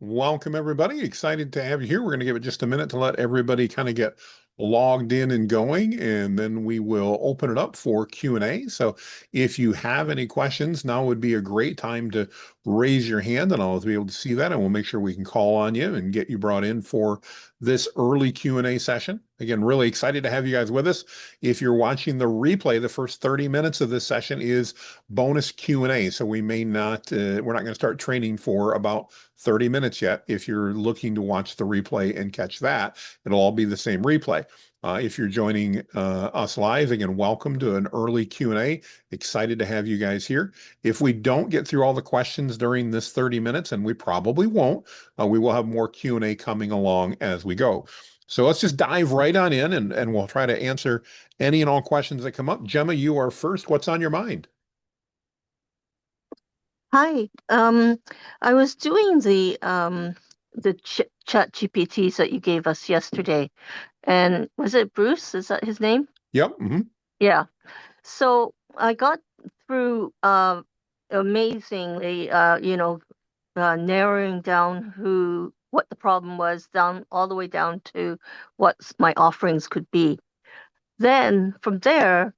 Welcome, everybody. Excited to have you here. We're going to give it just a minute to let everybody kind of get logged in and going, and then we will open it up for Q&A. So if you have any questions, now would be a great time to raise your hand, and I'll be able to see that, and we'll make sure we can call on you and get you brought in for this early Q&A session. Again, really excited to have you guys with us. If you're watching the replay, the first 30 minutes of this session is bonus Q&A. So we may not, we're not going to start training for about 30 minutes yet. If you're looking to watch the replay and catch that, it'll all be the same replay. If you're joining us live, again, welcome to an early Q&A. Excited to have you guys here. If we don't get through all the questions during this 30 minutes, and we probably won't, we will have more Q&A coming along as we go. So let's just dive right on in, and we'll try to answer any and all questions that come up. Gemma, you are first. What's on your mind? Hi. I was doing the chat GPTs that you gave us yesterday, and was it Bruce? Is that his name? Yep. Yeah. So I got through amazingly, narrowing down what the problem was, down all the way down to what my offerings could be. Then from there,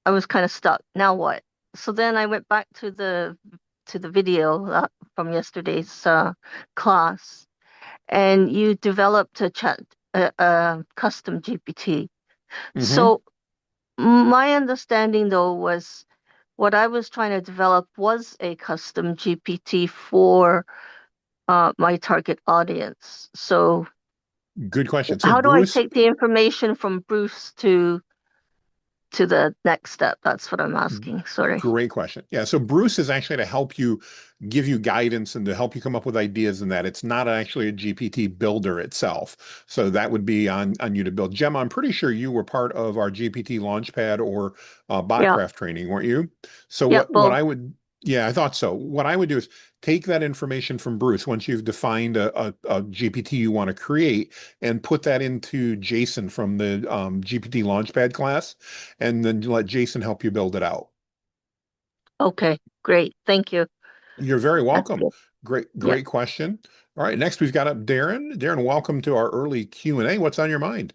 I was kind of stuck. Now what? So then I went back to the video from yesterday's class, and you developed a custom GPT. Mm-hmm. So my understanding though was what I was trying to develop was a custom GPT for my target audience. So Good question. So how do I Bruce, take the information from Bruce to the next step? That's what I'm asking. Sorry. great question. Yeah, so Bruce is actually to help you, give you guidance and to help you come up with ideas in that. It's not actually a GPT builder itself. So that would be on you to build. Gemma, I'm pretty sure you were part of our GPT Launchpad or Yeah. Botcraft training, weren't you? So Yeah. what Both. I would, yeah, I thought so. What I would do is take that information from Bruce once you've defined a GPT you want to create and put that into Jason from the GPT Launchpad class, and then let Jason help you build it out. Okay. Great. Thank you. You're very That's welcome. good. Great, Yeah. great question. All right, next we've got up Darren. Darren, welcome to our early Q&A. What's on your mind?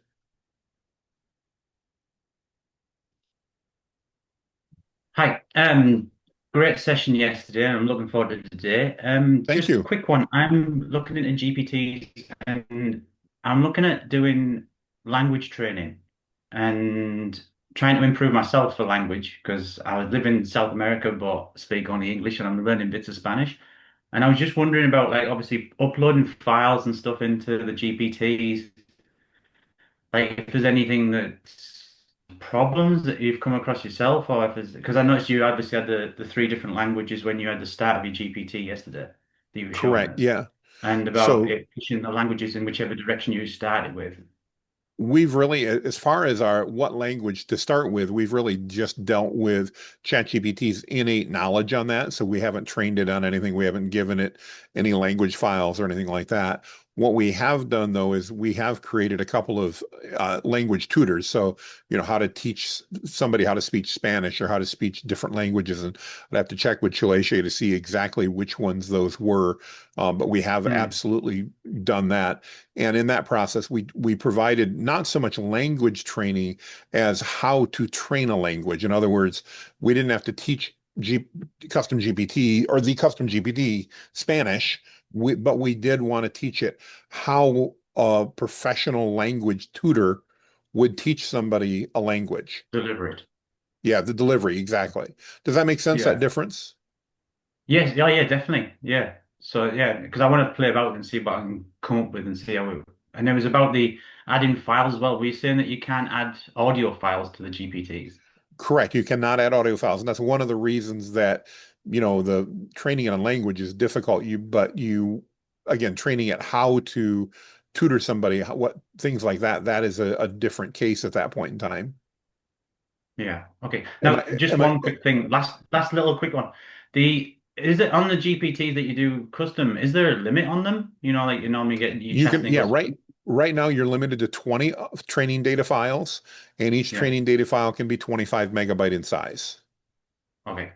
Hi. Great session yesterday. I'm looking forward to today. Thank Just a you. quick one. I'm looking into GPTs and I'm looking at doing language training and trying to improve myself for language because I live in South America but speak only English and I'm learning bits of Spanish. And I was just wondering about like obviously uploading files and stuff into the GPTs. Like if there's anything that's problems that you've come across yourself, or if it's because I noticed you obviously had the three different languages when you had the start of your GPT yesterday that you were showing Correct. us, Yeah. and about So it pushing the languages in whichever direction you started with. we've really, as far as our what language to start with, we've really just dealt with ChatGPT's innate knowledge on that. So we haven't trained it on anything. We haven't given it any language files or anything like that. What we have done though is we have created a couple of language tutors. So, how to teach somebody how to speak Spanish or how to speak different languages. And I'd have to check with Chileche to see exactly which ones those were. But we have Hmm. absolutely done that. And in that process, we provided not so much language training as how to train a language. In other words, we didn't have to teach custom GPT or the custom GPT Spanish, but we did want to teach it how a professional language tutor would teach somebody a language. Deliberate. Yeah, the delivery, exactly. Does that make sense, that Yeah. difference? Yes. Yeah. Yeah. Definitely. Yeah. So yeah, because I want to play about and see what I can come up with and see how it. And it was about the adding files as well. Were you saying that you can add audio files to the GPTs? Correct. You cannot add audio files, and that's one of the reasons that the training in a language is difficult. But again, training it how to tutor somebody, what things like that, that is a different case at that point in time. Yeah. Okay. Am Now, I just am I one quick thing. Last little quick one. The Is it on the GPT that you do custom? Is there a limit on them? You know, like you normally get your You chats can, and it yeah, goes. right now you're limited to 20 training data files, and each Yeah. training data file can be 25 megabyte in size. Okay.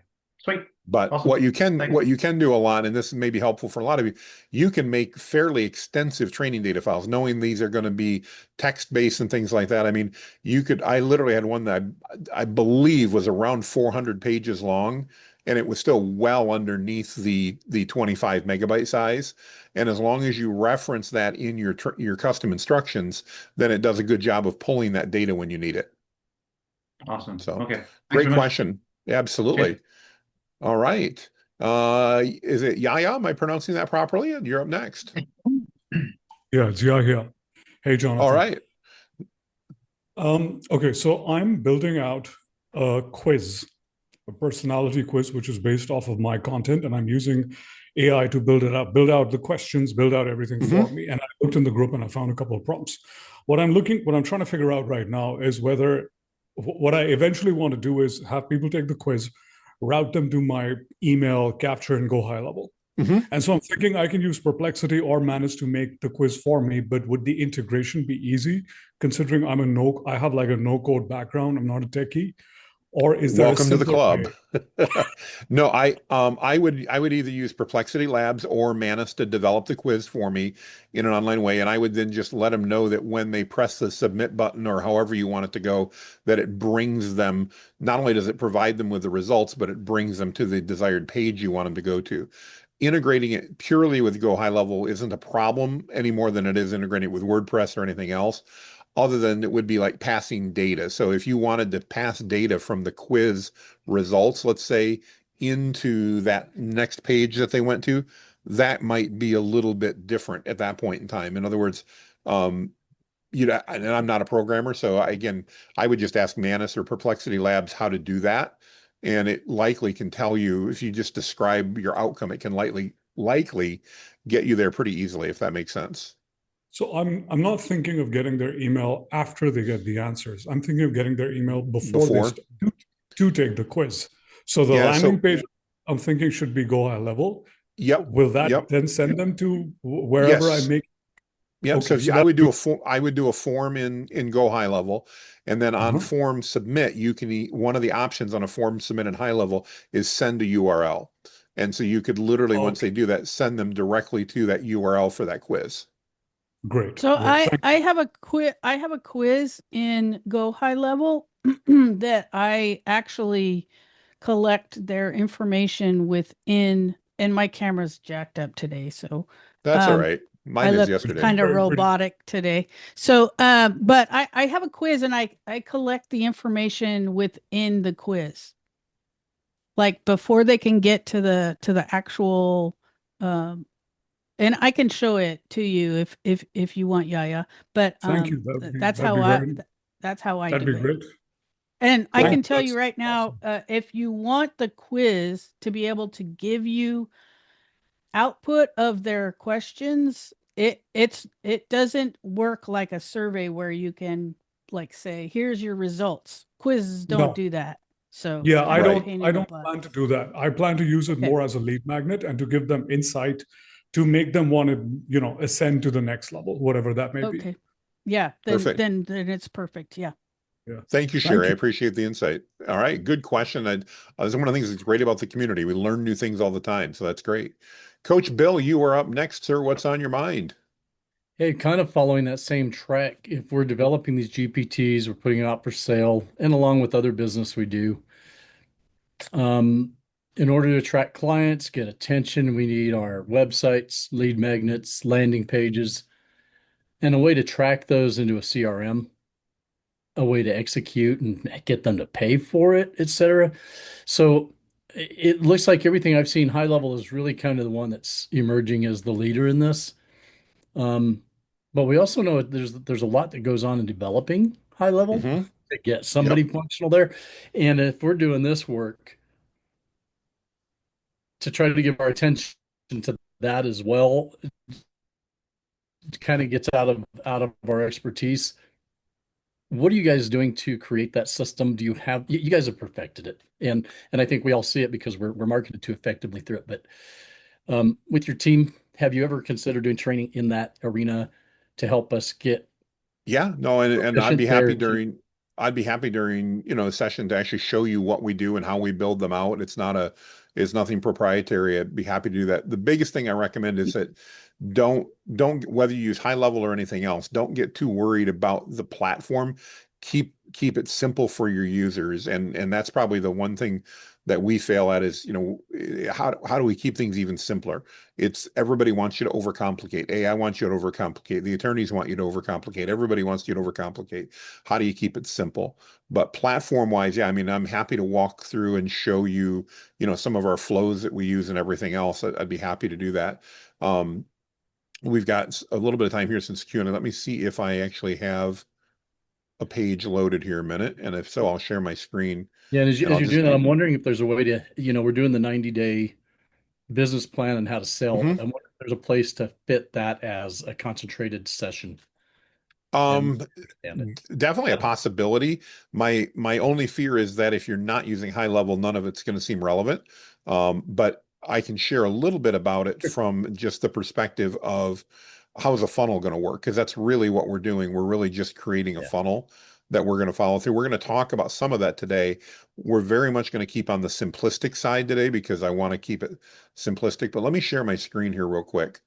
Sweet. But Awesome. Thanks. what you can do a lot, and this may be helpful for a lot of you, you can make fairly extensive training data files, knowing these are going to be text-based and things like that. I mean, I literally had one that I believe was around 400 pages long, and it was still well underneath the 25 megabyte size. And as long as you reference that in your custom instructions, then it does a good job of pulling that data when you need it. Awesome. So, Okay. Thanks great very much. question. Cheers. Absolutely. All right. Is it Yaya? Am I pronouncing that properly? And you're up next. Yeah, it's Yahya. Hey, All Jonathan. right. Okay, so I'm building out a quiz, a personality quiz, which is based off of my content, and I'm using AI to build it up, build out the questions, build out everything for Hmm. me. And I looked in the group and I found a couple of prompts. What I'm trying to figure out right now is whether what I eventually want to do is have people take the quiz, route them to my email, capture, and go high level. Hmm. And so I'm thinking I can use Perplexity or Manus to make the quiz for me, but would the integration be easy considering I have like a no code background, I'm not a techie, or is there a Welcome to the simpler club. way? No, I would either use Perplexity Labs or Manus to develop the quiz for me in an online way, and I would then just let them know that when they press the submit button or however you want it to go, that it brings them, not only does it provide them with the results, but it brings them to the desired page you want them to go to. Integrating it purely with Go High Level isn't a problem any more than it is integrating it with WordPress or anything else, other than it would be like passing data. So if you wanted to pass data from the quiz results, let's say, into that next page that they went to, that might be a little bit different at that point in time. In other words, um, and I'm not a programmer, so I would just ask Manus or Perplexity Labs how to do that, and it likely can tell you if you just describe your outcome, it can likely get you there pretty easily, if that makes sense. So I'm not thinking of getting their email after they get the answers. I'm thinking of getting their email before they Before, to take the quiz. So the yeah, landing so page I'm thinking should be go high level. yep, Will that yep, then send them to wherever I yes. make? Yep. So Okay, if you, so that I would do a form in Go High Level, and then on uh-huh. form submit, one of the options on a form submit in High Level is send a URL. And so you could literally, once Okay, they do that, send them directly to that URL for that quiz. great, So great. I Thank I have a quiz in Go High Level that I actually collect their information within, and my camera's jacked up today, so That's all um right. I Mine is look you. yesterday. kind of Very pretty. robotic today. So but I have a quiz and I collect the information within the quiz. Like before they can get to the actual um and I can show it to you if you want, Yaya. But Thank you. that's how I That'd do be it. great. And I Cool. can Thank tell you That's right now, awesome. if you want the quiz to be able to give you output of their questions, it doesn't work like a survey where you can like say, here's your results. Quizzes don't No, do that. So yeah, kind of a Right. pain I in the don't butt. plan to do that. I plan to use it Okay. more as a lead magnet and to give them insight to make them want to, ascend to the next level, whatever that may be. Okay. Yeah, Perfect. then it's perfect. Yeah. Yeah. Thank you, Sherry. Thank I you. appreciate the insight. All right. Good question. That's one of the things that's great about the community. We learn new things all the time. So that's great. Coach Bill, you are up next, sir. What's on your mind? Hey, kind of following that same track, if we're developing these GPTs, we're putting it out for sale, and along with other business we do, um, in order to attract clients, get attention, we need our websites, lead magnets, landing pages, and a way to track those into a CRM, a way to execute and get them to pay for it, etc. So it looks like everything I've seen high level is really kind of the one that's emerging as the leader in this. Um, but we also know there's a lot that goes on in developing high level Hmm. to get somebody Yep. functional there. And if we're doing this work to try to give our attention to that as well, it kind of gets out of our expertise. What are you guys doing to create that system? Do you have you guys have perfected it, and I think we all see it because we're marketed too effectively through it. But with your team, have you ever considered doing training in that arena to help us get Yeah, no, and I'd be proficient happy there too? during I'd be happy during, a session to actually show you what we do and how we build them out. It's nothing proprietary. I'd be happy to do that. The biggest thing I recommend is that don't whether you use high level or anything else, don't get too worried about the platform. Keep it simple for your users. And that's probably the one thing that we fail at is, how do we keep things even simpler? It's everybody wants you to overcomplicate. AI wants you to overcomplicate. The attorneys want you to overcomplicate. Everybody wants you to overcomplicate. How do you keep it simple? But platform wise, yeah, I mean, I'm happy to walk through and show you, some of our flows that we use and everything else. I'd be happy to do that. We've got a little bit of time here since Q&A. Let me see if I actually have a page loaded here a minute. And if so, I'll share my screen. Yeah, and as And I'll you're just, doing that, I'm wondering if there's a way to, we're doing the 90-day business plan and how to sell. Mhm. I wonder if there's a place to fit that as a concentrated session Um, and understand it. definitely a possibility. My only fear is that if you're not using high level, none of it's going to seem relevant. But I can share a little bit about it from just the perspective of how's a funnel going to work? Because that's really what we're doing. We're really just creating a Yeah. funnel that we're going to follow through. We're going to talk about some of that today. We're very much going to keep on the simplistic side today because I want to keep it simplistic. But let me share my screen here real quick,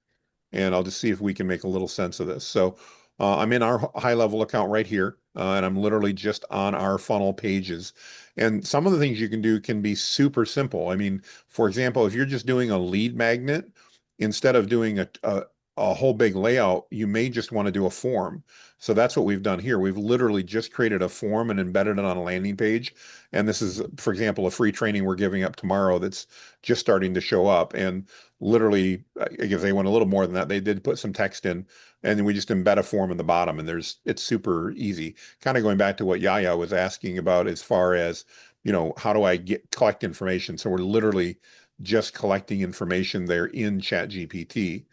and I'll just see if we can make a little sense of this. So I'm in our high level account right here, and I'm literally just on our funnel pages. And some of the things you can do can be super simple. I mean, for example, if you're just doing a lead magnet, instead of doing a whole big layout, you may just want to do a form. So that's what we've done here. We've literally just created a form and embedded it on a landing page. And this is, for example, a free training we're giving up tomorrow that's just starting to show up. And literally, I guess they went a little more than that. They did put some text in, and then we just embed a form in the bottom, and it's super easy. Kind of going back to what Yaya was asking about as far as, how do I collect information? So we're literally just collecting information there in ChatGPT.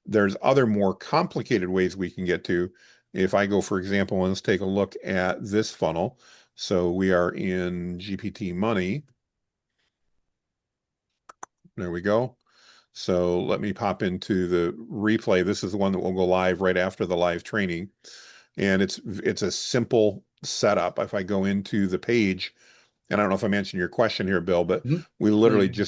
There's other more complicated ways we can get to. If I go, for example, and let's take a look at this funnel. So we are in GPT Money. There we go. So let me pop into the replay. This is the one that will go live right after the live training. And it's a simple setup. If I go into the page, and I don't know if I'm answering your question here, Bill, but Mhm. we literally Yeah.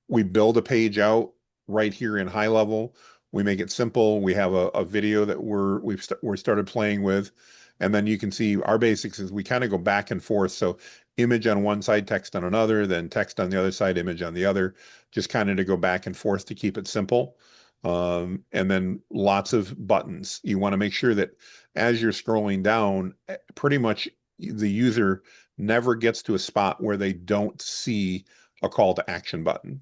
we build a page out right here in high level. We make it simple. We have a video that we're started playing with, and then you can see our basics is we kind of go back and forth. So image on one side, text on another, then text on the other side, image on the other, just kind of to go back and forth to keep it simple. And then lots of buttons. You want to make sure that as you're scrolling down, pretty much the user never gets to a spot where they don't see a call to action button.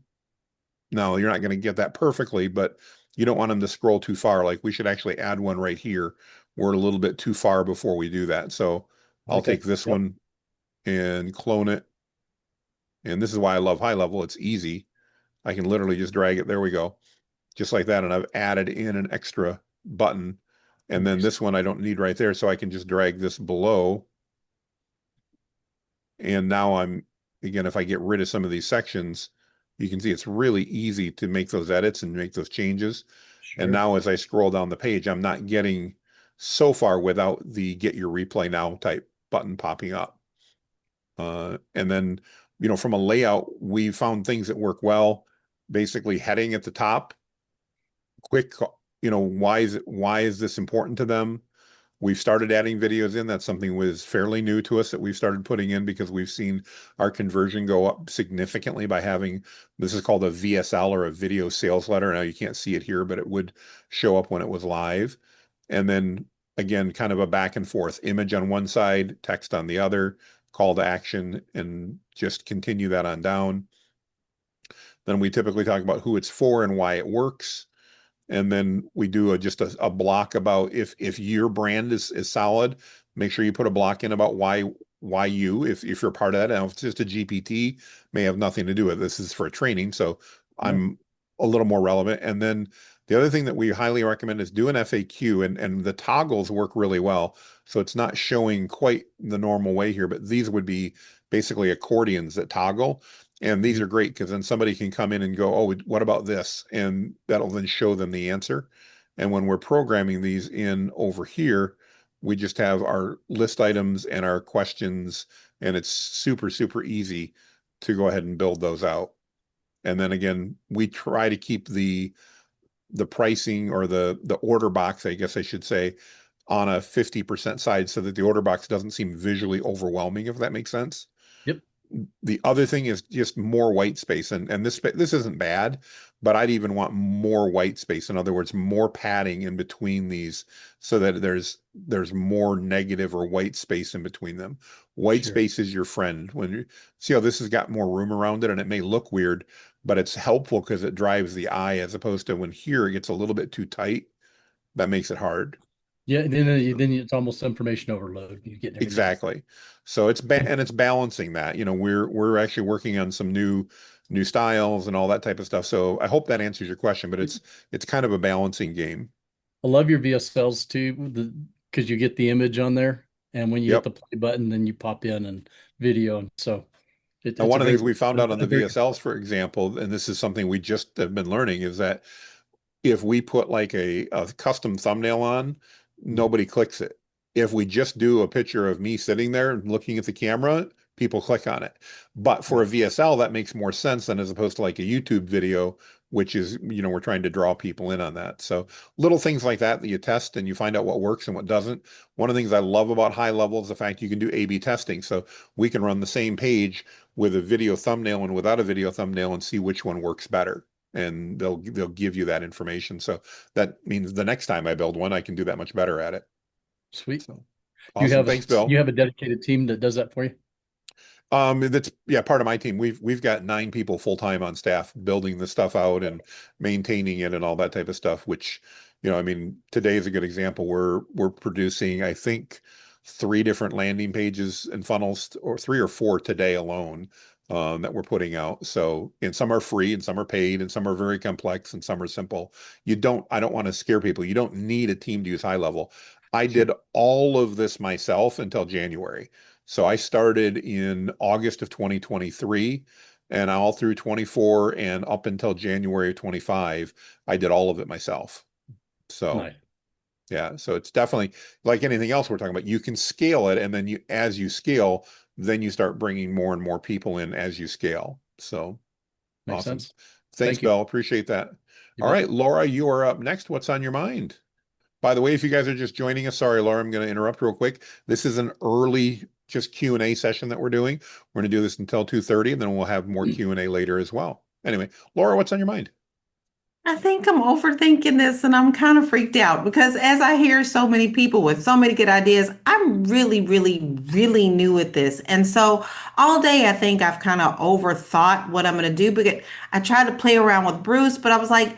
Now, you're not going to get that perfectly, but you don't want them to scroll too far. Like we should actually add one right here. We're a little bit too far before we do that. So I'll Okay. take this Yep. one and clone it. And this is why I love high level. It's easy. I can literally just drag it. There we go. Just like that. And I've added in an extra button. And then Nice. this one I don't need right there. So I can just drag this below. And now again, if I get rid of some of these sections, you can see it's really easy to make those edits and make those changes. And Sure. now as I scroll down the page, I'm not getting so far without the get your replay now type button popping up. And then, from a layout, we found things that work well. Basically heading at the top, quick, why is this important to them? We've started adding videos in. That's something was fairly new to us that we've started putting in because we've seen our conversion go up significantly by having, this is called a VSL or a video sales letter. Now you can't see it here, but it would show up when it was live. And then again, kind of a back and forth image on one side, text on the other, call to action, and just continue that on down. Then we typically talk about who it's for and why it works. And then we do just a block about if your brand is solid, make sure you put a block in about why you, if you're part of that. Now, if it's just a GPT, may have nothing to do with it. This is for a training, so Yeah. I'm a little more relevant. And then the other thing that we highly recommend is do an FAQ, and the toggles work really well. So it's not showing quite the normal way here, but these would be basically accordions that toggle. And these are great because then somebody can come in and go, oh, what about this? And that'll then show them the answer. And when we're programming these in over here, We just have our list items and our questions, and it's super, super easy to go ahead and build those out. And then again, we try to keep the pricing or the order box, I guess I should say, on a 50% side so that the order box doesn't seem visually overwhelming, if that makes sense. Yep. The other thing is just more white space, and this isn't bad, but I'd even want more white space. In other words, more padding in between these so that there's more negative or white space in between them. White Sure. space is your friend. When you see how this has got more room around it, and it may look weird, but it's helpful because it drives the eye, as opposed to when here it gets a little bit too tight. That makes it hard. Yeah, and then it's almost information overload. You're getting everything. Exactly. So and it's balancing that. We're actually working on some new styles and all that type of stuff. So I hope that answers your question, but it's kind of a balancing game. I love your VSLs too, because you get the image on there, and when you hit Yep. the play button, then you pop in and video, and so Now, it's one a of the very things we found out on the very VSLs, for example, and this is something we just have been learning, is that if we put like a custom thumbnail on, nobody clicks it. If we just do a picture of me sitting there and looking at the camera, people click on it. But for a right. VSL, that makes more sense than as opposed to like a YouTube video, which is, we're trying to draw people in on that. So little things like that you test and you find out what works and what doesn't. One of the things I love about High Level is the fact you can do A/B testing. So we can run the same page with a video thumbnail and without a video thumbnail and see which one works better, and they'll give you that information. So that means the next time I build one, I can do that much better at it. Sweet. So Do awesome. Thanks, you Bill. have a dedicated team that does that for you? That's part of my team. We've got 9 people full time on staff building the stuff out and maintaining it and all that type of stuff, which, I mean, today is a good example. We're producing, I think, 3 different landing pages and funnels, or 3 or 4 today alone, that we're putting out. So, and some are free and some are paid and some are very complex and some are simple. I don't want to scare people. You don't need a team to use High Level. I Sure. did all of this myself until January. So I started in August of 2023, and all through 24 and up until January of 25, I did all of it myself. So Nice. yeah, so it's definitely like anything else we're talking about. You can scale it, and then as you scale, then you start bringing more and more people in as you scale. So Makes awesome. sense. Thanks, Thank you. Bell. Appreciate that. You All bet. right, Laura, you are up next. What's on your mind? By the way, if you guys are just joining us, sorry, Laura, I'm going to interrupt real quick. This is an early just Q&A session that we're doing. We're going to do this until 2:30, and then we'll have more Q&A later as well. Anyway, Laura, what's on your mind? I think I'm overthinking this and I'm kind of freaked out because as I hear so many people with so many good ideas, I'm really, really, really new at this. And so all day I think I've kind of overthought what I'm going to do. But I tried to play around with Bruce, but I was like,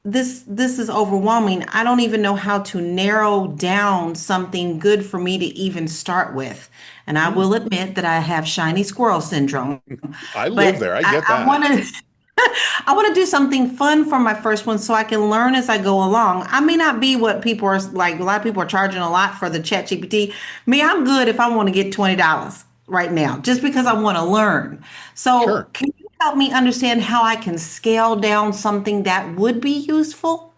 this is overwhelming. I don't even know how to narrow down something good for me to even start with. And I Hmm. will admit that I have shiny squirrel syndrome, I live but there. I I, get I want that. to I want to do something fun for my first one so I can learn as I go along. I may not be what people are like, a lot of people are charging a lot for the chat GPT. Me, I'm good if I want to get $20 right now, just because I want to learn. So, Sure. can you help me understand how I can scale down something that would be useful?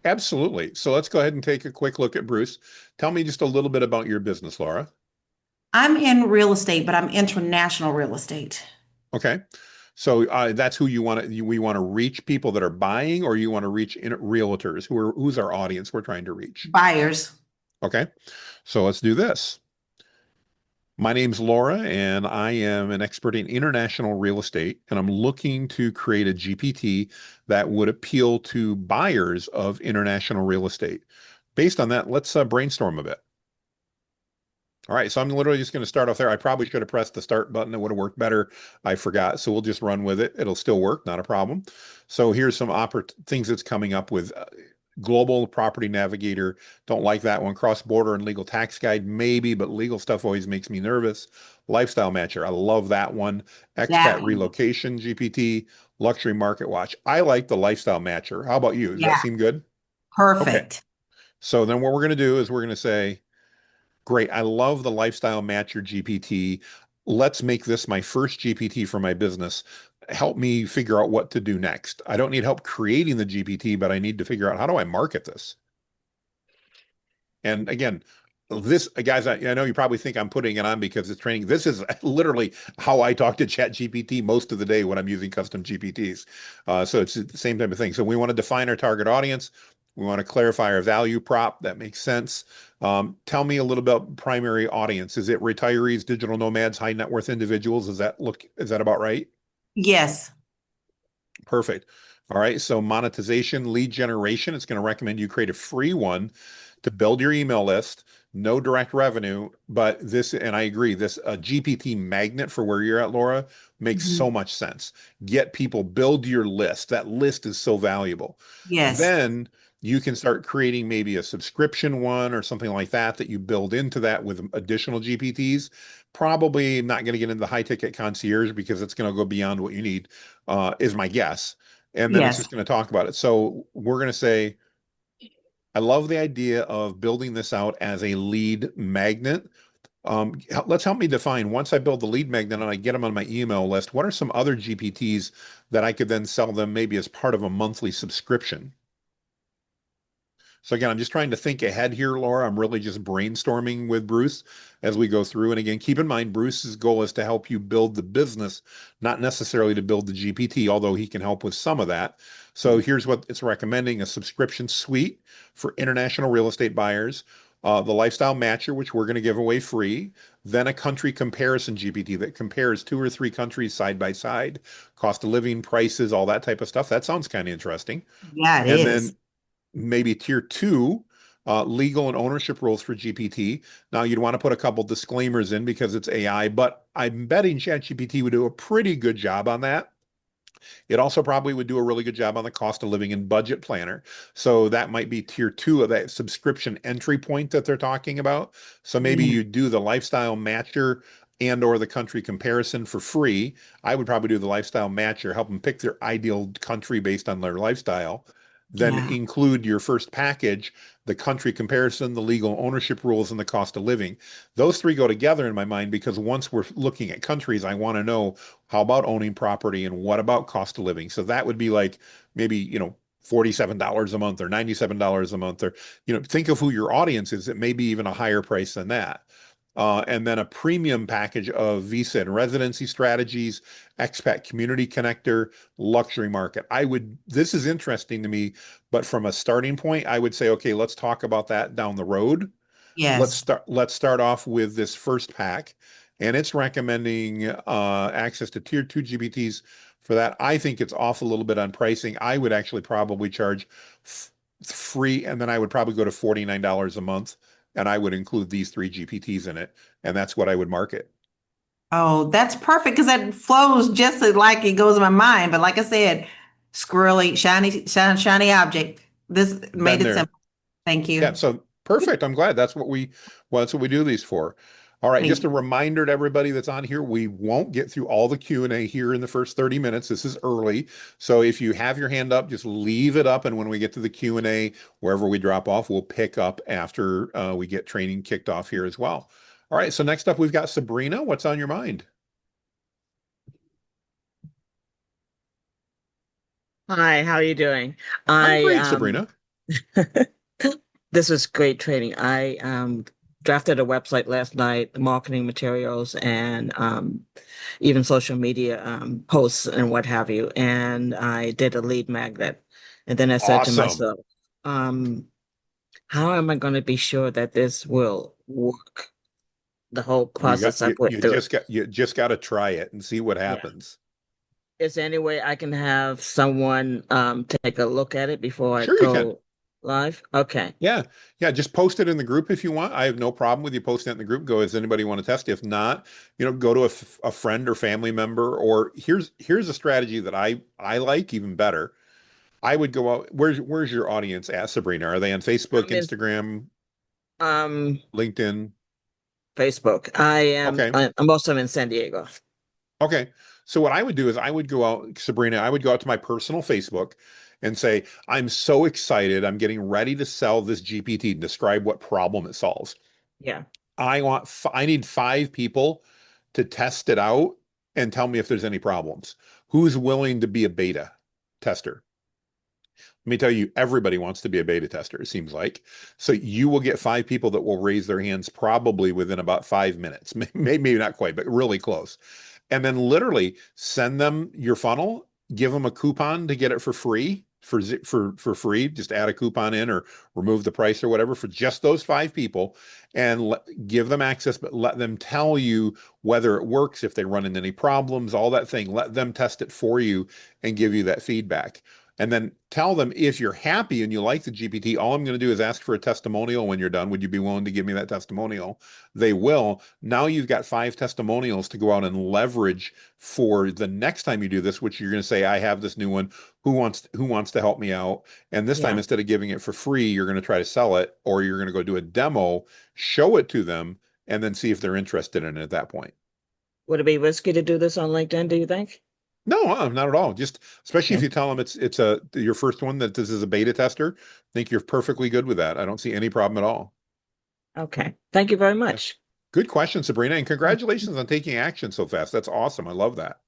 Absolutely. So let's go ahead and take a quick look at Bruce. Tell me just a little bit about your business, Laura. I'm in real estate, but I'm international real estate. Okay. So that's who we want to reach, people that are buying, or you want to reach realtors, who's our audience we're trying to reach. Buyers. Okay. So let's do this. My name's Laura, and I am an expert in international real estate, and I'm looking to create a GPT that would appeal to buyers of international real estate. Based on that, let's brainstorm a bit. All right, so I'm literally just going to start off there. I probably should have pressed the start button. It would have worked better. I forgot, so we'll just run with it. It'll still work, not a problem. So here's some things that's coming up with Global Property Navigator. Don't like that one. Cross-border and legal tax guide, maybe, but legal stuff always makes me nervous. Lifestyle Matcher, I love that one. Expat That one. Relocation GPT, Luxury Market Watch. I like the Lifestyle Matcher. How about you? Does that Yeah. seem good? Okay. Perfect. So then what we're going to do is we're going to say, great. I love the Lifestyle Matcher GPT. Let's make this my first GPT for my business. Help me figure out what to do next. I don't need help creating the GPT, but I need to figure out, how do I market this? And again, this, guys, I know you probably think I'm putting it on because it's training. This is literally how I talk to ChatGPT most of the day when I'm using custom GPTs. So it's the same type of thing. So we want to define our target audience. We want to clarify our value prop. That makes sense. Tell me a little about primary audience. Is it retirees, digital nomads, high net worth individuals? Is that about right? Yes. Perfect. All right. So monetization, lead generation, it's going to recommend you create a free one to build your email list. No direct revenue, but this, and I agree, this GPT magnet for where you're at, Laura, makes Mhm. so much sense. Get people, build your list. That list is so valuable. Yes. Then you can start creating maybe a subscription one or something like that that you build into that with additional GPTs. Probably not going to get into the high ticket concierge because it's going to go beyond what you need, is my guess. And then it's Yes. just going to talk about it. So we're going to say, I love the idea of building this out as a lead magnet. Let's help me define, once I build the lead magnet and I get them on my email list, what are some other GPTs that I could then sell them maybe as part of a monthly subscription? So again, I'm just trying to think ahead here, Laura. I'm really just brainstorming with Bruce as we go through. And again, keep in mind, Bruce's goal is to help you build the business, not necessarily to build the GPT, although he can help with some of that. So here's what it's recommending: a subscription suite for international real estate buyers, the lifestyle matcher, which we're going to give away free, then a country comparison GPT that compares 2 or 3 countries side by side, cost of living, prices, all that type of stuff. That sounds kind of interesting. Yeah, it And is. then maybe tier two, legal and ownership rules for GPT. Now, you'd want to put a couple disclaimers in because it's AI, but I'm betting ChatGPT would do a pretty good job on that. It also probably would do a really good job on the cost of living and budget planner. So that might be tier two of that subscription entry point that they're talking about. So maybe Yeah. you do the lifestyle matcher and or the country comparison for free. I would probably do the lifestyle matcher, help them pick their ideal country based on their lifestyle. Then Yeah. include your first package, the country comparison, the legal ownership rules, and the cost of living. Those three go together in my mind because once we're looking at countries, I want to know, how about owning property and what about cost of living? So that would be like maybe, $47 a month or $97 a month, or, think of who your audience is. It may be even a higher price than that. And then a premium package of visa and residency strategies, expat community connector, luxury market. This is interesting to me, but from a starting point, I would say, okay, let's talk about that down the road. Yes. Let's start off with this first pack, and it's recommending access to tier 2 GPTs for that. I think it's off a little bit on pricing. I would actually probably charge free, and then I would probably go to $49 a month, and I would include these 3 GPTs in it, and that's what I would market. Oh, that's perfect because that flows just like it goes in my mind. But like I said, squirrely, shiny object. This made Been it there. simple. Thank Yeah, you. so perfect. I'm glad that's what we do these for. All right, Thank just a you. reminder to everybody that's on here, we won't get through all the Q&A here in the first 30 minutes. This is early. So if you have your hand up, just leave it up, and when we get to the Q&A, wherever we drop off, we'll pick up after we get training kicked off here as well. All right, so next up we've got Sabrina. What's on your mind? Hi, how are you doing? I'm I great, Sabrina. This was great training. I drafted a website last night, marketing materials and even social media posts and what have you. And I did a lead magnet. And then I said to Awesome. myself, how am I going to be sure that this will work? The whole You got process I put through it. you just got to try it and see what Yeah. happens. Is there any way I can have someone take a look at it before I Sure you can. go live? Okay. Yeah. Yeah. Just post it in the group if you want. I have no problem with you posting it in the group. Go, does anybody want to test? If not, go to a friend or family member, or here's a strategy that I like even better. I would go out. Where's your audience at, Sabrina? Are they on Facebook, I'm in Instagram, um LinkedIn? Facebook. Okay. I'm also in San Diego. Okay. So what I would do is I would go out, Sabrina, I would go out to my personal Facebook and say, I'm so excited. I'm getting ready to sell this GPT and describe what problem it solves. Yeah. I need 5 people to test it out and tell me if there's any problems. Who's willing to be a beta tester? Let me tell you, everybody wants to be a beta tester, it seems like. So you will get 5 people that will raise their hands probably within about 5 minutes, maybe not quite, but really close. And then literally send them your funnel, give them a coupon to get it for free, for free. Just add a coupon in or remove the price or whatever for just those 5 people, and give them access, but let them tell you whether it works, if they run into any problems, all that thing. Let them test it for you and give you that feedback. And then tell them, if you're happy and you like the GPT, all I'm going to do is ask for a testimonial when you're done. Would you be willing to give me that testimonial? They will. Now you've got 5 testimonials to go out and leverage for the next time you do this, which you're going to say, I have this new one. Who wants to help me out? And this time, Yeah. instead of giving it for free, you're going to try to sell it, or you're going to go do a demo, show it to them, and then see if they're interested in it at that point. Would it be risky to do this on LinkedIn, do you think? No, not at all. Just especially if Okay. you tell them it's your first one, that this is a beta tester. I think you're perfectly good with that. I don't see any problem at all. Okay. Thank you very Yeah. much. Good question, Sabrina, and congratulations on taking action so fast. That's awesome. I love that.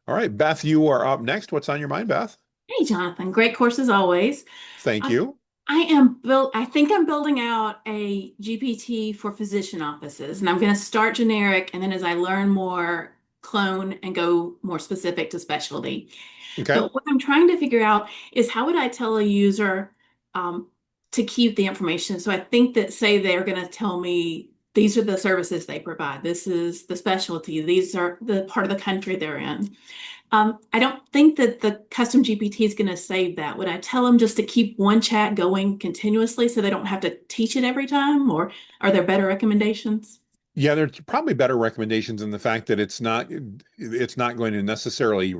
All right, Beth, you are up next. What's on your mind, Beth? Hey, Jonathan. Great course as always. Thank Um, you. I think I'm building out a GPT for physician offices, and I'm going to start generic, and then as I learn more, clone and go more specific to specialty. Okay. But what I'm trying to figure out is how would I tell a user um, to keep the information? So I think that, say they're going to tell me these are the services they provide, this is the specialty, these are the part of the country they're in. I don't think that the custom GPT is going to save that. Would I tell them just to keep one chat going continuously so they don't have to teach it every time? Or are there better recommendations? Yeah, there's probably better recommendations in the fact that it's not going to necessarily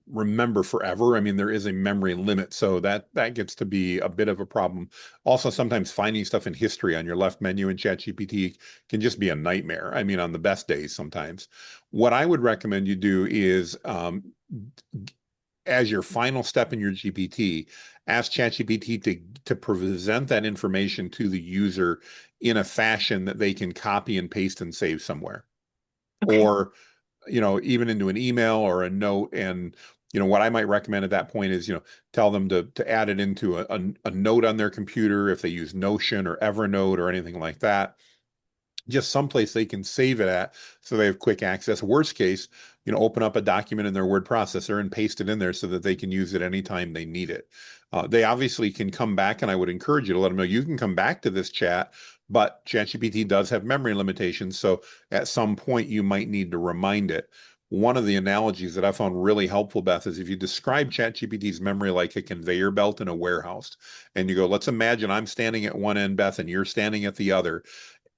remember forever. I mean, there is a memory limit, so that gets to be a bit of a problem. Also, sometimes finding stuff in history on your left menu in ChatGPT can just be a nightmare. I mean, on the best days sometimes. What I would recommend you do is, as your final step in your GPT, ask ChatGPT to present that information to the user in a fashion that they can copy and paste and save somewhere. Okay. Or, even into an email or a note. And, what I might recommend at that point is, tell them to add it into a note on their computer if they use Notion or Evernote or anything like that. Just someplace they can save it at so they have quick access. Worst case, open up a document in their word processor and paste it in there so that they can use it anytime they need it. They obviously can come back, and I would encourage you to let them know you can come back to this chat, but ChatGPT does have memory limitations. So at some point you might need to remind it. One of the analogies that I found really helpful, Beth, is if you describe ChatGPT's memory like a conveyor belt in a warehouse, and you go, let's imagine I'm standing at one end, Beth, and you're standing at the other.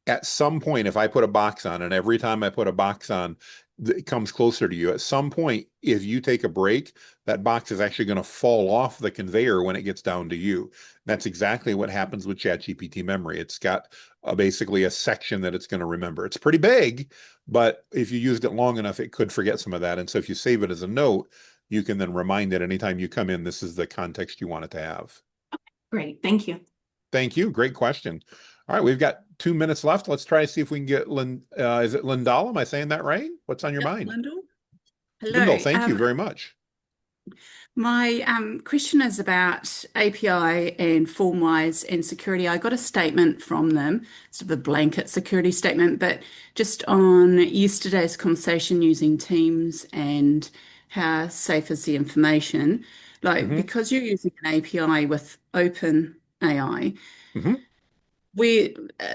At some point, if I put a box on, and every time I put a box on, it comes closer to you. At some point, if you take a break, that box is actually going to fall off the conveyor when it gets down to you. That's exactly what happens with ChatGPT memory. It's got basically a section that it's going to remember. It's pretty big, but if you used it long enough, it could forget some of that. And so if you save it as a note, you can then remind it anytime you come in, this is the context you want it to have. Great. Thank you. Thank you. Great question. All right, we've got 2 minutes left. Let's try to see if we can get is it Lindell? Am I saying that right? What's on your mind? Lindell. Lindell, Hello. thank you very much. My question is about API and FormWise and security. I got a statement from them, sort of a blanket security statement, but just on yesterday's conversation using Teams and how safe is the information, like because you're using an API with OpenAI, hmm where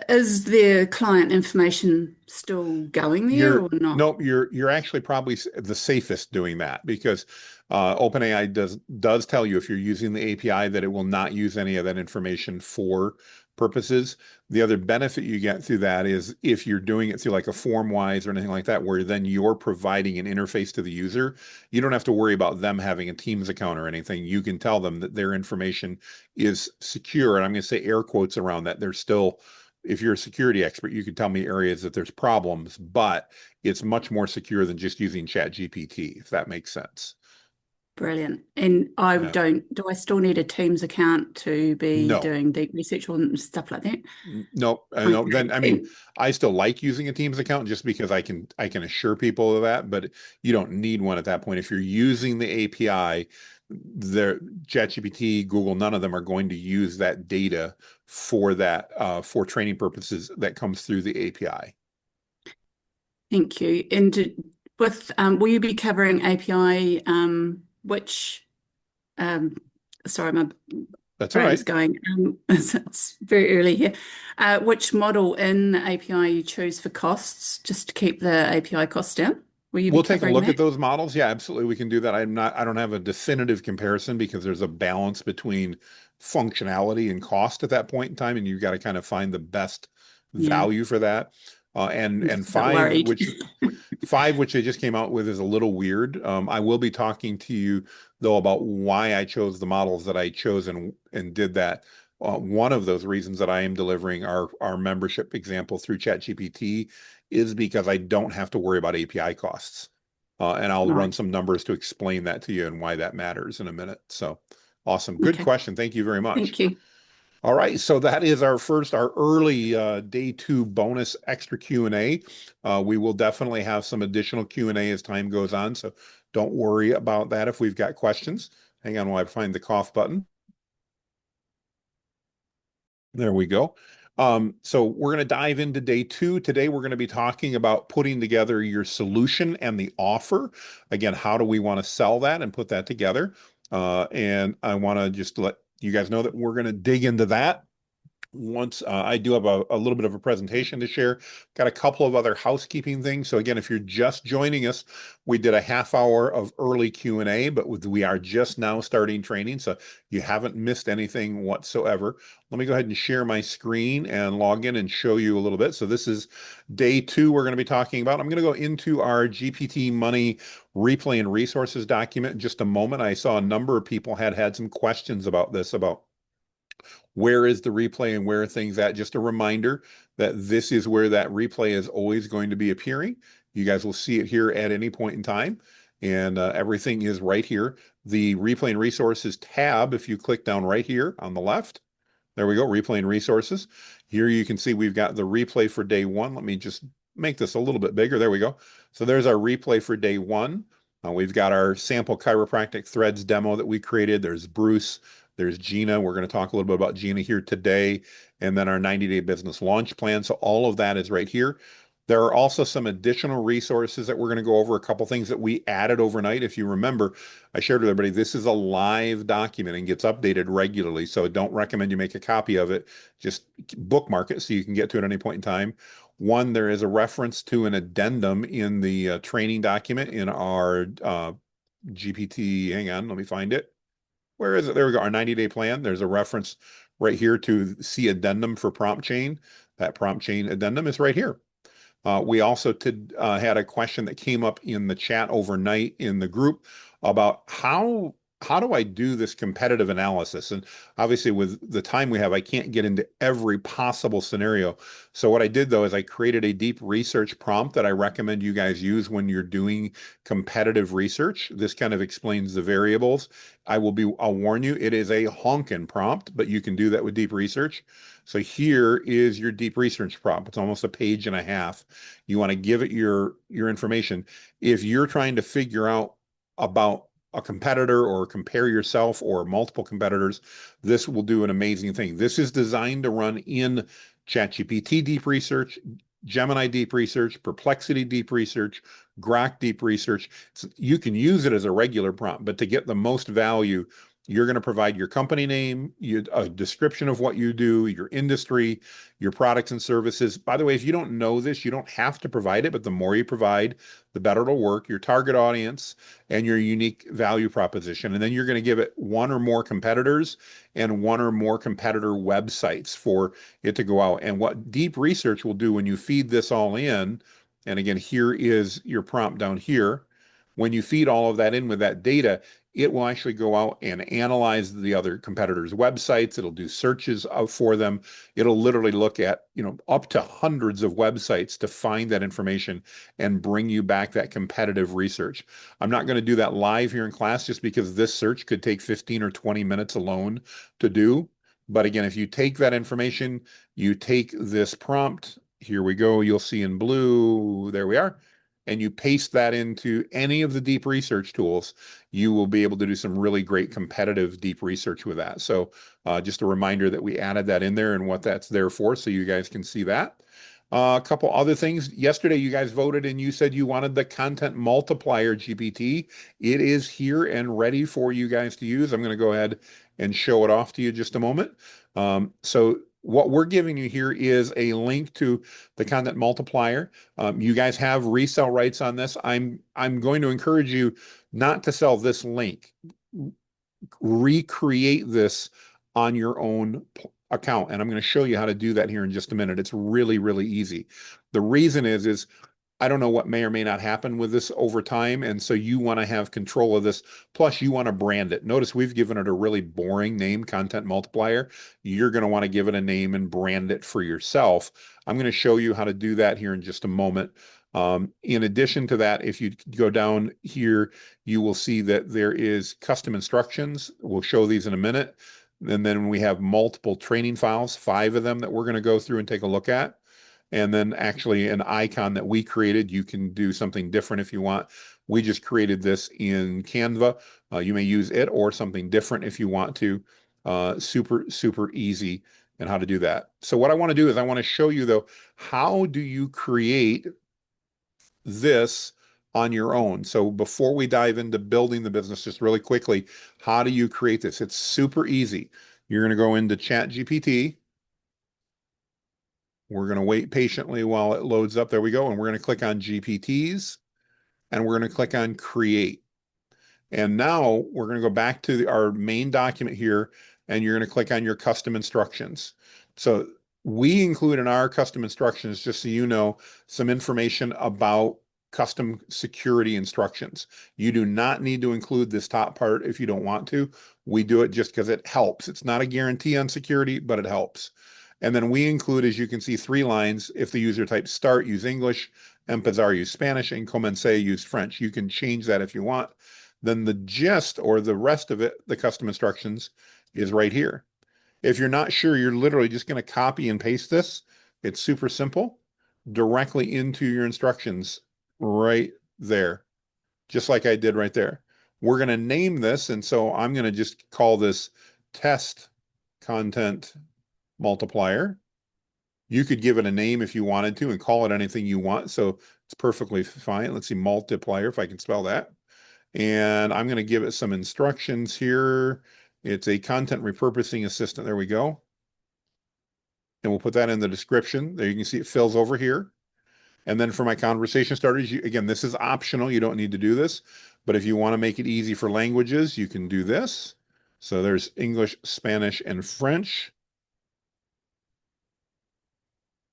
is the client information still going there or not? Nope, you're actually probably the safest doing that, because OpenAI does tell you if you're using the API that it will not use any of that information for purposes. The other benefit you get through that is if you're doing it through like a FormWise or anything like that, where then you're providing an interface to the user, you don't have to worry about them having a Teams account or anything. You can tell them that their information is secure. And I'm going to say air quotes around that. There's still, if you're a security expert, you can tell me areas that there's problems, but it's much more secure than just using ChatGPT, if that makes sense. Brilliant. And Yeah. do I still need a Teams account to be No. doing deep research on stuff like that? No, no. Then I mean, I still like using a Teams account just because I can assure people of that, but you don't need one at that point. If you're using the API, their ChatGPT, Google, none of them are going to use that data for that for training purposes that comes through the API. Thank you. And will you be covering API, which, sorry, my That's all brain's right. going, it's very early here. Which model in API you choose for costs, just to keep the API costs down? Will you be We'll take a covering look that? at those models. Yeah, absolutely. We can do that. I don't have a definitive comparison because there's a balance between functionality and cost at that point in time, and you've got to kind of find the best Yeah, value for that. I'm And just a bit five, worried. which they just came out with, is a little weird. I will be talking to you though about why I chose the models that I chose and did that. One of those reasons that I am delivering our membership example through ChatGPT is because I don't have to worry about API costs. And I'll run Right. some numbers to explain that to you and why that matters in a minute. So awesome. Good Okay. question. Thank you very much. Thank you. All right, so that is our early day 2 bonus extra Q&A. We will definitely have some additional Q&A as time goes on, so don't worry about that if we've got questions. Hang on while I find the cough button. There we go. So we're going to dive into day 2. Today, we're going to be talking about putting together your solution and the offer. Again, how do we want to sell that and put that together? And I want to just let you guys know that we're going to dig into that once I do have a little bit of a presentation to share. Got a couple of other housekeeping things. So again, if you're just joining us, we did a half hour of early Q&A, but we are just now starting training. So you haven't missed anything whatsoever. Let me go ahead and share my screen and log in and show you a little bit. So this is day 2 we're going to be talking about. I'm going to go into our GPT Money replay and resources document in just a moment. I saw a number of people had some questions about this, about where is the replay and where are things at. Just a reminder that this is where that replay is always going to be appearing. You guys will see it here at any point in time, and everything is right here. The replay and resources tab, if you click down right here on the left, there we go, replay and resources. Here you can see we've got the replay for day 1. Let me just make this a little bit bigger. There we go. So there's our replay for day 1. We've got our sample chiropractic threads demo that we created. There's Bruce, there's Gina. We're going to talk a little bit about Gina here today, and then our 90-day business launch plan. So all of that is right here. There are also some additional resources that we're going to go over, a couple things that we added overnight. If you remember, I shared with everybody, this is a live document and gets updated regularly. So I don't recommend you make a copy of it. Just bookmark it so you can get to it at any point in time. One, there is a reference to an addendum in the training document in our GPT. Hang on, let me find it. Where is it? There we go. Our 90-day plan. There's a reference right here to see addendum for prompt chain. That prompt chain addendum is right here. We also had a question that came up in the chat overnight in the group about how do I do this competitive analysis? And obviously, with the time we have, I can't get into every possible scenario. So what I did though is I created a deep research prompt that I recommend you guys use when you're doing competitive research. This kind of explains the variables. I'll warn you, it is a honkin' prompt, but you can do that with deep research. So here is your deep research prompt. It's almost a page and a half. You want to give it your information. If you're trying to figure out about a competitor or compare yourself or multiple competitors, this will do an amazing thing. This is designed to run in ChatGPT deep research, Gemini deep research, Perplexity deep research, Grok deep research. So you can use it as a regular prompt, but to get the most value, you're going to provide your company name, a description of what you do, your industry, your products and services. By the way, if you don't know this, you don't have to provide it, but the more you provide, the better it'll work, your target audience and your unique value proposition. And then you're going to give it one or more competitors and one or more competitor websites for it to go out. And what deep research will do when you feed this all in, and again, here is your prompt down here. When you feed all of that in with that data, it will actually go out and analyze the other competitors' websites. It'll do searches for them. It'll literally look at, up to hundreds of websites to find that information and bring you back that competitive research. I'm not going to do that live here in class just because this search could take 15 or 20 minutes alone to do. But again, if you take that information, you take this prompt, here we go, you'll see in blue, there we are. and you paste that into any of the deep research tools, you will be able to do some really great competitive deep research with that. So just a reminder that we added that in there and what that's there for, so you guys can see that. A couple other things. Yesterday, you guys voted and you said you wanted the content multiplier GPT. It is here and ready for you guys to use. I'm going to go ahead and show it off to you just a moment. So what we're giving you here is a link to the content multiplier. You guys have resale rights on this. I'm going to encourage you not to sell this link. Recreate this on your own account. And I'm going to show you how to do that here in just a minute. It's really, really easy. The reason is I don't know what may or may not happen with this over time. And so you want to have control of this. Plus, you want to brand it. Notice we've given it a really boring name, content multiplier. You're going to want to give it a name and brand it for yourself. I'm going to show you how to do that here in just a moment. In addition to that, if you go down here, you will see that there is custom instructions. We'll show these in a minute. And then we have multiple training files, 5 of them that we're going to go through and take a look at. And then actually an icon that we created. You can do something different if you want. We just created this in Canva. You may use it or something different if you want to. Super, super easy and how to do that. So what I want to do is I want to show you, though, how do you create this on your own. So before we dive into building the business, just really quickly, how do you create this? It's super easy. You're going to go into ChatGPT. We're going to wait patiently while it loads up. There we go. And we're going to click on GPTs and we're going to click on create. And now we're going to go back to our main document here and you're going to click on your custom instructions. So we include in our custom instructions, just so you know, some information about custom security instructions. You do not need to include this top part if you don't want to. We do it just because it helps. It's not a guarantee on security, but it helps. And then we include, as you can see, 3 lines. If the user types start, use English, empezar, use Spanish, and commencer, use French. You can change that if you want. Then the gist or the rest of it, the custom instructions, is right here. If you're not sure, you're literally just going to copy and paste this. It's super simple, directly into your instructions right there, just like I did right there. We're going to name this, and so I'm going to just call this test content multiplier. You could give it a name if you wanted to and call it anything you want, so it's perfectly fine. Let's see, multiplier, if I can spell that. And I'm going to give it some instructions here. It's a content repurposing assistant. There we go. And we'll put that in the description. There you can see it fills over here. And then for my conversation starters, again, this is optional. You don't need to do this. But if you want to make it easy for languages, you can do this. So there's English, Spanish, and French.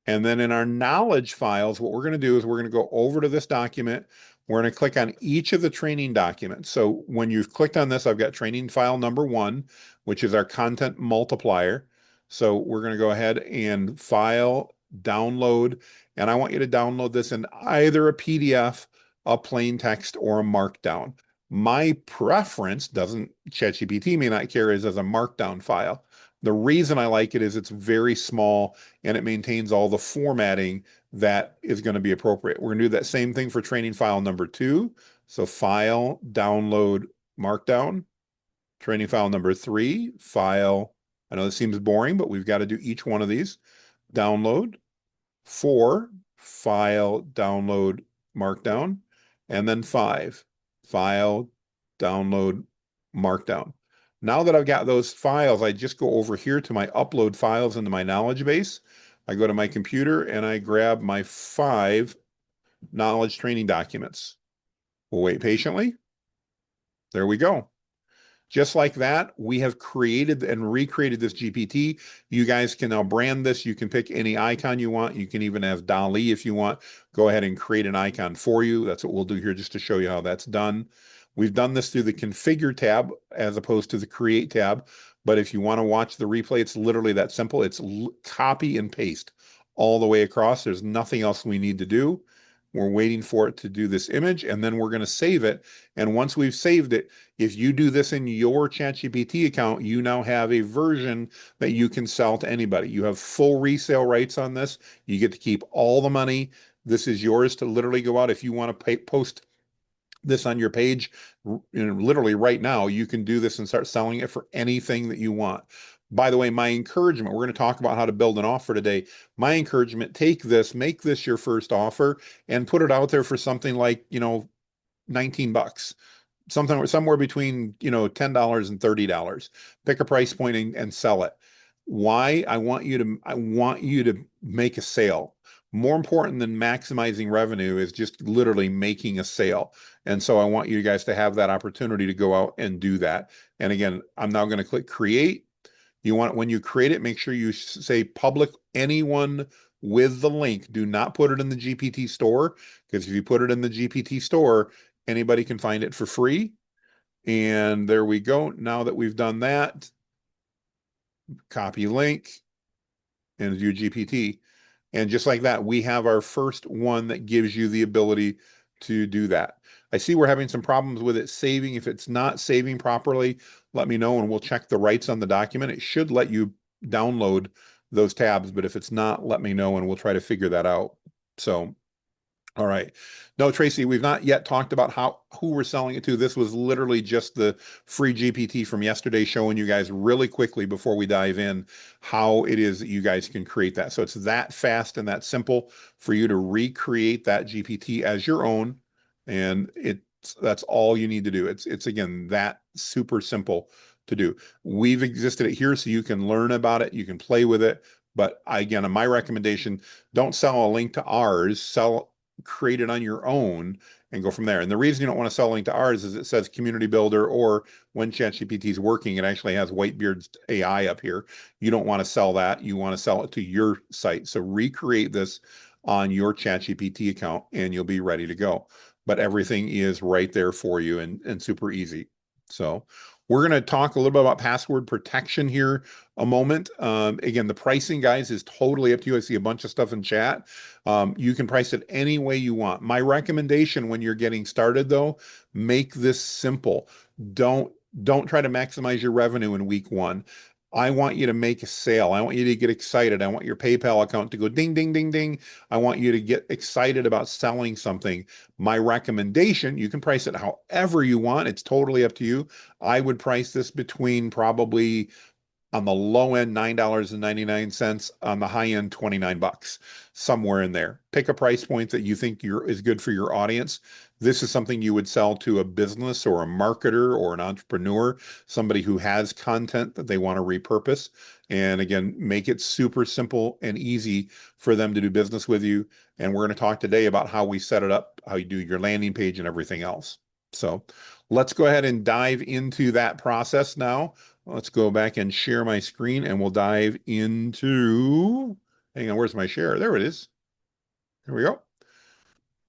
And then in our knowledge files, what we're going to do is we're going to go over to this document. We're going to click on each of the training documents. So when you've clicked on this, I've got training file number 1, which is our content multiplier. So we're going to go ahead and file, download, and I want you to download this in either a PDF, a plain text, or a markdown. My preference, ChatGPT may not care, is as a markdown file. The reason I like it is it's very small and it maintains all the formatting that is going to be appropriate. We're going to do that same thing for training file number 2. So file, download, markdown. Training file number 3, file. I know this seems boring, but we've got to do each one of these. Download. 4, file, download, markdown. And then 5, file, download, markdown. Now that I've got those files, I just go over here to my upload files into my knowledge base. I go to my computer and I grab my 5 knowledge training documents. We'll wait patiently. There we go. Just like that, we have created and recreated this GPT. You guys can now brand this. You can pick any icon you want. You can even have DALL-E if you want. Go ahead and create an icon for you. That's what we'll do here just to show you how that's done. We've done this through the Configure tab as opposed to the Create tab. But if you want to watch the replay, it's literally that simple. It's copy and paste all the way across. There's nothing else we need to do. We're waiting for it to do this image, and then we're going to save it. And once we've saved it, if you do this in your ChatGPT account, you now have a version that you can sell to anybody. You have full resale rights on this. You get to keep all the money. This is yours to literally go out. If you want to post this on your page, literally right now, you can do this and start selling it for anything that you want. By the way, my encouragement, we're going to talk about how to build an offer today. My encouragement, take this, make this your first offer and put it out there for something like, 19 bucks. Somewhere between, $10 and $30. Pick a price point and sell it. Why? I want you to make a sale. More important than maximizing revenue is just literally making a sale. And so I want you guys to have that opportunity to go out and do that. And again, I'm now going to click create. When you create it, make sure you say public anyone with the link. Do not put it in the GPT store, because if you put it in the GPT store, anybody can find it for free. And there we go. Now that we've done that, copy link and view GPT. And just like that, we have our first one that gives you the ability to do that. I see we're having some problems with it saving. If it's not saving properly, let me know and we'll check the rights on the document. It should let you download those tabs, but if it's not, let me know and we'll try to figure that out. So, all right. No, Tracy, we've not yet talked about who we're selling it to. This was literally just the free GPT from yesterday, showing you guys really quickly before we dive in how it is that you guys can create that. So it's that fast and that simple for you to recreate that GPT as your own. And that's all you need to do. It's again, that super simple to do. We've existed it here so you can learn about it, you can play with it. But again, my recommendation, don't sell a link to ours, create it on your own and go from there. And the reason you don't want to sell a link to ours is it says community builder, or when ChatGPT is working, it actually has Whitebeard's AI up here. You don't want to sell that. You want to sell it to your site. So recreate this on your ChatGPT account and you'll be ready to go. But everything is right there for you and super easy. So we're going to talk a little bit about password protection here a moment. Again, the pricing, guys, is totally up to you. I see a bunch of stuff in chat. You can price it any way you want. My recommendation when you're getting started, though, make this simple. Don't try to maximize your revenue in week one. I want you to make a sale. I want you to get excited. I want your PayPal account to go ding, ding, ding, ding. I want you to get excited about selling something. My recommendation, you can price it however you want. It's totally up to you. I would price this between probably on the low end, $9.99, on the high end, 29 bucks, somewhere in there. Pick a price point that you think is good for your audience. This is something you would sell to a business or a marketer or an entrepreneur, somebody who has content that they want to repurpose. And again, make it super simple and easy for them to do business with you. And we're going to talk today about how we set it up, how you do your landing page and everything else. So let's go ahead and dive into that process now. Let's go back and share my screen and we'll dive into, hang on, where's my share? There it is. Here we go.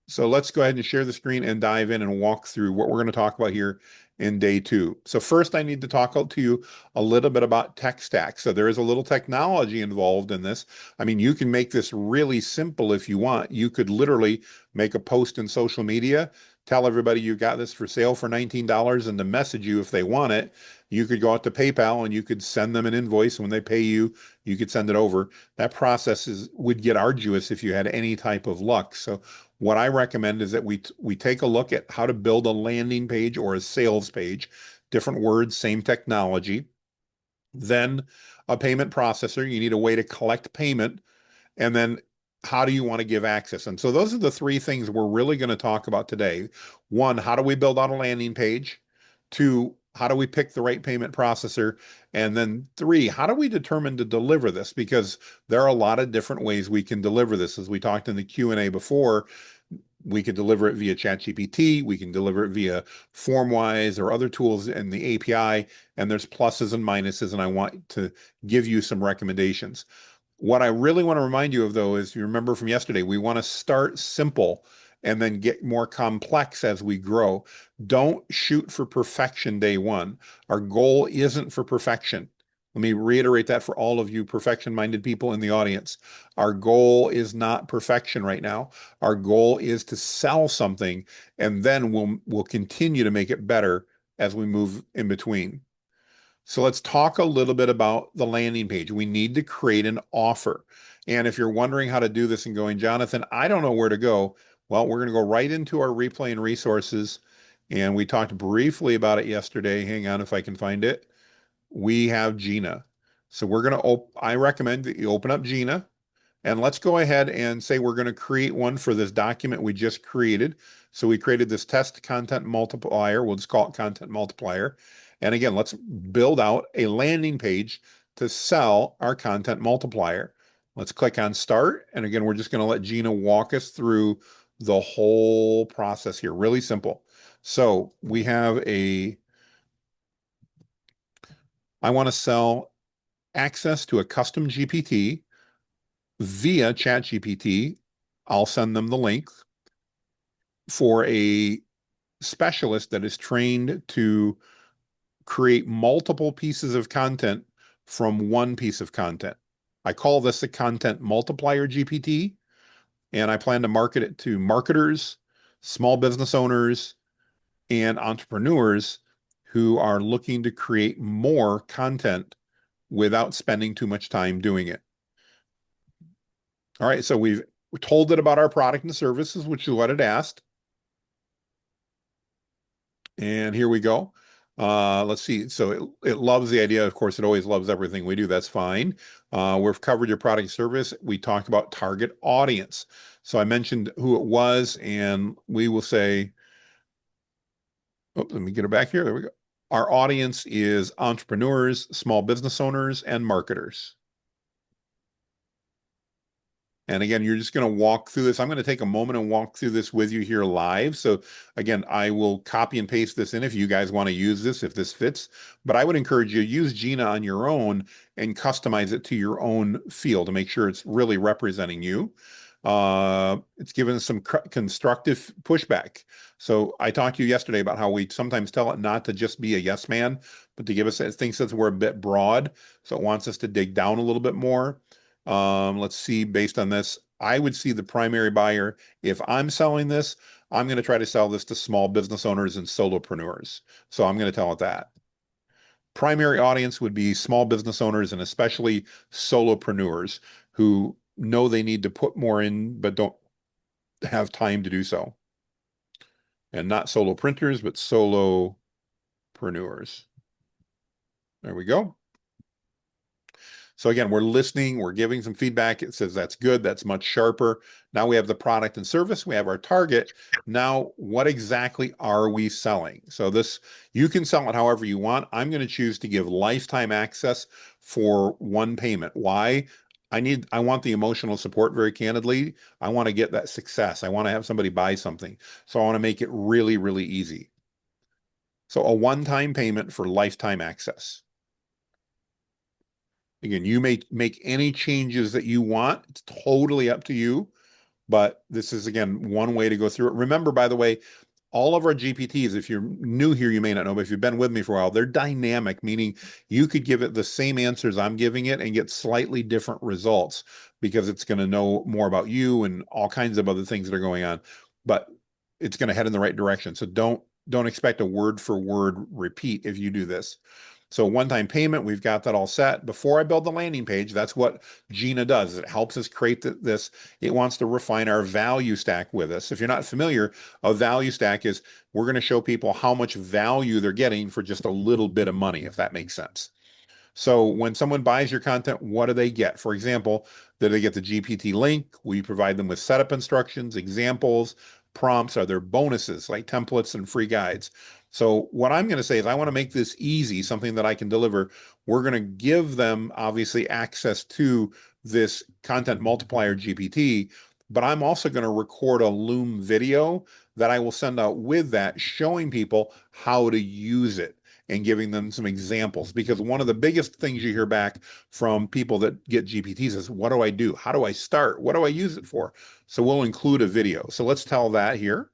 So let's go ahead and share the screen and dive in and walk through what we're going to talk about here in day 2. So first, I need to talk to you a little bit about tech stack. So there is a little technology involved in this. I mean, you can make this really simple if you want. You could literally make a post in social media, tell everybody you got this for sale for $19 and to message you if they want it. You could go out to PayPal and you could send them an invoice. When they pay you, you could send it over. That process would get arduous if you had any type of luck. So what I recommend is that we take a look at how to build a landing page or a sales page, different words, same technology. Then a payment processor, you need a way to collect payment. And then how do you want to give access? And so those are the 3 things we're really going to talk about today. 1, how do we build out a landing page? 2, how do we pick the right payment processor? And then 3, how do we determine to deliver this? Because there are a lot of different ways we can deliver this. As we talked in the Q&A before, we could deliver it via ChatGPT, we can deliver it via FormWise or other tools in the API, and there's pluses and minuses, and I want to give you some recommendations. What I really want to remind you of, though, is you remember from yesterday, we want to start simple and then get more complex as we grow. Don't shoot for perfection day 1. Our goal isn't for perfection. Let me reiterate that for all of you perfection-minded people in the audience. Our goal is not perfection right now. Our goal is to sell something, and then we'll continue to make it better as we move in between. So let's talk a little bit about the landing page. We need to create an offer. And if you're wondering how to do this and going, Jonathan, I don't know where to go. Well, we're going to go right into our replay and resources. And we talked briefly about it yesterday. Hang on if I can find it. We have Gina. So we're going to, I recommend that you open up Gina. And let's go ahead and say we're going to create one for this document we just created. So we created this test content multiplier. We'll just call it content multiplier. And again, let's build out a landing page to sell our content multiplier. Let's click on start. And again, we're just going to let Gina walk us through the whole process here. Really simple. So we have I want to sell access to a custom GPT via ChatGPT. I'll send them the link for a specialist that is trained to create multiple pieces of content from one piece of content. I call this a content multiplier GPT, and I plan to market it to marketers, small business owners, and entrepreneurs who are looking to create more content without spending too much time doing it. All right, so we've told it about our product and services, which is what it asked. And here we go. Let's see. So it loves the idea. Of course, it always loves everything we do. That's fine. We've covered your product and service. We talked about target audience. So I mentioned who it was, and we will say, oh, let me get it back here. There we go. Our audience is entrepreneurs, small business owners, and marketers. And again, you're just going to walk through this. I'm going to take a moment and walk through this with you here live. So again, I will copy and paste this in if you guys want to use this, if this fits. But I would encourage you to use Gina on your own and customize it to your own feel to make sure it's really representing you. It's given some constructive pushback. So I talked to you yesterday about how we sometimes tell it not to just be a yes man, but to give us, it thinks that we're a bit broad. So it wants us to dig down a little bit more. Let's see, based on this, I would see the primary buyer. If I'm selling this, I'm going to try to sell this to small business owners and solopreneurs. So I'm going to tell it that. Primary audience would be small business owners and especially solopreneurs who know they need to put more in, but don't have time to do so. And not solo printers, but solopreneurs. There we go. So again, we're listening, we're giving some feedback. It says that's good, that's much sharper. Now we have the product and service, we have our target. Now, what exactly are we selling? So this, you can sell it however you want. I'm going to choose to give lifetime access for one payment. Why? I want the emotional support, very candidly. I want to get that success. I want to have somebody buy something. So I want to make it really, really easy. So a one-time payment for lifetime access. Again, you may make any changes that you want. It's totally up to you. But this is, again, one way to go through it. Remember, by the way, all of our GPTs, if you're new here, you may not know, but if you've been with me for a while, they're dynamic, meaning you could give it the same answers I'm giving it and get slightly different results because it's going to know more about you and all kinds of other things that are going on. But it's going to head in the right direction. So don't expect a word for word repeat if you do this. So one-time payment, we've got that all set. Before I build the landing page, that's what Gina does. It helps us create this. It wants to refine our value stack with us. If you're not familiar, a value stack is we're going to show people how much value they're getting for just a little bit of money, if that makes sense. So when someone buys your content, what do they get? For example, do they get the GPT link? We provide them with setup instructions, examples, prompts. Are there bonuses like templates and free guides? So what I'm going to say is I want to make this easy, something that I can deliver. We're going to give them obviously access to this content multiplier GPT, but I'm also going to record a Loom video that I will send out with that, showing people how to use it and giving them some examples. Because one of the biggest things you hear back from people that get GPTs is, what do I do? How do I start? What do I use it for? So we'll include a video. So let's tell that here.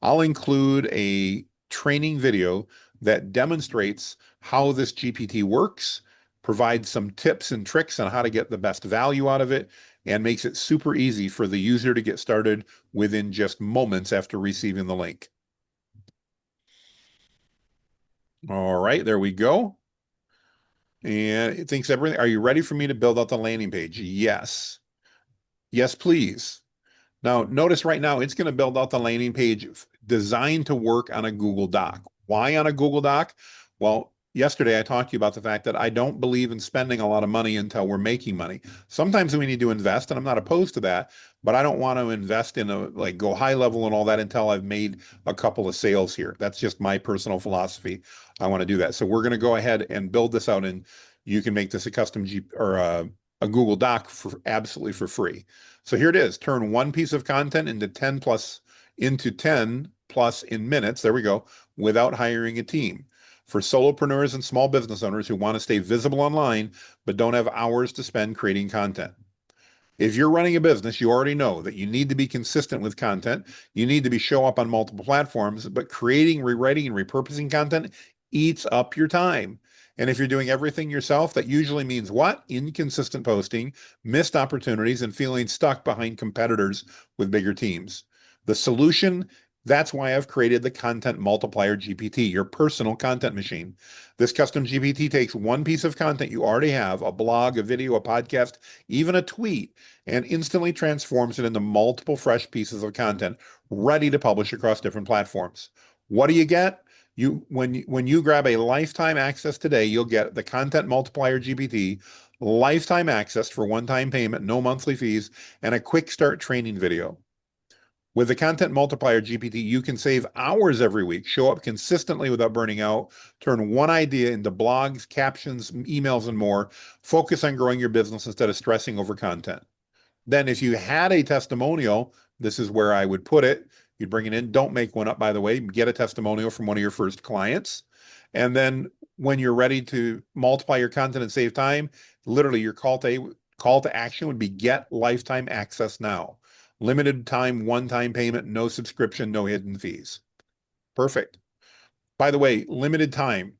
I'll include a training video that demonstrates how this GPT works, provides some tips and tricks on how to get the best value out of it, and makes it super easy for the user to get started within just moments after receiving the link. All right, there we go. And it thinks everything. Are you ready for me to build out the landing page? Yes. Yes, please. Now, notice right now it's going to build out the landing page designed to work on a Google Doc. Why on a Google Doc? Well, yesterday I talked to you about the fact that I don't believe in spending a lot of money until we're making money. Sometimes we need to invest, and I'm not opposed to that, but I don't want to invest in like go high level and all that until I've made a couple of sales here. That's just my personal philosophy. I want to do that. So we're going to go ahead and build this out, and you can make this a custom G or a Google Doc for absolutely for free. So here it is. Turn one piece of content into 10 plus in minutes. There we go. Without hiring a team. For solopreneurs and small business owners who want to stay visible online, but don't have hours to spend creating content. If you're running a business, you already know that you need to be consistent with content. You need to be show up on multiple platforms, but creating, rewriting, and repurposing content eats up your time. And if you're doing everything yourself, that usually means what? Inconsistent posting, missed opportunities, and feeling stuck behind competitors with bigger teams. The solution, that's why I've created the Content Multiplier GPT, your personal content machine. This custom GPT takes one piece of content you already have, a blog, a video, a podcast, even a tweet, and instantly transforms it into multiple fresh pieces of content ready to publish across different platforms. What do you get? When you grab a lifetime access today, you'll get the Content Multiplier GPT, lifetime access for one-time payment, no monthly fees, and a quick start training video. With the Content Multiplier GPT, you can save hours every week, show up consistently without burning out, turn one idea into blogs, captions, emails, and more, focus on growing your business instead of stressing over content. Then if you had a testimonial, this is where I would put it. You'd bring it in. Don't make one up, by the way. Get a testimonial from one of your first clients. And then when you're ready to multiply your content and save time, literally your call to action would be get lifetime access now. Limited time, one-time payment, no subscription, no hidden fees. Perfect. By the way, limited time.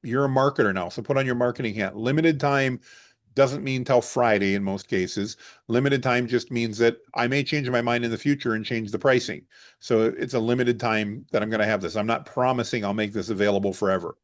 You're a marketer now, so put on your marketing hat. Limited time doesn't mean till Friday in most cases. Limited time just means that I may change my mind in the future and change the pricing. So it's a limited time that I'm going to have this. I'm not promising I'll make this available forever.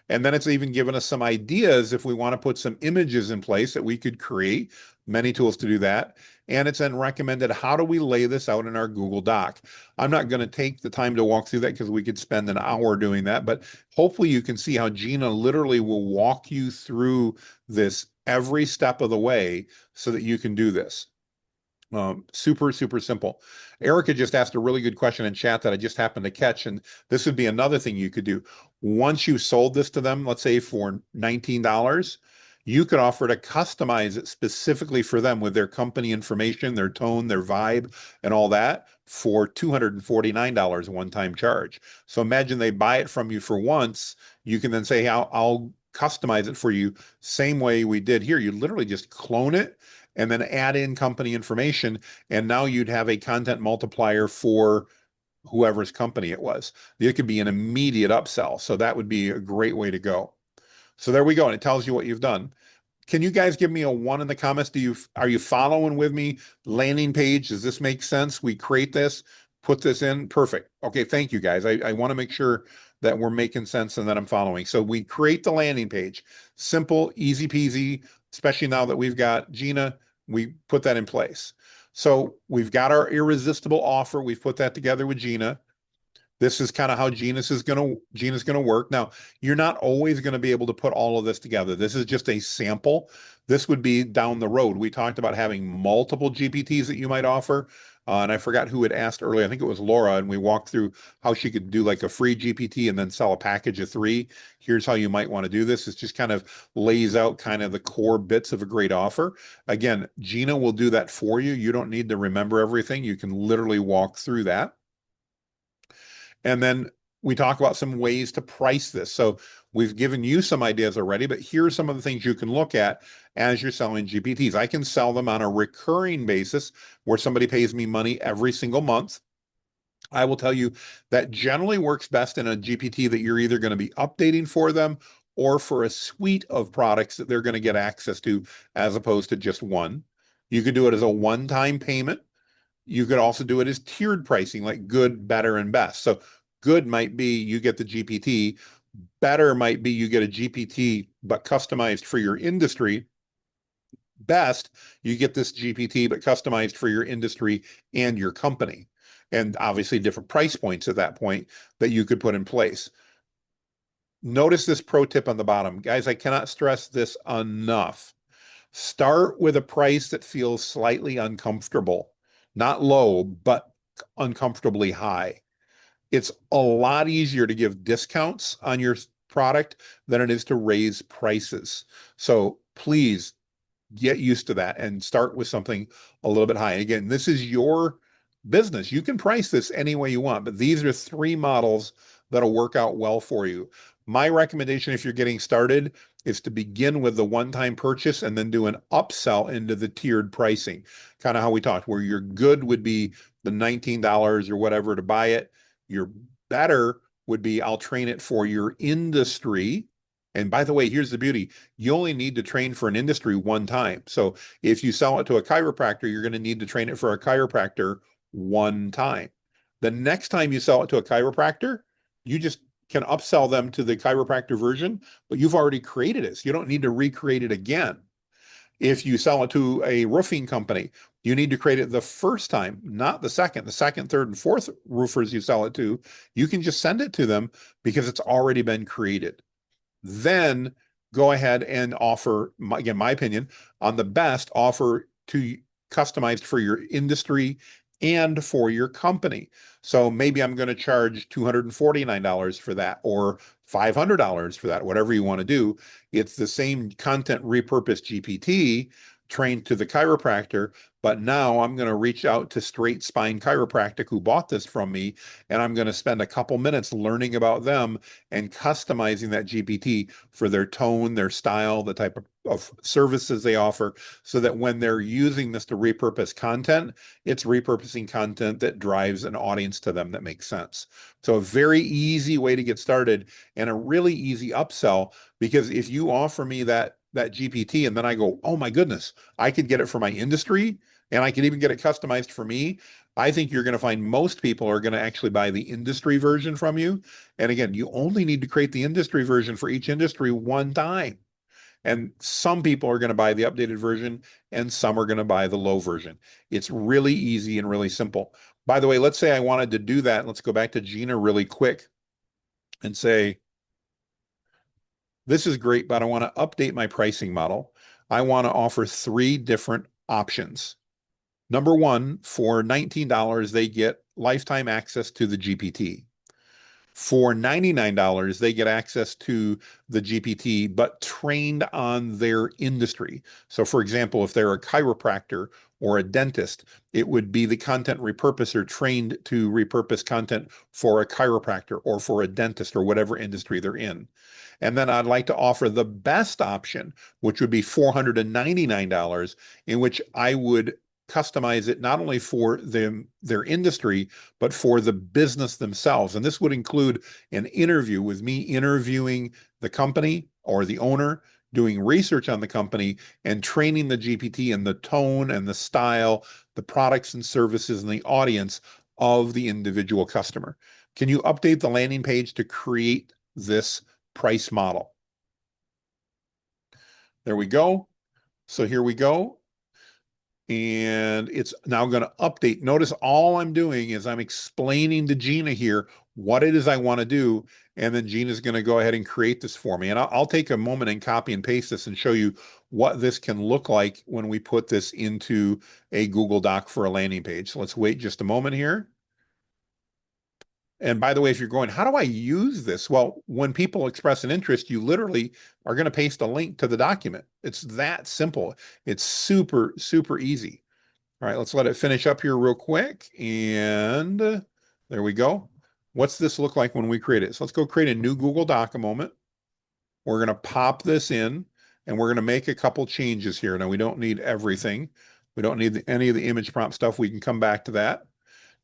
And then it's even given us some ideas if we want to put some images in place that we could create, many tools to do that. And it's then recommended how do we lay this out in our Google Doc. I'm not going to take the time to walk through that because we could spend an hour doing that, but hopefully you can see how Gina literally will walk you through this every step of the way so that you can do this. Super, super simple. Erica just asked a really good question in chat that I just happened to catch, and this would be another thing you could do. Once you sold this to them, let's say for $19, you could offer to customize it specifically for them with their company information, their tone, their vibe, and all that for $249 one-time charge. So imagine they buy it from you for once. You can then say, I'll customize it for you same way we did here. You literally just clone it and then add in company information. And now you'd have a content multiplier for whoever's company it was. It could be an immediate upsell. So that would be a great way to go. So there we go. And it tells you what you've done. Can you guys give me a 1 in the comments? Are you following with me? Landing page, does this make sense? We create this, put this in. Perfect. Okay, thank you guys. I want to make sure that we're making sense and that I'm following. So we create the landing page. Simple, easy peasy, especially now that we've got Gina, we put that in place. So we've got our irresistible offer. We've put that together with Gina. This is kind of how Gina's going to work. Now, you're not always going to be able to put all of this together. This is just a sample. This would be down the road. We talked about having multiple GPTs that you might offer. And I forgot who had asked earlier. I think it was Laura, and we walked through how she could do like a free GPT and then sell a package of 3. Here's how you might want to do this. It just kind of lays out kind of the core bits of a great offer. Again, Gina will do that for you. You don't need to remember everything. You can literally walk through that. And then we talk about some ways to price this. So we've given you some ideas already, but here are some of the things you can look at as you're selling GPTs. I can sell them on a recurring basis where somebody pays me money every single month. I will tell you that generally works best in a GPT that you're either going to be updating for them or for a suite of products that they're going to get access to as opposed to just one. You could do it as a one-time payment. You could also do it as tiered pricing, like good, better, and best. So good might be you get the GPT Better might be you get a GPT, but customized for your industry. Best, you get this GPT, but customized for your industry and your company. And obviously different price points at that point that you could put in place. Notice this pro tip on the bottom. Guys, I cannot stress this enough. Start with a price that feels slightly uncomfortable, not low, but uncomfortably high. It's a lot easier to give discounts on your product than it is to raise prices. So please get used to that and start with something a little bit high. Again, this is your business. You can price this any way you want, but these are 3 models that'll work out well for you. My recommendation, if you're getting started, is to begin with the one-time purchase and then do an upsell into the tiered pricing, kind of how we talked, where your good would be the $19 or whatever to buy it. Your better would be, I'll train it for your industry. And by the way, here's the beauty. You only need to train for an industry one time. So if you sell it to a chiropractor, you're going to need to train it for a chiropractor one time. The next time you sell it to a chiropractor, you just can upsell them to the chiropractor version, but you've already created it. So you don't need to recreate it again. If you sell it to a roofing company, you need to create it the first time, not the second. The second, third, and fourth roofers you sell it to, you can just send it to them because it's already been created. Then go ahead and offer, again, my opinion, on the best offer to customized for your industry and for your company. So maybe I'm going to charge $249 for that or $500 for that, whatever you want to do. It's the same content repurposed GPT trained to the chiropractor, but now I'm going to reach out to Straight Spine Chiropractic who bought this from me, and I'm going to spend a couple minutes learning about them and customizing that GPT for their tone, their style, the type of services they offer, so that when they're using this to repurpose content, it's repurposing content that drives an audience to them that makes sense. So a very easy way to get started and a really easy upsell, because if you offer me that GPT and then I go, oh my goodness, I could get it for my industry and I could even get it customized for me, I think you're going to find most people are going to actually buy the industry version from you. And again, you only need to create the industry version for each industry one time. And some people are going to buy the updated version and some are going to buy the low version. It's really easy and really simple. By the way, let's say I wanted to do that. Let's go back to Gina really quick and say, this is great, but I want to update my pricing model. I want to offer 3 different options. Number 1, for $19, they get lifetime access to the GPT. For $99, they get access to the GPT, but trained on their industry. So, for example, if they're a chiropractor or a dentist, it would be the content repurposer trained to repurpose content for a chiropractor or for a dentist or whatever industry they're in. And then I'd like to offer the best option, which would be $499, in which I would customize it not only for them, their industry, but for the business themselves. And this would include an interview with me interviewing the company or the owner, doing research on the company, and training the GPT in the tone and the style, the products and services, and the audience of the individual customer. Can you update the landing page to create this price model? There we go. So here we go. And it's now going to update. Notice all I'm doing is I'm explaining to Gina here what it is I want to do. And then Gina's going to go ahead and create this for me. And I'll take a moment and copy and paste this and show you what this can look like when we put this into a Google Doc for a landing page. So let's wait just a moment here. And by the way, if you're going, how do I use this? Well, when people express an interest, you literally are going to paste a link to the document. It's that simple. It's super, super easy. All right, let's let it finish up here real quick. And there we go. What's this look like when we create it? So let's go create a new Google Doc a moment. We're going to pop this in and we're going to make a couple changes here. Now, we don't need everything. We don't need any of the image prompt stuff. We can come back to that.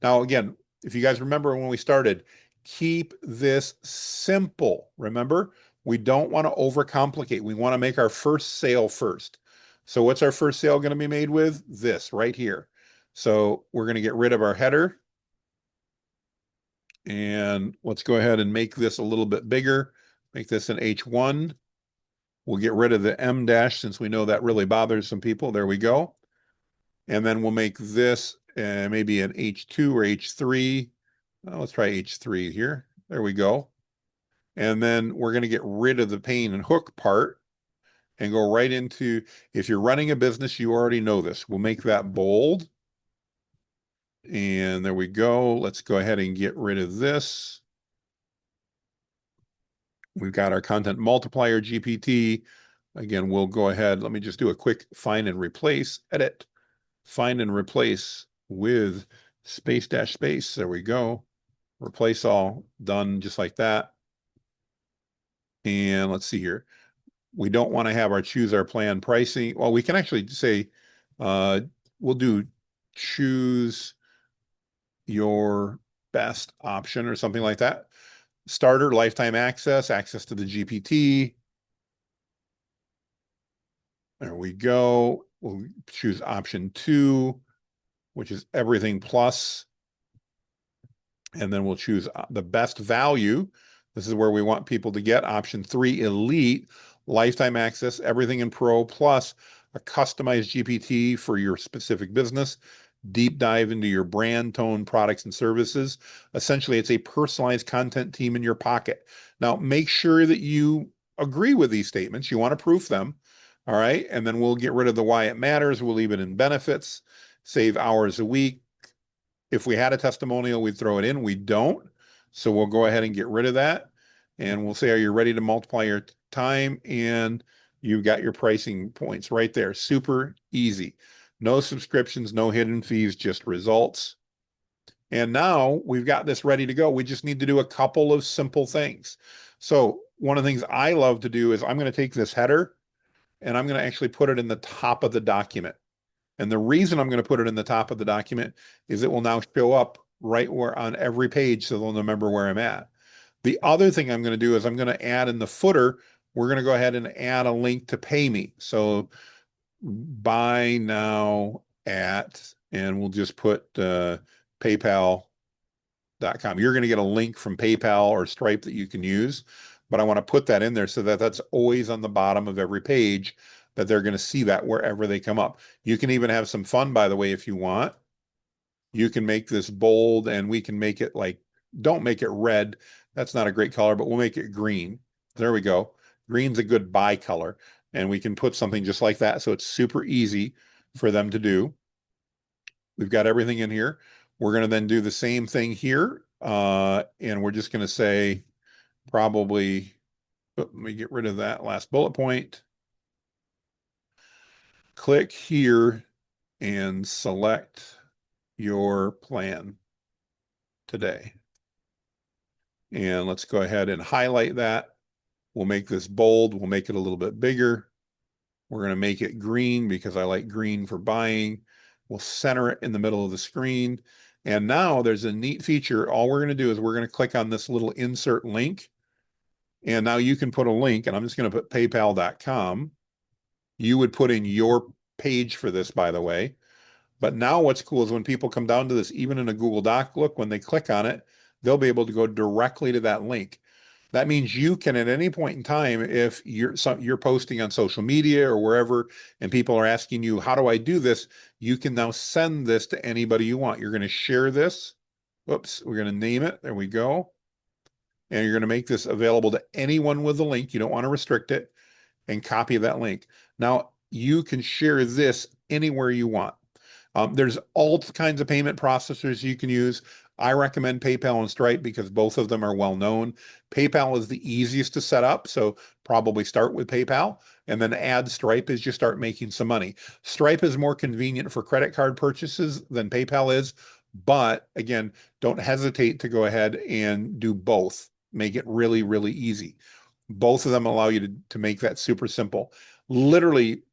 Now, again, if you guys remember when we started, keep this simple. Remember, we don't want to overcomplicate. We want to make our first sale first. So what's our first sale going to be made with? This right here. So we're going to get rid of our header. And let's go ahead and make this a little bit bigger Make this an H1. We'll get rid of the M dash since we know that really bothers some people. There we go. And then we'll make this maybe an H2 or H3. Let's try H3 here. There we go. And then we're going to get rid of the pane and hook part and go right into, if you're running a business, you already know this. We'll make that bold. And there we go. Let's go ahead and get rid of this. We've got our content multiplier GPT. Again, we'll go ahead. Let me just do a quick find and replace, edit, find and replace with space dash space. There we go. Replace all, done just like that. And let's see here. We don't want to have our choose our plan pricing. Well, we can actually say, we'll do choose your best option or something like that. Starter, lifetime access, access to the GPT. There we go. We'll choose option 2, which is everything plus. And then we'll choose the best value. This is where we want people to get. Option 3, elite, lifetime access, everything in pro, plus a customized GPT for your specific business. Deep dive into your brand, tone, products, and services. Essentially, it's a personalized content team in your pocket. Now, make sure that you agree with these statements. You want to proof them. All right. And then we'll get rid of the why it matters. We'll leave it in benefits, save hours a week. If we had a testimonial, we'd throw it in. We don't. So we'll go ahead and get rid of that. And we'll say, are you ready to multiply your time? And you've got your pricing points right there. Super easy. No subscriptions, no hidden fees, just results. And now we've got this ready to go. We just need to do a couple of simple things. So one of the things I love to do is I'm going to take this header and I'm going to actually put it in the top of the document. And the reason I'm going to put it in the top of the document is it will now show up right where on every page so they'll remember where I'm at. The other thing I'm going to do is I'm going to add in the footer, we're going to go ahead and add a link to pay me. So buy now at, and we'll just put PayPal.com. You're going to get a link from PayPal or Stripe that you can use, but I want to put that in there so that that's always on the bottom of every page, that they're going to see that wherever they come up. You can even have some fun, by the way, if you want. You can make this bold and we can make it like, don't make it red. That's not a great color, but we'll make it green. There we go. Green's a good buy color. And we can put something just like that. So it's super easy for them to do. We've got everything in here. We're going to then do the same thing here. And we're just going to say probably, let me get rid of that last bullet point. Click here and select your plan today. And let's go ahead and highlight that. We'll make this bold. We'll make it a little bit bigger. We're going to make it green because I like green for buying. We'll center it in the middle of the screen. And now there's a neat feature. All we're going to do is we're going to click on this little insert link. And now you can put a link, and I'm just going to put paypal.com. You would put in your page for this, by the way. But now what's cool is when people come down to this, even in a Google Doc, look, when they click on it, they'll be able to go directly to that link. That means you can, at any point in time, if you're posting on social media or wherever, and people are asking you, how do I do this? You can now send this to anybody you want. You're going to share this. Whoops, we're going to name it. There we go. And you're going to make this available to anyone with the link. You don't want to restrict it, and copy that link. Now, you can share this anywhere you want. There's all kinds of payment processors you can use. I recommend PayPal and Stripe because both of them are well known. PayPal is the easiest to set up, so probably start with PayPal and then add Stripe as you start making some money. Stripe is more convenient for credit card purchases than PayPal is, but again, don't hesitate to go ahead and do both. Make it really, really easy. Both of them allow you to make that super simple. Literally,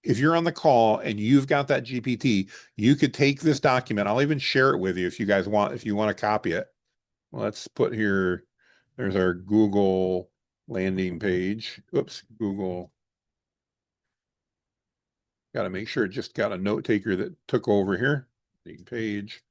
if you're on the call and you've got that GPT, you could take this document. I'll even share it with you if you guys want, if you want to copy it. Let's put here, there's our Google landing page. Oops, Google. Got to make sure it just got a note taker that took over here. Page.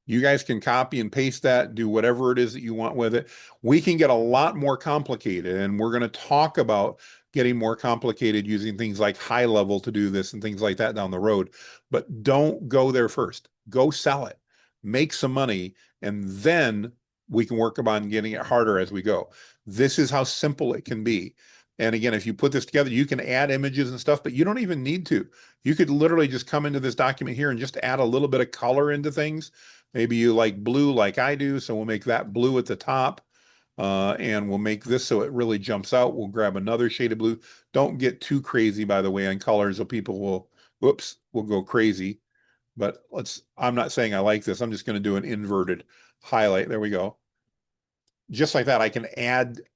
You guys can copy and paste that, do whatever it is that you want with it. We can get a lot more complicated, and we're going to talk about getting more complicated using things like high level to do this and things like that down the road. But don't go there first. Go sell it, make some money, and then we can work on getting it harder as we go. This is how simple it can be. And again, if you put this together, you can add images and stuff, but you don't even need to. You could literally just come into this document here and just add a little bit of color into things. Maybe you like blue like I do, so we'll make that blue at the top. And we'll make this so it really jumps out. We'll grab another shade of blue. Don't get too crazy, by the way, on colors, so people will go crazy. But I'm not saying I like this. I'm just going to do an inverted highlight. There we go. Just like that, I can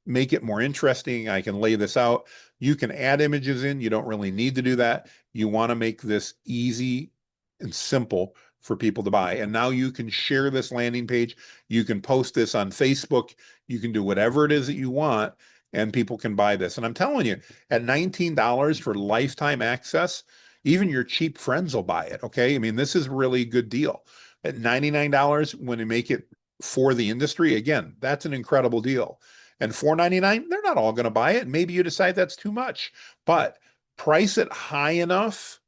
make it more interesting. I can lay this out. You can add images in. You don't really need to do that. You want to make this easy and simple for people to buy. And now you can share this landing page. You can post this on Facebook. You can do whatever it is that you want, and people can buy this. And I'm telling you, at $19 for lifetime access, even your cheap friends will buy it. Okay. I mean, this is really a good deal. At $99, when you make it for the industry, again, that's an incredible deal. And $4.99, they're not all going to buy it. Maybe you decide that's too much, but price it high enough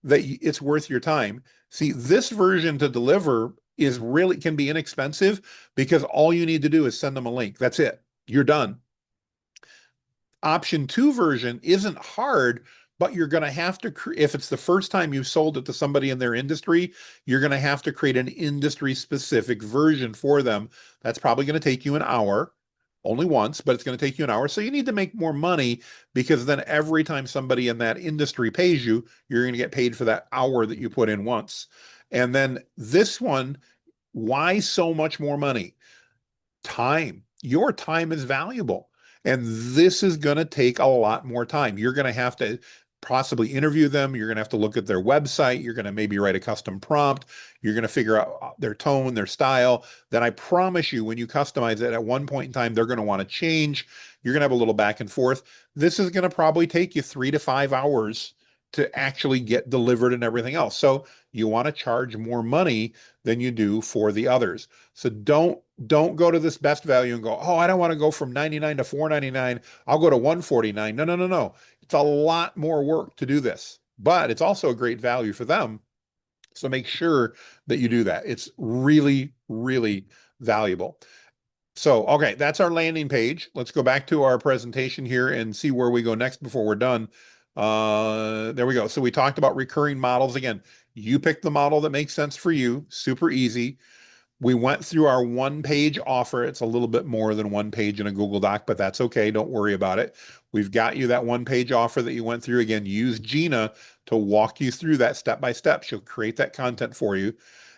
that it's worth your time. See, this version to deliver can be inexpensive because all you need to do is send them a link. That's it. You're done. Option 2 version isn't hard, but you're going to have to, if it's the first time you've sold it to somebody in their industry, you're going to have to create an industry specific version for them. That's probably going to take you an hour, only once, but it's going to take you an hour. So you need to make more money, because then every time somebody in that industry pays you, you're going to get paid for that hour that you put in once. And then this one, why so much more money? Time. Your time is valuable. And this is going to take a lot more time. You're going to have to possibly interview them. You're going to have to look at their website. You're going to maybe write a custom prompt. You're going to figure out their tone, their style. Then I promise you, when you customize it, at one point in time, they're going to want to change. You're going to have a little back and forth. This is going to probably take you 3 to 5 hours to actually get delivered and everything else. So you want to charge more money than you do for the others. So don't go to this best value and go, oh, I don't want to go from 99 to 4.99. I'll go to 149. No, no, no, no. It's a lot more work to do this, but it's also a great value for them. So make sure that you do that. It's really, really valuable. So, okay, that's our landing page. Let's go back to our presentation here and see where we go next before we're done. There we go. So we talked about recurring models. Again, you pick the model that makes sense for you. Super easy. We went through our one-page offer. It's a little bit more than one page in a Google Doc, but that's okay. Don't worry about it. We've got you that one-page offer that you went through. Again, use Gina to walk you through that step by step. She'll create that content for you.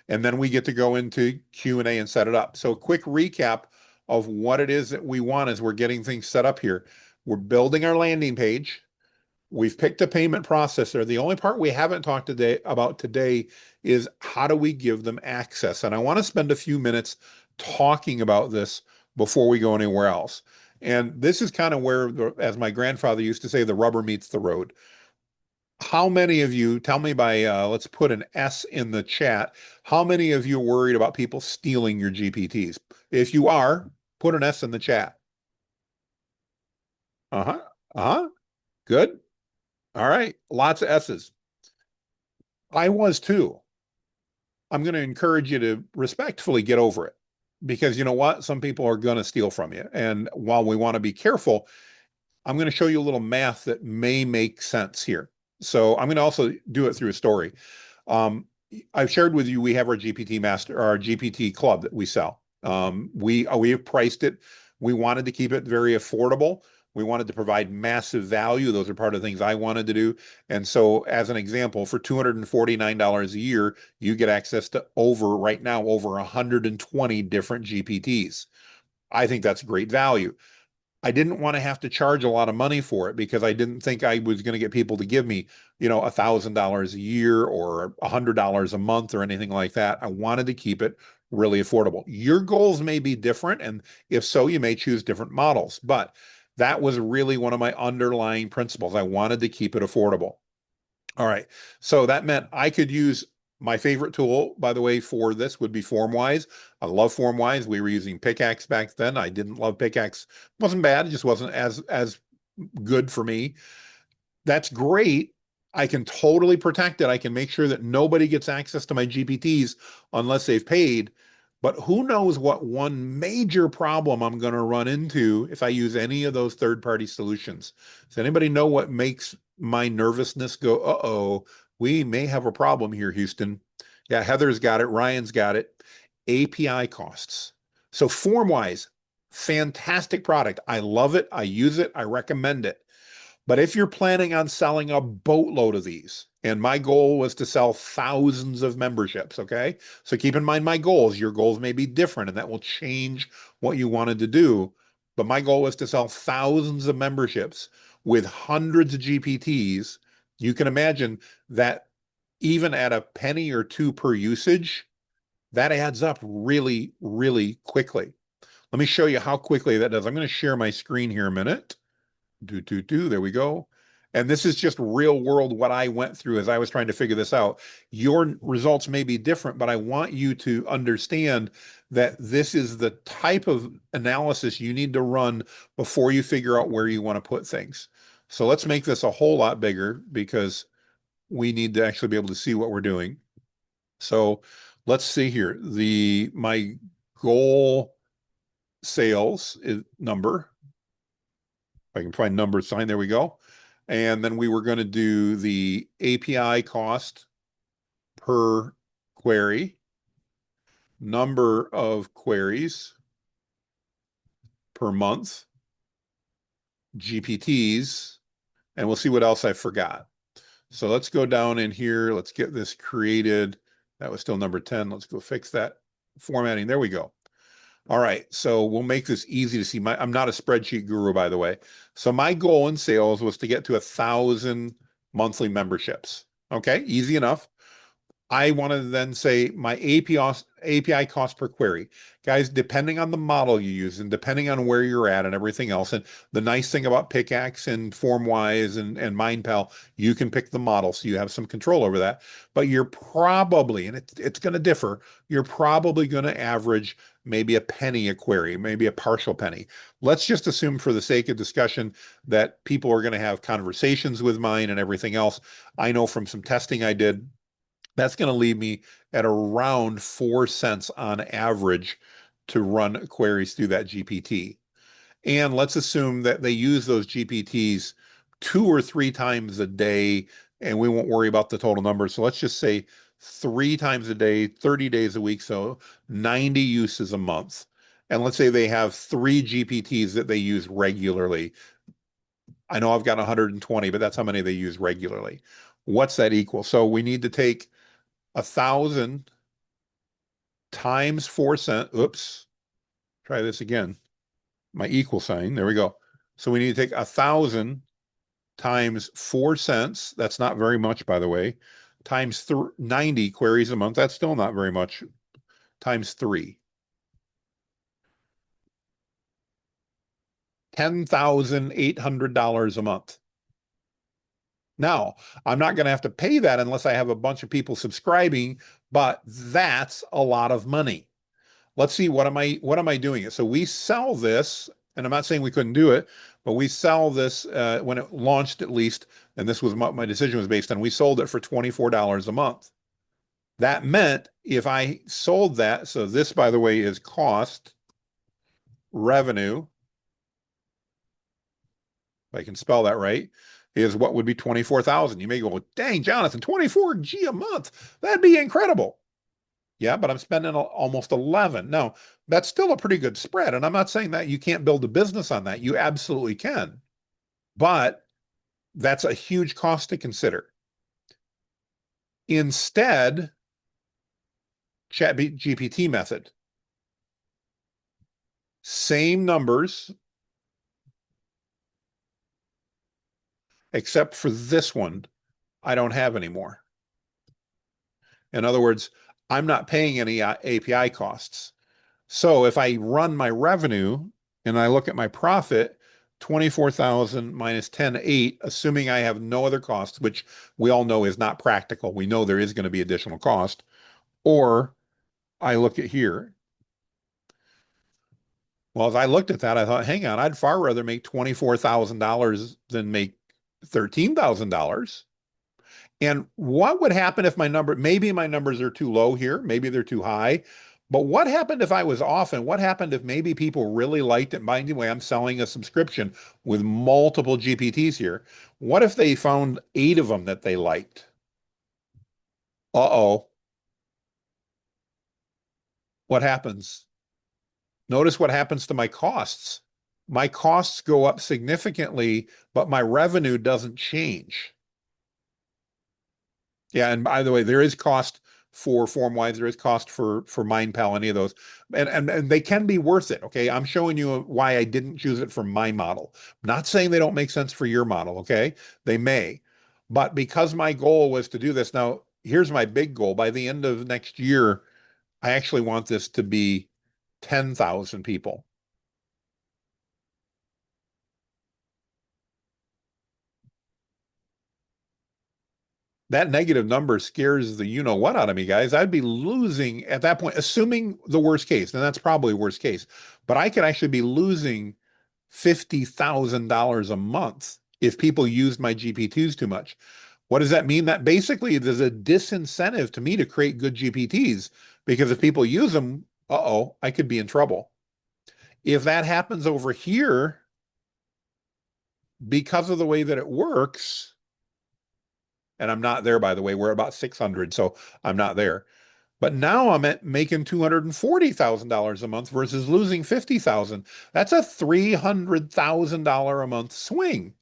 And then we get to go into Q&A and set it up. So quick recap of what it is that we want as we're getting things set up here. We're building our landing page. We've picked a payment processor. The only part we haven't talked about today is how do we give them access? And I want to spend a few minutes talking about this before we go anywhere else. And this is kind of where, as my grandfather used to say, the rubber meets the road. How many of you, tell me by, let's put an S in the chat, how many of you are worried about people stealing your GPTs? If you are, put an S in the chat. Uh-huh. Uh-huh. Good. All right. Lots of S's. I was too. I'm going to encourage you to respectfully get over it, because you know what? Some people are going to steal from you. And while we want to be careful, I'm going to show you a little math that may make sense here. So I'm going to also do it through a story. I've shared with you, we have our GPT master, our GPT club that we sell. We have priced it. We wanted to keep it very affordable. We wanted to provide massive value. Those are part of the things I wanted to do. And so as an example, for $249 a year, you get access to right now, over 120 different GPTs. I think that's great value. I didn't want to have to charge a lot of money for it, because I didn't think I was going to get people to give me, $1,000 a year or $100 a month or anything like that. I wanted to keep it really affordable. Your goals may be different, and if so, you may choose different models, but that was really one of my underlying principles. I wanted to keep it affordable. All right. So that meant I could use My favorite tool, by the way, for this would be FormWise. I love FormWise. We were using Pickaxe back then. I didn't love Pickaxe. It wasn't bad. It just wasn't as good for me. That's great. I can totally protect it. I can make sure that nobody gets access to my GPTs unless they've paid. But who knows what one major problem I'm going to run into if I use any of those third-party solutions. Does anybody know what makes my nervousness go, uh-oh, we may have a problem here, Houston? Yeah, Heather's got it. Ryan's got it. API costs. So FormWise, fantastic product. I love it. I use it. I recommend it. But if you're planning on selling a boatload of these, and my goal was to sell thousands of memberships, okay? So keep in mind my goals. Your goals may be different, and that will change what you wanted to do. But my goal was to sell thousands of memberships with hundreds of GPTs. You can imagine that even at a penny or two per usage, that adds up really, really quickly. Let me show you how quickly that does. I'm going to share my screen here a minute. There we go. And this is just real world what I went through as I was trying to figure this out. Your results may be different, but I want you to understand that this is the type of analysis you need to run before you figure out where you want to put things. So let's make this a whole lot bigger because we need to actually be able to see what we're doing. So let's see here. My goal sales number. I can find number sign. There we go. And then we were going to do the API cost per query, number of queries per month, GPTs, and we'll see what else I forgot. So let's go down in here. Let's get this created. That was still number 10. Let's go fix that formatting. There we go. All right, so we'll make this easy to see. I'm not a spreadsheet guru, by the way. So my goal in sales was to get to 1,000 monthly memberships. Okay, easy enough. I want to then say my API cost per query. Guys, depending on the model you use and depending on where you're at and everything else, and the nice thing about Pickaxe and FormWise and MindPal, you can pick the model, so you have some control over that. But you're probably, and it's going to differ, you're probably going to average maybe a penny a query, maybe a partial penny. Let's just assume for the sake of discussion that people are going to have conversations with mine and everything else. I know from some testing I did, that's going to leave me at around 4 cents on average to run queries through that GPT. And let's assume that they use those GPTs 2 or 3 times a day, and we won't worry about the total number. So let's just say 3 times a day, 30 days a week, so 90 uses a month. And let's say they have 3 GPTs that they use regularly. I know I've got 120, but that's how many they use regularly. What's that equal? So we need to take 1,000 times 4 cents. Oops. Try this again. My equal sign. There we go. So we need to take 1,000 times 4 cents. That's not very much, by the way. Times 90 queries a month. That's still not very much. Times 3. $10,800 a month. Now, I'm not going to have to pay that unless I have a bunch of people subscribing, but that's a lot of money. Let's see, what am I doing? So we sell this, and I'm not saying we couldn't do it, but we sell this when it launched at least, and this was what my decision was based on. We sold it for $24 a month. That meant if I sold that, so this, by the way, is cost, revenue, if I can spell that right, is what would be 24,000. You may go, dang, Jonathan, 24G a month. That'd be incredible. Yeah, but I'm spending almost 11. Now, that's still a pretty good spread. And I'm not saying that you can't build a business on that. You absolutely can. But that's a huge cost to consider. Instead, ChatGPT method. Same numbers, except for this one, I don't have anymore. In other words, I'm not paying any API costs. So if I run my revenue and I look at my profit, 24,000 minus 10,800, assuming I have no other costs, which we all know is not practical. We know there is going to be additional cost. Or I look at here. Well, as I looked at that, I thought, hang on, I'd far rather make $24,000 than make $13,000. And what would happen if maybe my numbers are too low here, maybe they're too high, but what happened if I was off? And what happened if maybe people really liked it? By the way, I'm selling a subscription with multiple GPTs here. What if they found 8 of them that they liked? Uh-oh. What happens? Notice what happens to my costs. My costs go up significantly, but my revenue doesn't change. Yeah, and by the way, there is cost for FormWise, there is cost for MindPal, any of those. And they can be worth it, okay? I'm showing you why I didn't choose it for my model. I'm not saying they don't make sense for your model, okay? They may. But because my goal was to do this, now here's my big goal. By the end of next year, I actually want this to be 10,000 people. That negative number scares the you-know-what out of me, guys. I'd be losing at that point, assuming the worst case, and that's probably worst case, but I could actually be losing $50,000 a month if people used my GPTs too much. What does that mean? That basically there's a disincentive to me to create good GPTs, because if people use them, uh-oh, I could be in trouble. If that happens over here, because of the way that it works, and I'm not there, by the way, we're about 600, so I'm not there. But now I'm making $240,000 a month versus losing 50,000. That's a $300,000 a month swing.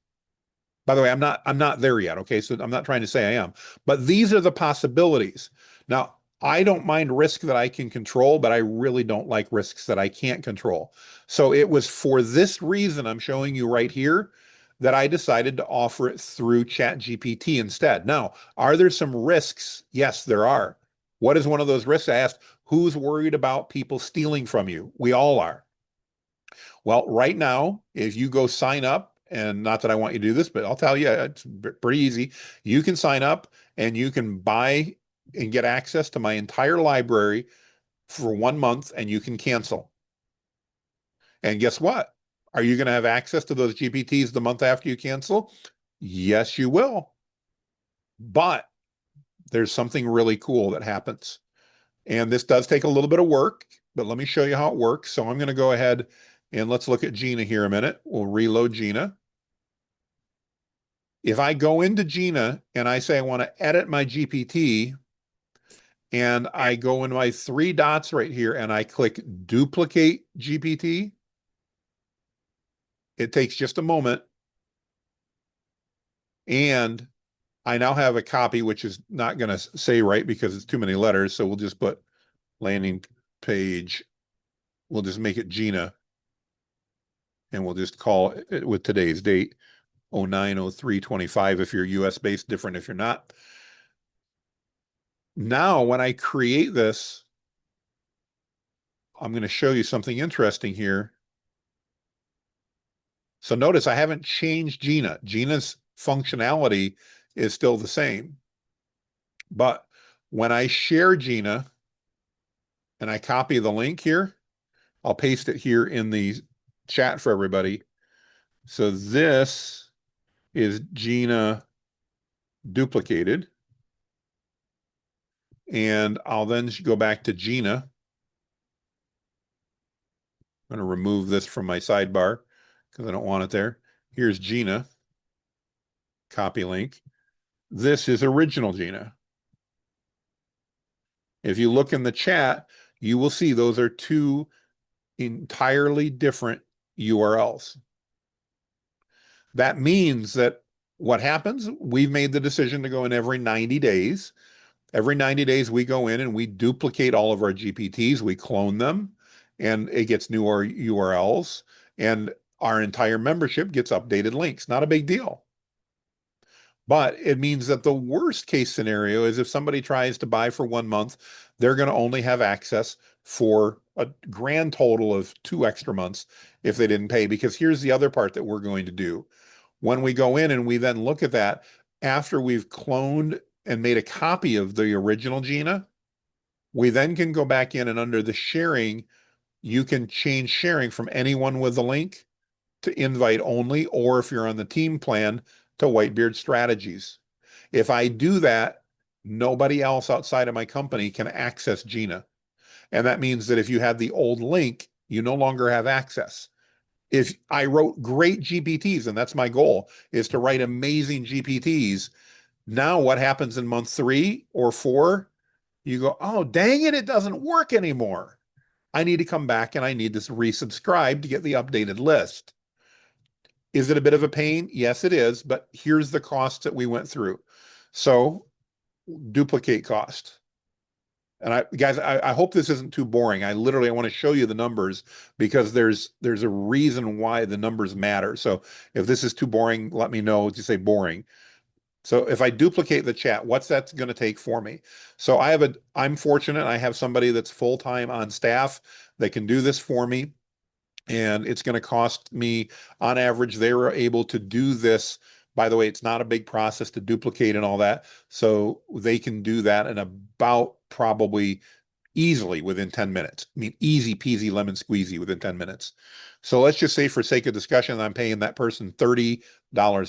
By the way, I'm not there yet, okay? So I'm not trying to say I am. But these are the possibilities. Now, I don't mind risk that I can control, but I really don't like risks that I can't control. So it was for this reason I'm showing you right here that I decided to offer it through ChatGPT instead. Now, are there some risks? Yes, there are. What is one of those risks? I asked, who's worried about people stealing from you? We all are. Well, right now, if you go sign up, and not that I want you to do this, but I'll tell you, it's pretty easy. You can sign up and you can buy and get access to my entire library for 1 month, and you can cancel. And guess what? Are you going to have access to those GPTs the month after you cancel? Yes, you will. But there's something really cool that happens. And this does take a little bit of work, but let me show you how it works. So I'm going to go ahead and let's look at Gina here a minute. We'll reload Gina. If I go into Gina and I say I want to edit my GPT, and I go in my 3 dots right here and I click duplicate GPT, it takes just a moment. And I now have a copy, which is not going to say right because it's too many letters. So we'll just put landing page. We'll just make it Gina. And we'll just call it with today's date, 09/03/25. If you're US based, different if you're not. Now, when I create this, I'm going to show you something interesting here. So notice I haven't changed Gina. Gina's functionality is still the same. But when I share Gina and I copy the link here, I'll paste it here in the chat for everybody. So this is Gina duplicated. And I'll then go back to Gina. I'm going to remove this from my sidebar because I don't want it there. Here's Gina. Copy link. This is original Gina. If you look in the chat, you will see those are 2 entirely different URLs. That means that what happens, we've made the decision to go in every 90 days. Every 90 days, we go in and we duplicate all of our GPTs, we clone them, and it gets newer URLs, and our entire membership gets updated links. Not a big deal. But it means that the worst case scenario is if somebody tries to buy for 1 month, they're going to only have access for a grand total of 2 extra months if they didn't pay. Because here's the other part that we're going to do. When we go in and we then look at that, after we've cloned and made a copy of the original Gina, we then can go back in and under the sharing, you can change sharing from anyone with the link to invite only, or if you're on the team plan, to Whitebeard Strategies. If I do that, nobody else outside of my company can access Gina. And that means that if you had the old link, you no longer have access. If I wrote great GPTs, and that's my goal, is to write amazing GPTs, now what happens in month 3 or 4? You go, oh, dang it, it doesn't work anymore. I need to come back and I need to resubscribe to get the updated list. Is it a bit of a pain? Yes, it is, but here's the costs that we went through. So duplicate cost. And guys, I hope this isn't too boring. I want to show you the numbers because there's a reason why the numbers matter. So if this is too boring, let me know. Just say boring. So if I duplicate the chat, what's that going to take for me? So I'm fortunate. I have somebody that's full-time on staff that can do this for me. And it's going to cost me, on average, they were able to do this. By the way, it's not a big process to duplicate and all that. So they can do that in about probably easily within 10 minutes. I mean, easy peasy lemon squeezy within 10 minutes. So let's just say for sake of discussion, I'm paying that person $30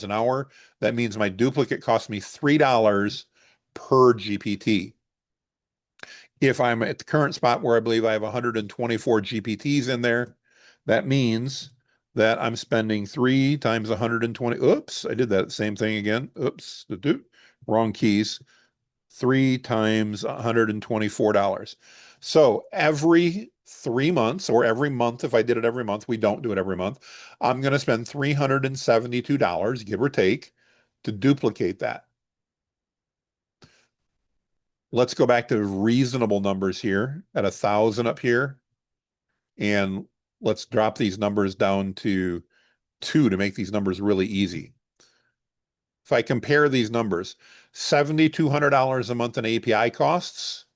an hour. That means my duplicate costs me $3 per GPT. If I'm at the current spot where I believe I have 124 GPTs in there, that means that I'm spending 3 times 120. Oops, I did that same thing again. Oops, wrong keys. 3 times $124. So every 3 months or every month, if I did it every month, we don't do it every month, I'm going to spend $372, give or take, to duplicate that. Let's go back to reasonable numbers here at 1,000 up here. And let's drop these numbers down to 2 to make these numbers really easy. If I compare these numbers, $7,200 a month in API costs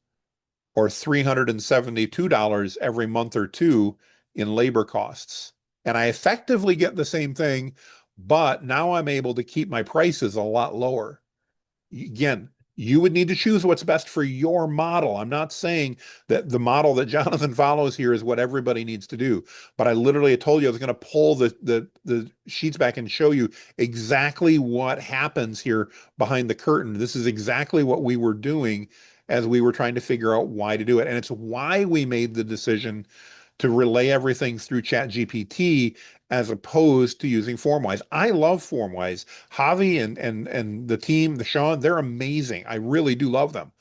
or $372 every month or 2 in labor costs. And I effectively get the same thing, but now I'm able to keep my prices a lot lower. Again, you would need to choose what's best for your model. I'm not saying that the model that Jonathan follows here is what everybody needs to do, but I literally told you I was going to pull the sheets back and show you exactly what happens here behind the curtain. This is exactly what we were doing as we were trying to figure out why to do it. And it's why we made the decision to relay everything through ChatGPT as opposed to using Formwise. I love Formwise. Javi and the team, the Sean, they're amazing. I really do love them.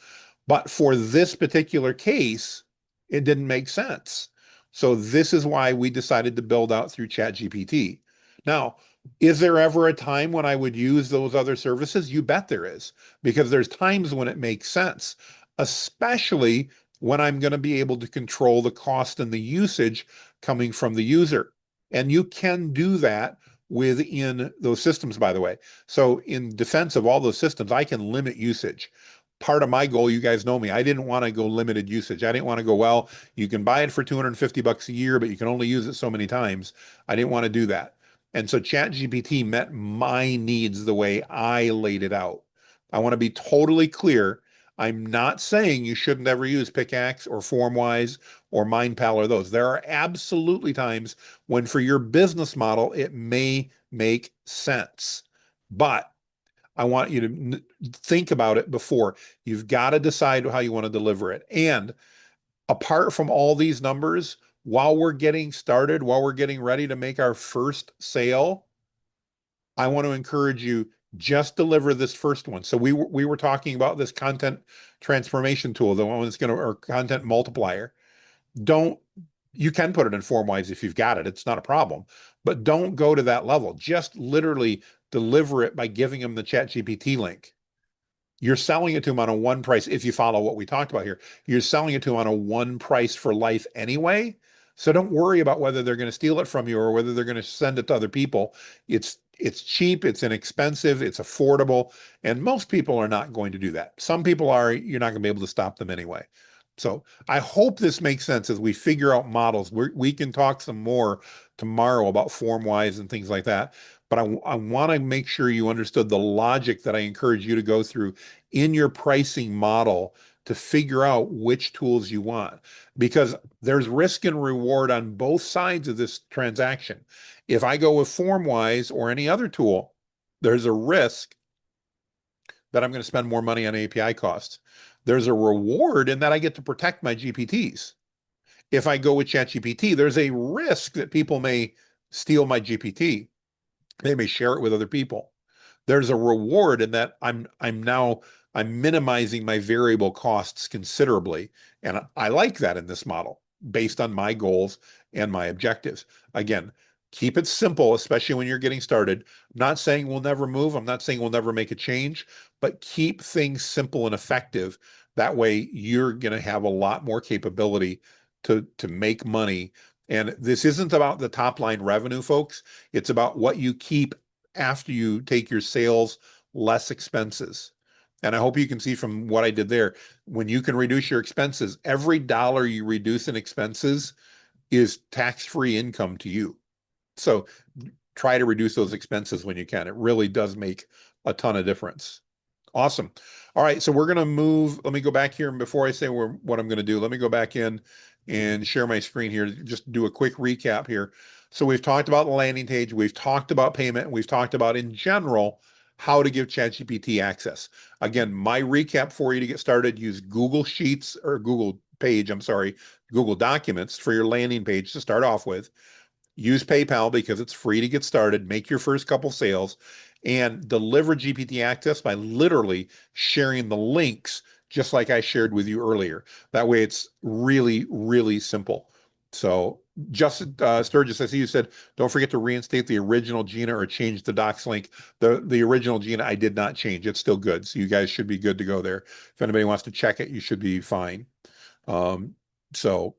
But for this particular case, it didn't make sense. So this is why we decided to build out through ChatGPT. Now, is there ever a time when I would use those other services? You bet there is, because there's times when it makes sense, especially when I'm going to be able to control the cost and the usage coming from the user. And you can do that within those systems, by the way. So in defense of all those systems, I can limit usage. Part of my goal, you guys know me, I didn't want to go limited usage. I didn't want to go, well, you can buy it for $250 a year, but you can only use it so many times. I didn't want to do that. And so ChatGPT met my needs the way I laid it out. I want to be totally clear. I'm not saying you shouldn't ever use Pickaxe or Formwise or MindPal or those. There are absolutely times when for your business model, it may make sense. But I want you to think about it before. You've got to decide how you want to deliver it. And apart from all these numbers, while we're getting started, while we're getting ready to make our first sale, I want to encourage you, just deliver this first one. So we were talking about this content transformation tool, the one that's going to, or content multiplier. You can put it in Formwise if you've got it. It's not a problem, but don't go to that level. Just literally deliver it by giving them the ChatGPT link. You're selling it to them on a one price. If you follow what we talked about here, you're selling it to them on a one price for life anyway. So don't worry about whether they're going to steal it from you or whether they're going to send it to other people. It's cheap, it's inexpensive, it's affordable, and most people are not going to do that. Some people are, you're not going to be able to stop them anyway. So I hope this makes sense as we figure out models. We can talk some more tomorrow about FormWise and things like that. But I want to make sure you understood the logic that I encourage you to go through in your pricing model to figure out which tools you want. Because there's risk and reward on both sides of this transaction. If I go with FormWise or any other tool, there's a risk that I'm going to spend more money on API costs. There's a reward in that I get to protect my GPTs. If I go with ChatGPT, there's a risk that people may steal my GPT. They may share it with other people. There's a reward in that I'm minimizing my variable costs considerably. And I like that in this model based on my goals and my objectives. Again, keep it simple, especially when you're getting started. I'm not saying we'll never move. I'm not saying we'll never make a change, but keep things simple and effective. That way you're going to have a lot more capability to make money. And this isn't about the top line revenue, folks. It's about what you keep after you take your sales less expenses. And I hope you can see from what I did there, when you can reduce your expenses, every dollar you reduce in expenses is tax-free income to you. So try to reduce those expenses when you can. It really does make a ton of difference. Awesome. All right, so we're going to move. Let me go back here. And before I say what I'm going to do, let me go back in and share my screen here. Just do a quick recap here. So we've talked about the landing page. We've talked about payment. And we've talked about, in general, how to give ChatGPT access. Again, my recap for you to get started, use Google Sheets or Google Page, I'm sorry, Google Documents for your landing page to start off with. Use PayPal because it's free to get started. Make your first couple sales and deliver GPT access by literally sharing the links, just like I shared with you earlier. That way it's really, really simple. So just Sturgis, I see you said, don't forget to reinstate the original Gina or change the docs link. The original Gina, I did not change. It's still good. So you guys should be good to go there. If anybody wants to check it, you should be fine. So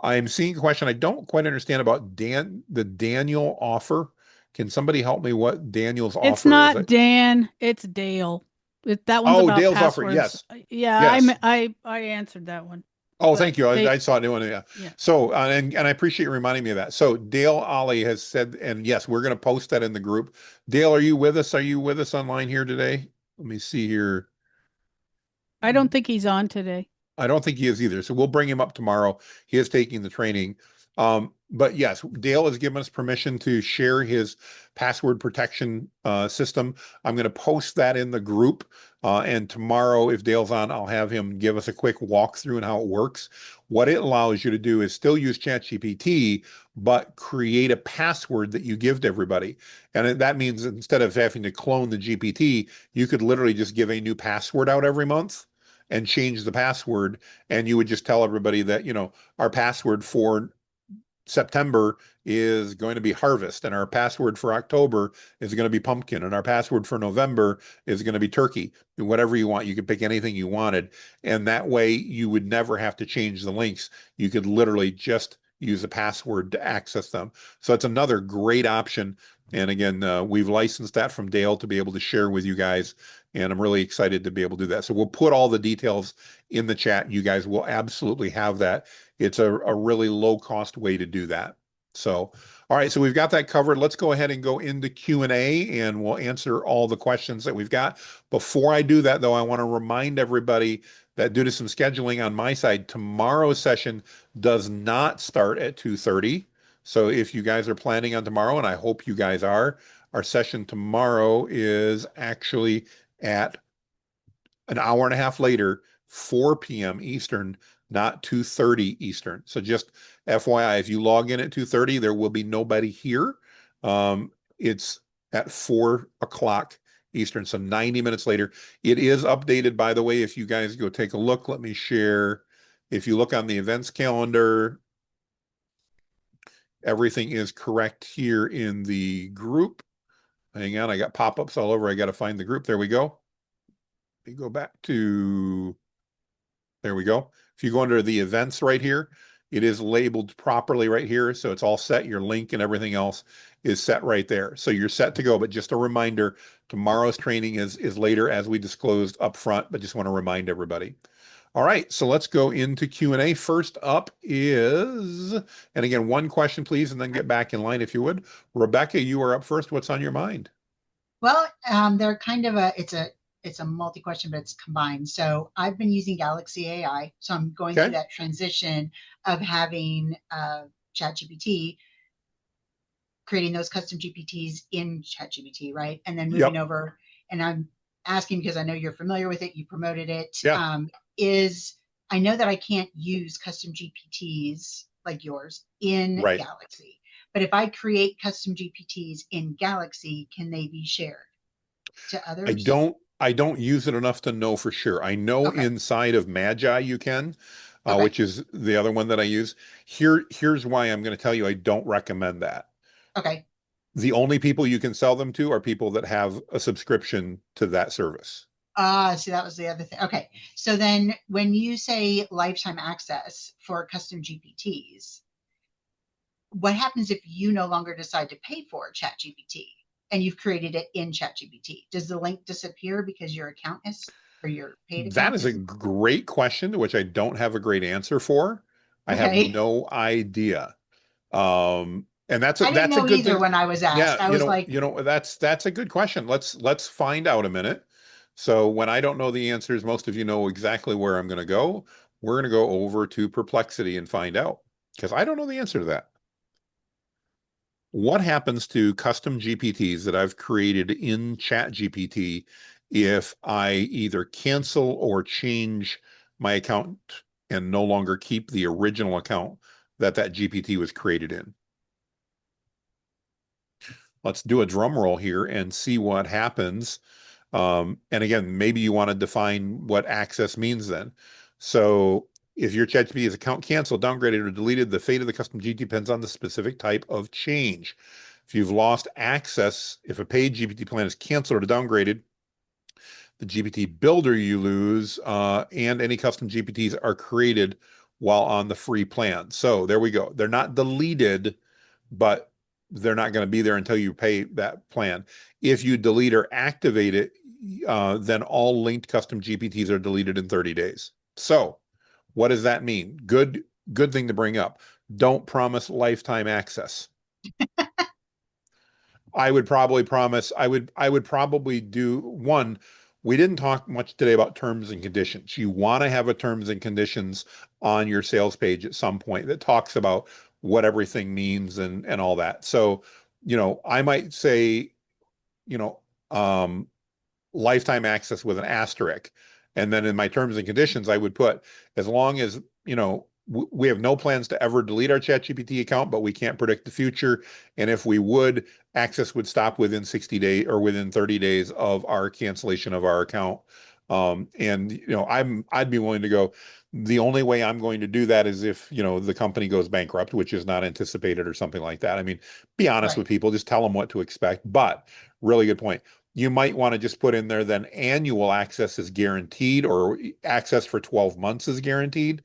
I'm seeing a question I don't quite understand about the Daniel offer. Can somebody help me what Daniel's It's offer is? not Dan, it's Dale. That one's Oh, about Dale's offer. passwords. Yes. Yeah, Yes. I answered that one. Oh, But thank you. I saw it. Yeah. yeah. So, and I appreciate you reminding me of that. So Dale Ollie has said, and yes, we're going to post that in the group. Dale, are you with us? Are you with us online here today? Let me see here. I don't think he's on today. I don't think he is either. So we'll bring him up tomorrow. He is taking the training. But yes, Dale has given us permission to share his password protection system. I'm going to post that in the group. And tomorrow, if Dale's on, I'll have him give us a quick walkthrough and how it works. What it allows you to do is still use ChatGPT, but create a password that you give to everybody. And that means instead of having to clone the GPT, you could literally just give a new password out every month and change the password. And you would just tell everybody that, our password for September is going to be harvest, and our password for October is going to be pumpkin, and our password for November is going to be turkey. Whatever you want, you could pick anything you wanted. And that way you would never have to change the links. You could literally just use a password to access them. So it's another great option. And again, we've licensed that from Dale to be able to share with you guys. And I'm really excited to be able to do that. So we'll put all the details in the chat. You guys will absolutely have that. It's a really low cost way to do that. So, all right, so we've got that covered. Let's go ahead and go into Q&A and we'll answer all the questions that we've got. Before I do that, though, I want to remind everybody that due to some scheduling on my side, tomorrow's session does not start at 2:30. So if you guys are planning on tomorrow, and I hope you guys are, our session tomorrow is actually at an hour and a half later, 4 p.m. Eastern, not 2:30 Eastern. So just FYI, if you log in at 2:30, there will be nobody here. It's at 4 o'clock Eastern, so 90 minutes later. It is updated, by the way, if you guys go take a look. Let me share. If you look on the events calendar, everything is correct here in the group. Hang on, I got pop-ups all over. I got to find the group. There we go. Let me go back to, there we go. If you go under the events right here, it is labeled properly right here. So it's all set. Your link and everything else is set right there. So you're set to go. But just a reminder, tomorrow's training is later as we disclosed up front, but just want to remind everybody. All right, so let's go into Q&A. First up is, and again, one question, please, and then get back in line if you would. Rebecca, you are up first. What's on your mind? Well, they're kind of it's a multi-question, but it's combined. So I've been using Galaxy AI. So I'm going through Okay. that transition of having ChatGPT, creating those custom GPTs in ChatGPT, right? And then moving Yep. over. And I'm asking because I know you're familiar with it, you promoted it. Yeah. I know that I can't use custom GPTs like yours in Right. Galaxy. But if I create custom GPTs in Galaxy, can they be shared to I others? don't use it enough to know for sure. I know Okay. inside of Magi you can, Okay. which is the other one that I use. Here's why I'm going to tell you I don't recommend that. Okay. The only people you can sell them to are people that have a subscription to that service. So that was the other thing. Okay. So then when you say lifetime access for custom GPTs, what happens if you no longer decide to pay for ChatGPT and you've created it in ChatGPT? Does the link disappear because your account is, or your paid That account is a is? great question to which I don't have a great answer for. I have Okay. no idea. And I didn't that's a know good either thing. when I was Yeah, asked. I was like, that's a good question. Let's find out a minute. So when I don't know the answers, most of you know exactly where I'm going to go. We're going to go over to Perplexity and find out because I don't know the answer to that. What happens to custom GPTs that I've created in ChatGPT if I either cancel or change my account and no longer keep the original account that GPT was created in? Let's do a drum roll here and see what happens. And again, maybe you want to define what access means then. So if your ChatGPT is account canceled, downgraded, or deleted, the fate of the custom GPT depends on the specific type of change. If you've lost access, if a paid GPT plan is canceled or downgraded, the GPT builder you lose, and any custom GPTs are created while on the free plan. So there we go. They're not deleted, but they're not going to be there until you pay that plan. If you delete or activate it, then all linked custom GPTs are deleted in 30 days. So what does that mean? Good thing to bring up. Don't promise lifetime access. I would probably promise, I would probably do one. We didn't talk much today about terms and conditions. You want to have a terms and conditions on your sales page at some point that talks about what everything means and all that. So, I might say, you know, um, lifetime access with an asterisk. And then in my terms and conditions, I would put, as long as, we have no plans to ever delete our ChatGPT account, but we can't predict the future. And if we would, access would stop within 60 days or within 30 days of our cancellation of our account. And I'd be willing to go. The only way I'm going to do that is if, the company goes bankrupt, which is not anticipated or something like that. I mean, be honest right. with people, just tell them what to expect. But really good point. You might want to just put in there then annual access is guaranteed or access for 12 months is guaranteed.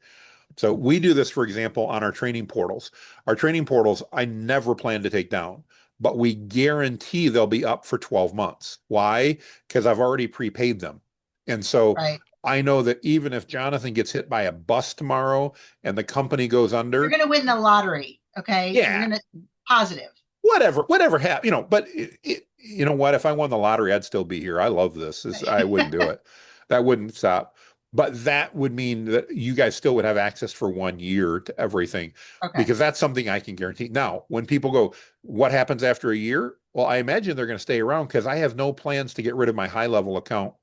So we do this, for example, on our training portals. Our training portals, I never plan to take down, but we guarantee they'll be up for 12 months. Why? Because I've already prepaid them. And so Right. I know that even if Jonathan gets hit by a bus tomorrow and the company goes You're under, going to win the lottery. Okay. You're yeah, going to positive. whatever happened, but you know what? If I won the lottery, I'd still be here. I love this. I wouldn't do it. That wouldn't stop. But that would mean that you guys still would have access for 1 year to everything Okay. because that's something I can guarantee. Now, when people go, what happens after a year? Well, I imagine they're going to stay around because I have no plans to get rid of my high level account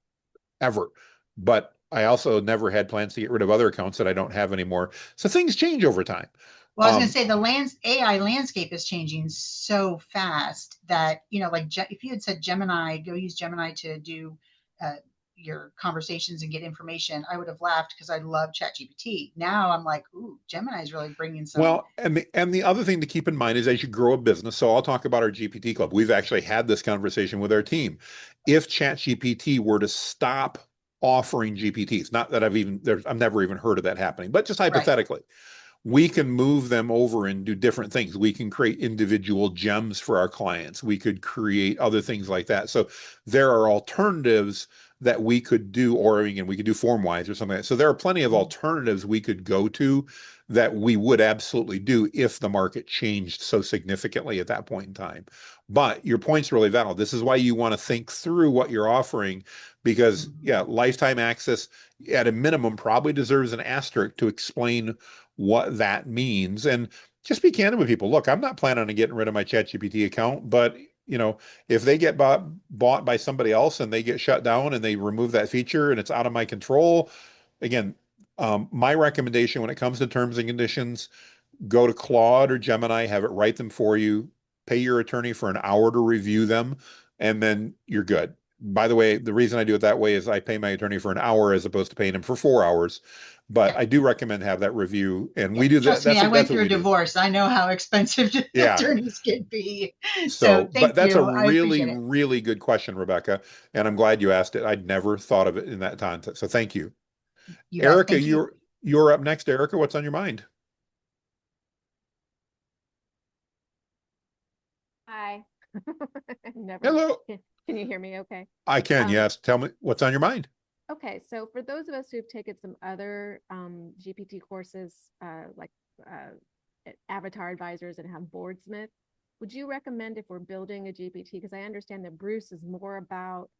ever. But I also never had plans to get rid of other accounts that I don't have anymore. So things change over time. Well, I was going to say the AI landscape is changing so fast that, like if you had said Gemini, go use Gemini to do your conversations and get information, I would have laughed because I love ChatGPT. Now I'm like, ooh, Gemini is really bringing some. Well, and the other thing to keep in mind is as you grow a business, so I'll talk about our GPT club. We've actually had this conversation with our team. If ChatGPT were to stop offering GPTs, not that I've never even heard of that happening, but just Right. hypothetically, we can move them over and do different things. We can create individual gems for our clients. We could create other things like that. So there are alternatives that we could do, or again, we could do FormWise or something like that. So there are plenty of alternatives we could go to that we would absolutely do if the market changed so significantly at that point in time. But your point's really valid. This is why you want to think through what you're offering, because yeah, lifetime access at a minimum probably deserves an asterisk to explain what that means. And just be candid with people. Look, I'm not planning on getting rid of my ChatGPT account, but if they get bought by somebody else and they get shut down and they remove that feature and it's out of my control, again, my recommendation when it comes to terms and conditions, go to Claude or Gemini, have it write them for you, pay your attorney for an hour to review them, and then you're good. By the way, the reason I do it that way is I pay my attorney for an hour as opposed to paying him for 4 hours. But Yeah. I do recommend have that review, and Yeah, we do that. trust me, That's I went what through a we do. divorce. I know how expensive Yeah. attorneys can be. So, So but thank that's a you. I really, appreciate it. really good question, Rebecca, and I'm glad you asked it. I'd never thought of it in that context. So thank you. You bet. Erica, Thank you. you're up next. Erica, what's on your mind? Hi. Never. Hello. Can you hear me okay? I can, yes. Tell me what's on your mind. Okay, so for those of us who've taken some other GPT courses, like Avatar Advisors and have Boardsmith, would you recommend if we're building a GPT? Because I understand that Bruce is more about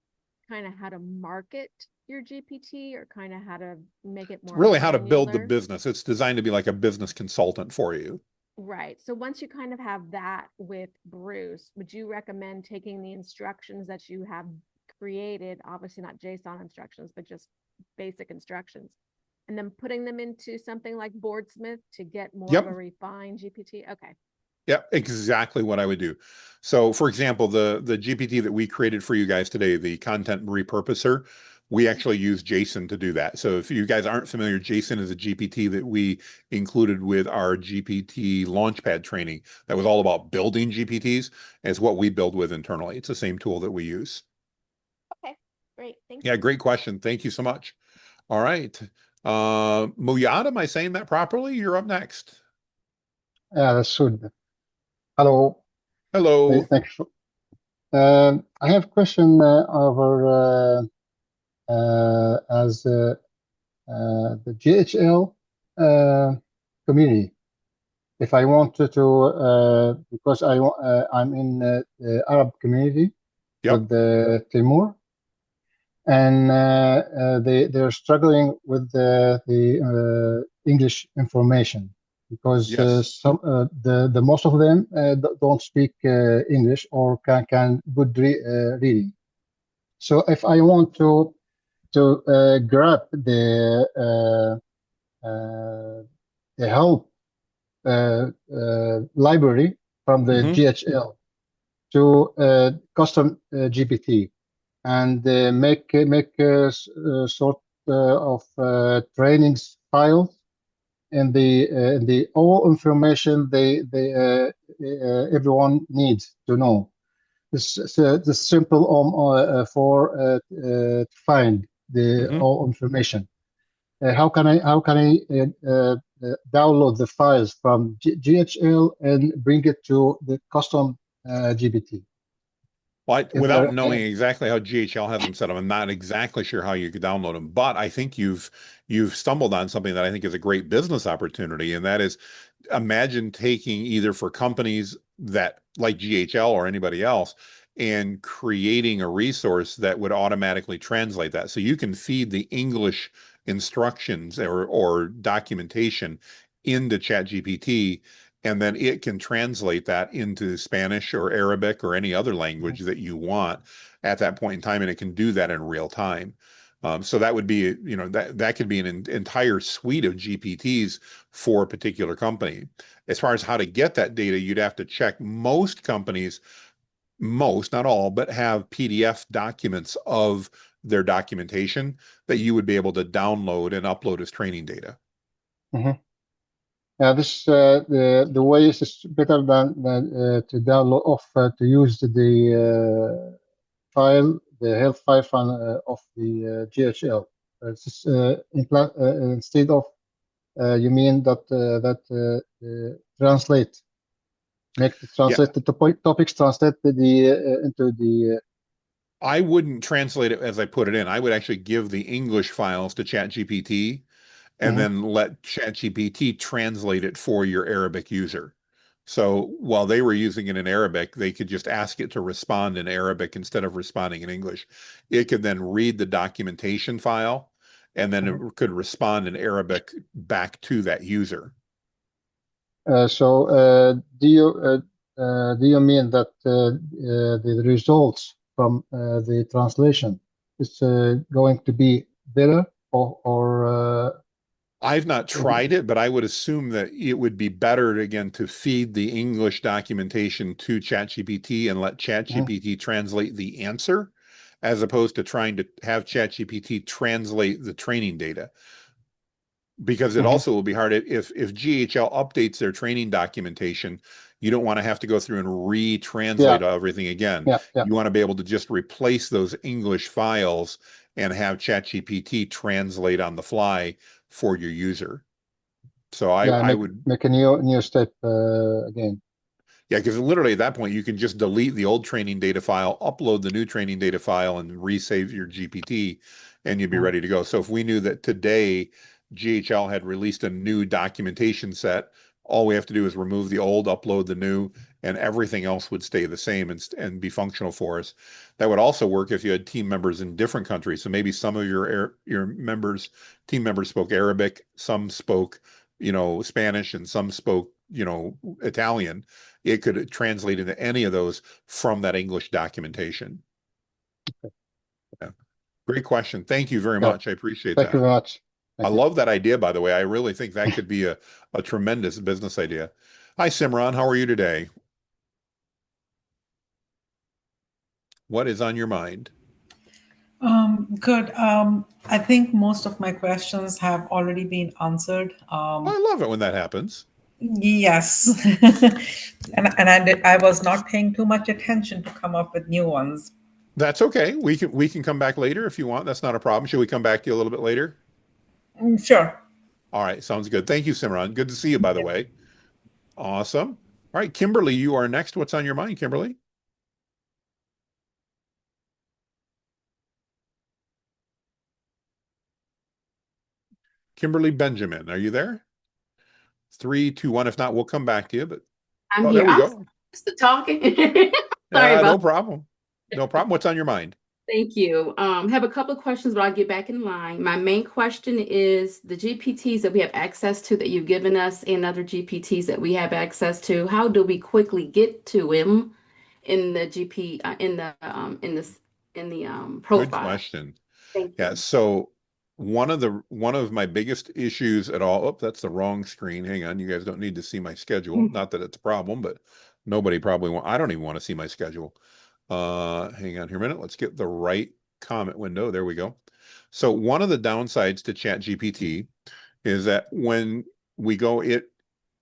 kind of how to market your GPT or kind of how to make it It's more really how to build the granular. business. It's designed to be like a business consultant for you. Right. So once you kind of have that with Bruce, would you recommend taking the instructions that you have created, obviously not JSON instructions, but just basic instructions, and then putting them into something like Boardsmith to get more of Yep. a refined GPT? Okay. Yeah, exactly what I would do. So, for example, the GPT that we created for you guys today, the content repurposer, we actually use JSON to do that. So, if you guys aren't familiar, JSON is a GPT that we included with our GPT Launchpad training. That was all about building GPTs, as what we build with internally. It's the same tool that we use. Okay, great. Thank Yeah, you. great question. Thank you so much. All right. Muyad, am I saying that properly? You're up next. Yeah, that's good. Hello. Hello. Thank you. I have a question over as the GHL community. If I wanted to, because I'm in the Arab community Yep. with the Timur, and they're struggling with the English information because Yes. the most of them don't speak English or can good reading. So if I want to grab the help library from the Mhm. GHL to custom GPT and make sort of trainings files and the all information everyone needs to know. The simple for to find the Mhm. all information. How can I download the files from GHL and bring it to the custom GPT? Well, Is without there knowing exactly how GHL has them set up, I'm not exactly sure how you could download them. But I think you've stumbled on something that I think is a great business opportunity, and that is imagine taking either for companies that like GHL or anybody else and creating a resource that would automatically translate that. So you can feed the English instructions or documentation into ChatGPT, and then it can translate that into Spanish or Arabic or any other language that you want at that point in time, and it can do that in real time. So that would be, that could be an entire suite of GPTs for a particular company. As far as how to get that data, you'd have to check. Most companies, most, not all, but have PDF documents of their documentation that you would be able to download and upload as training data. Mhm. Yeah, this the way is better than to download to use the health file from of the GHL. Instead of you mean that translate, make the translate the topics, translate into the. I wouldn't translate it as I put it in. I would actually give the English files to ChatGPT and then let ChatGPT translate it for your Arabic user. So while they were using it in Arabic, they could just ask it to respond in Arabic instead of responding in English. It could then read the documentation file and then it could respond in Arabic back to that user. So do you mean that the results from the translation is going to be better or I've not tried it, but I would assume that it would be better again to feed the English documentation to ChatGPT and let ChatGPT translate the answer as opposed to trying to have ChatGPT translate the training data. Because it also will be hard if GHL updates their training documentation, you don't want to have to go through and retranslate everything again. You want to be able to just replace those English files and have ChatGPT translate on the fly for your user. So I would make a new step again. Yeah, because literally at that point you can just delete the old training data file, upload the new training data file, and resave your GPT, and you'd be ready to go. So if we knew that today GHL had released a new documentation set, all we have to do is remove the old, upload the new, and everything else would stay the same and be functional for us. That would also work if you had team members in different countries. So maybe some of your team members spoke Arabic, some spoke, Spanish, and some spoke, Italian. It could translate into any of those from that English documentation. Yeah. Great question. Thank you very much. I appreciate that. Thank you very much. I love that idea, by the way. I really think that could be a tremendous business idea. Hi, Simran. How are you today? What is on your mind? Good. I think most of my questions have already been answered. I love it when that happens. Yes. and I was not paying too much attention to come up with new ones. That's okay. We can come back later if you want. That's not a problem. Should we come back to you a little bit later? Sure. All right. Sounds good. Thank you, Simran. Good to see you, by the way. Awesome. All right, Kimberly, you are next. What's on your mind, Kimberly? Kimberly Benjamin, are you there? 3, 2, 1. If not, we'll come back to you. But I'm there here. we I'm go. still talking. Sorry about no problem. No problem. What's on your mind? Thank you. Have a couple of questions, but I'll get back in line. My main question is the GPTs that we have access to that you've given us and other GPTs that we have access to, how do we quickly get to them in the profile? Good question. Thank you. Yeah, so one of my biggest issues at all, that's the wrong screen. Hang on, you guys don't need to see my schedule. Not that it's a problem, but nobody probably I don't even want to see my schedule. Hang on here a minute. Let's get the right comment window. There we go. So one of the downsides to ChatGPT is that when we go, it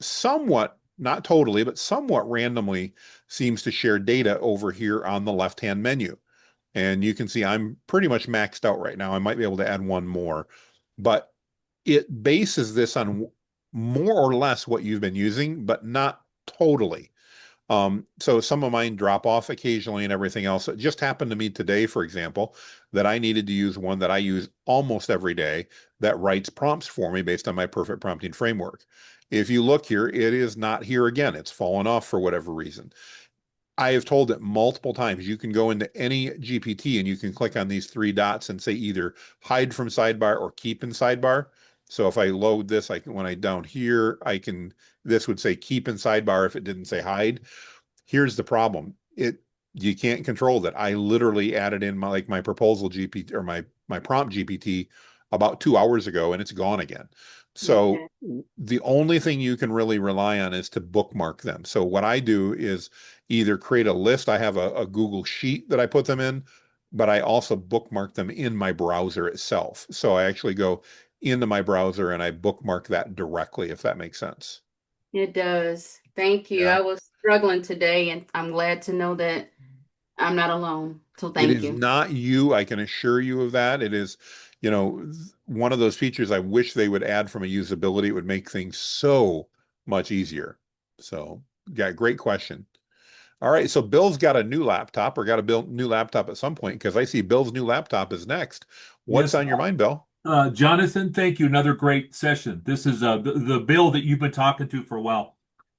somewhat, not totally, but somewhat randomly seems to share data over here on the left-hand menu. And you can see I'm pretty much maxed out right now. I might be able to add one more, but it bases this on more or less what you've been using, but not totally. So some of mine drop off occasionally and everything else. It just happened to me today, for example, that I needed to use one that I use almost every day that writes prompts for me based on my perfect prompting framework. If you look here, it is not here again. It's fallen off for whatever reason. I have told it multiple times, you can go into any GPT and you can click on these 3 dots and say either hide from sidebar or keep in sidebar. So if I load this, when I down here, this would say keep in sidebar if it didn't say hide. Here's the problem. You can't control that. I literally added in my proposal GPT or my prompt GPT about 2 hours ago and it's gone again. So the only thing you can really rely on is to bookmark them. So what I do is either create a list. I have a Google Sheet that I put them in, but I also bookmark them in my browser itself. So I actually go into my browser and I bookmark that directly, if that makes sense. It does. Thank you. Yeah. I was struggling today, and I'm glad to know that I'm not alone. So thank you. It is not you. I can assure you of that. It is, one of those features I wish they would add from a usability. It would make things so much easier. So, yeah, great question. All right, so Bill's got a new laptop, or got a new laptop at some point, because I see Bill's new laptop is next. What's Yes, on your mind, Bill? Jonathan, thank you. Another great session. This is the Bill that you've been talking to for a while.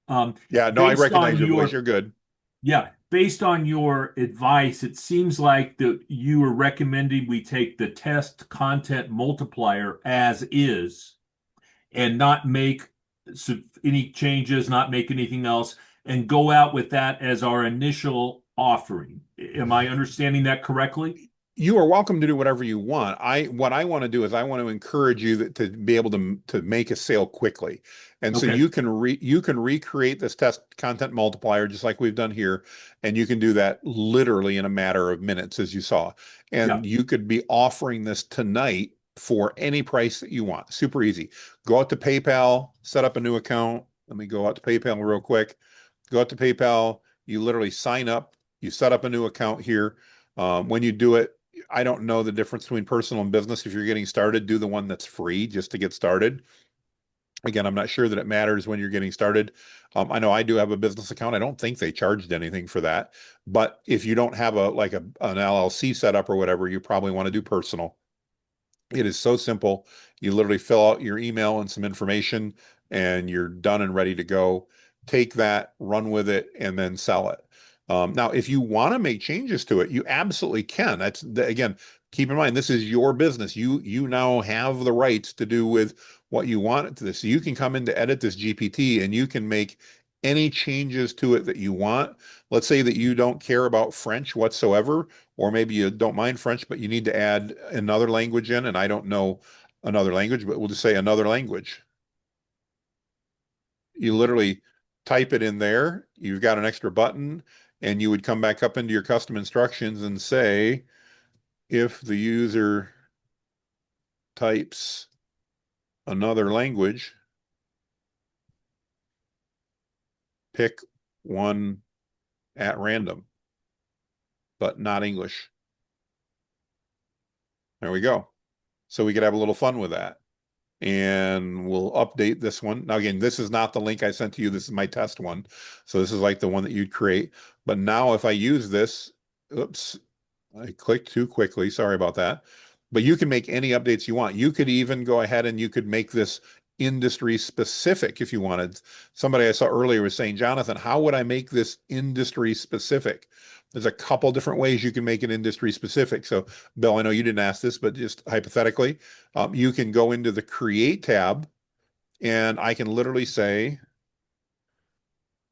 Yeah, no, I Based recognize on your voice. your You're good. Yeah, based on your advice, it seems like that you were recommending we take the test content multiplier as is and not make any changes, not make anything else, and go out with that as our initial offering. Am I understanding that correctly? You are welcome to do whatever you want. What I want to do is I want to encourage you to be able to make a sale quickly. And so Okay. you can recreate this test content multiplier just like we've done here, and you can do that literally in a matter of minutes, as you saw. And you could be offering this tonight for any price that you want. Super easy. Go out to PayPal, set up a new account. Let me go out to PayPal real quick. Go out to PayPal. You literally sign up. You set up a new account here. When you do it, I don't know the difference between personal and business. If you're getting started, do the one that's free just to get started. Again, I'm not sure that it matters when you're getting started. I know I do have a business account. I don't think they charged anything for that. But if you don't have an LLC set up or whatever, you probably want to do personal. It is so simple. You literally fill out your email and some information, and you're done and ready to go. Take that, run with it, and then sell it. Now, if you want to make changes to it, you absolutely can. Again, keep in mind, this is your business. You now have the rights to do with what you want it to this. So you can come in to edit this GPT, and you can make any changes to it that you want. Let's say that you don't care about French whatsoever, or maybe you don't mind French, but you need to add another language in, and I don't know another language, but we'll just say another language. You literally type it in there. You've got an extra button, and you would come back up into your custom instructions and say, if the user types another language, pick one at random, but not English. There we go. So we could have a little fun with that. And we'll update this one. Now, again, this is not the link I sent to you. This is my test one. So this is like the one that you'd create. But now if I use this, oops, I clicked too quickly. Sorry about that. But you can make any updates you want. You could even go ahead and you could make this industry specific if you wanted. Somebody I saw earlier was saying, Jonathan, how would I make this industry specific? There's a couple different ways you can make it industry specific. So, Bill, I know you didn't ask this, but just hypothetically, you can go into the Create tab, and I can literally say,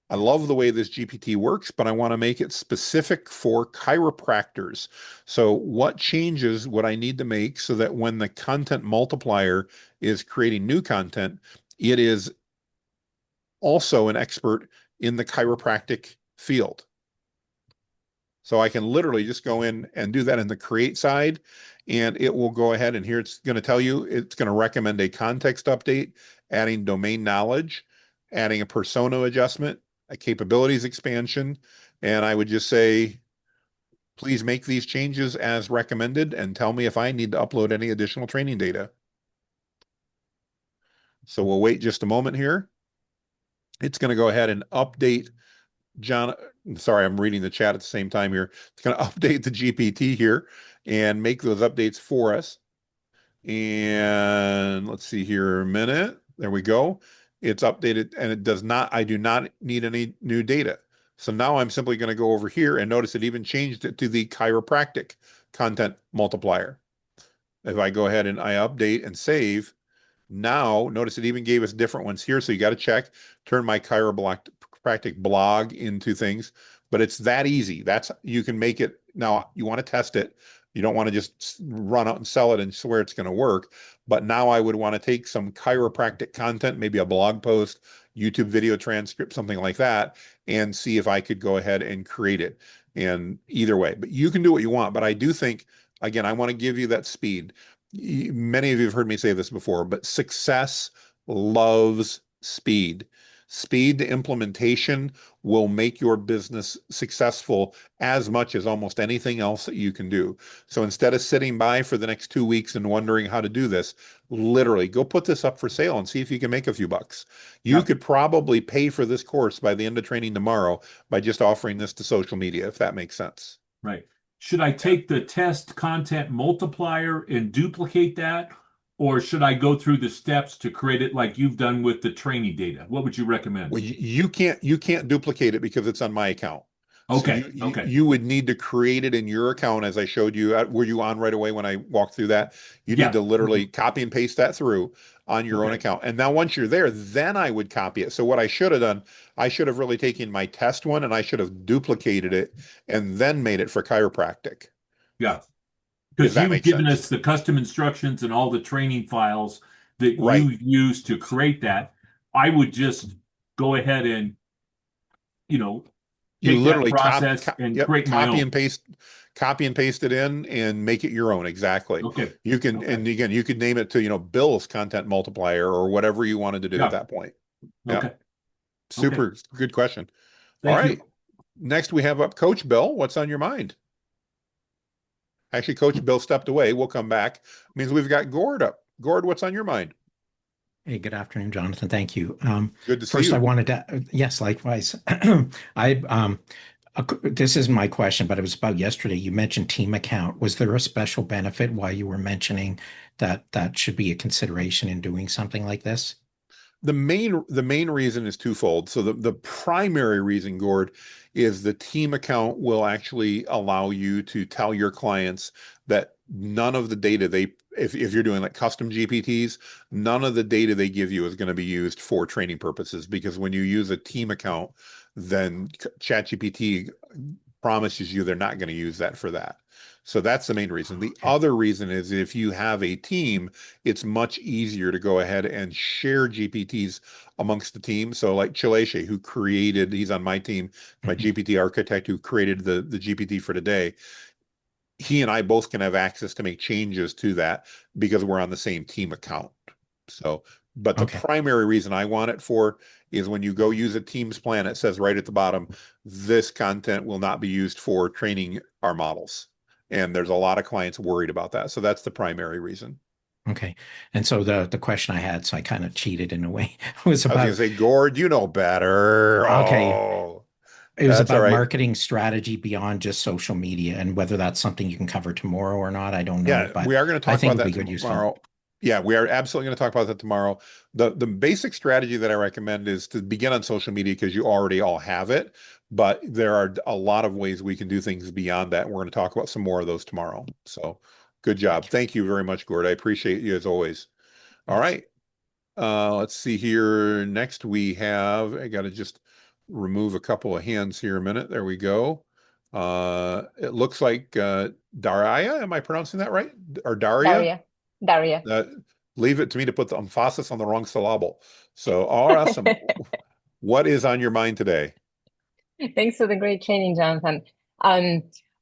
I love the way this GPT works, but I want to make it specific for chiropractors. So what changes would I need to make so that when the content multiplier is creating new content, it is also an expert in the chiropractic field? So I can literally just go in and do that in the create side, and it will go ahead, and here it's going to tell you, it's going to recommend a context update, adding domain knowledge, adding a persona adjustment, a capabilities expansion, and I would just say, please make these changes as recommended and tell me if I need to upload any additional training data. So we'll wait just a moment here. It's going to go ahead and update sorry, I'm reading the chat at the same time here. It's going to update the GPT here and make those updates for us. And let's see here a minute. There we go. It's updated, and I do not need any new data. So now I'm simply going to go over here and notice it even changed it to the chiropractic content multiplier. If I go ahead and I update and save, now notice it even gave us different ones here. So you got to check, turn my chiropractic blog into things, but it's that easy. You can make it. Now you want to test it. You don't want to just run out and sell it and swear it's going to work. But now I would want to take some chiropractic content, maybe a blog post, YouTube video transcript, something like that, and see if I could go ahead and create it. And either way, but you can do what you want. But I do think, again, I want to give you that speed. Many of you have heard me say this before, but success loves speed. Speed to implementation will make your business successful as much as almost anything else that you can do. So instead of sitting by for the next 2 weeks and wondering how to do this, literally go put this up for sale and see if you can make a few bucks. You could probably pay for this course by the end of training tomorrow by just offering this to social media, if that makes sense. Right. Should I take the test content multiplier and duplicate that? Or should I go through the steps to create it like you've done with the training data? What would you recommend? Well, you can't duplicate it because it's on my account. Okay. So you would need to create it in your account, as I showed you. Were you on right away when I walked through that? You need to literally copy and paste that through on your own account. And now once you're there, then I would copy it. So what I should have done, I should have really taken my test one and I should have duplicated it and then made it for chiropractic. Yeah. Because you've given us the custom instructions and all the training files that you use to create that. I would just go ahead and, You take literally that process and create my own. Copy and paste it in and make it your own. Exactly. Okay. You can, and again, you could name it to, Bill's content multiplier or whatever you wanted to do at that point. Okay. Super good question. Thank All right. you. Next we have up Coach Bill. What's on your mind? Actually, Coach Bill stepped away. We'll come back. Means we've got Gord up. Gord, what's on your mind? Hey, good afternoon, Jonathan. Thank you. Good to see first, you. I wanted to, yes, likewise. This is my question, but it was about yesterday. You mentioned team account. Was there a special benefit why you were mentioning that should be a consideration in doing something like this? The main reason is twofold. So the primary reason, Gord, is the team account will actually allow you to tell your clients that none of the data if you're doing like custom GPTs, none of the data they give you is going to be used for training purposes, because when you use a team account, then ChatGPT promises you they're not going to use that for that. So that's the main reason. The other reason is if you have a team, it's much easier to go ahead and share GPTs amongst the team. So like Chileshe, he's on my team, my GPT architect who created the GPT for today. He and I both can have access to make changes to that because we're on the same team account. So, but the primary reason I want it for is when you go use a Teams plan, it says right at the bottom, this content will not be used for training our models. And there's a lot of clients worried about that. So that's the primary reason. Okay. And so the question I had, so I kind of cheated in a way, was about— I was going to say, Gord, you know better. Okay. Oh, it was that's all about right. marketing strategy beyond just social media, and whether that's something you can cover tomorrow or not, I don't know. Yeah, but we are going to talk I think about it'd that be good tomorrow. useful. Yeah, we are absolutely going to talk about that tomorrow. The basic strategy that I recommend is to begin on social media because you already all have it, but there are a lot of ways we can do things beyond that. We're going to talk about some more of those tomorrow. So good job. Thank you very much, Gord. I appreciate you as always. All right. Let's see here. Next we have, I got to just remove a couple of hands here a minute. There we go. It looks like Daria. Am I pronouncing that right? Or Daria? Daria. Leave it to me to put the emphasis on the wrong syllable. So awesome. What is on your mind today? Thanks for the great training, Jonathan.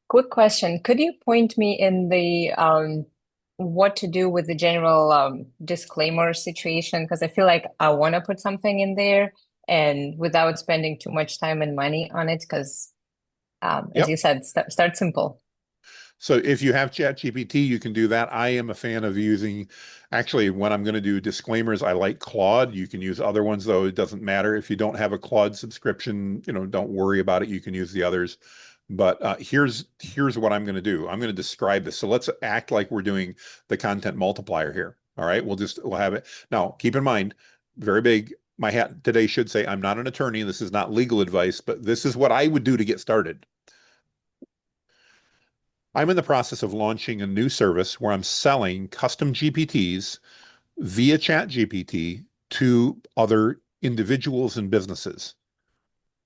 Quick question. Could you point me in the what to do with the general disclaimer situation? Because I feel like I want to put something in there and without spending too much time and money on it, because as you said, start simple. So if you have ChatGPT, you can do that. I am a fan of using, actually, when I'm going to do disclaimers, I like Claude. You can use other ones, though. It doesn't matter. If you don't have a Claude subscription, don't worry about it. You can use the others. But here's what I'm going to do. I'm going to describe this. So let's act like we're doing the content multiplier here. All right. We'll have it. Now, keep in mind, very big, my hat today should say I'm not an attorney. This is not legal advice, but this is what I would do to get started. I'm in the process of launching a new service where I'm selling custom GPTs via ChatGPT to other individuals and businesses.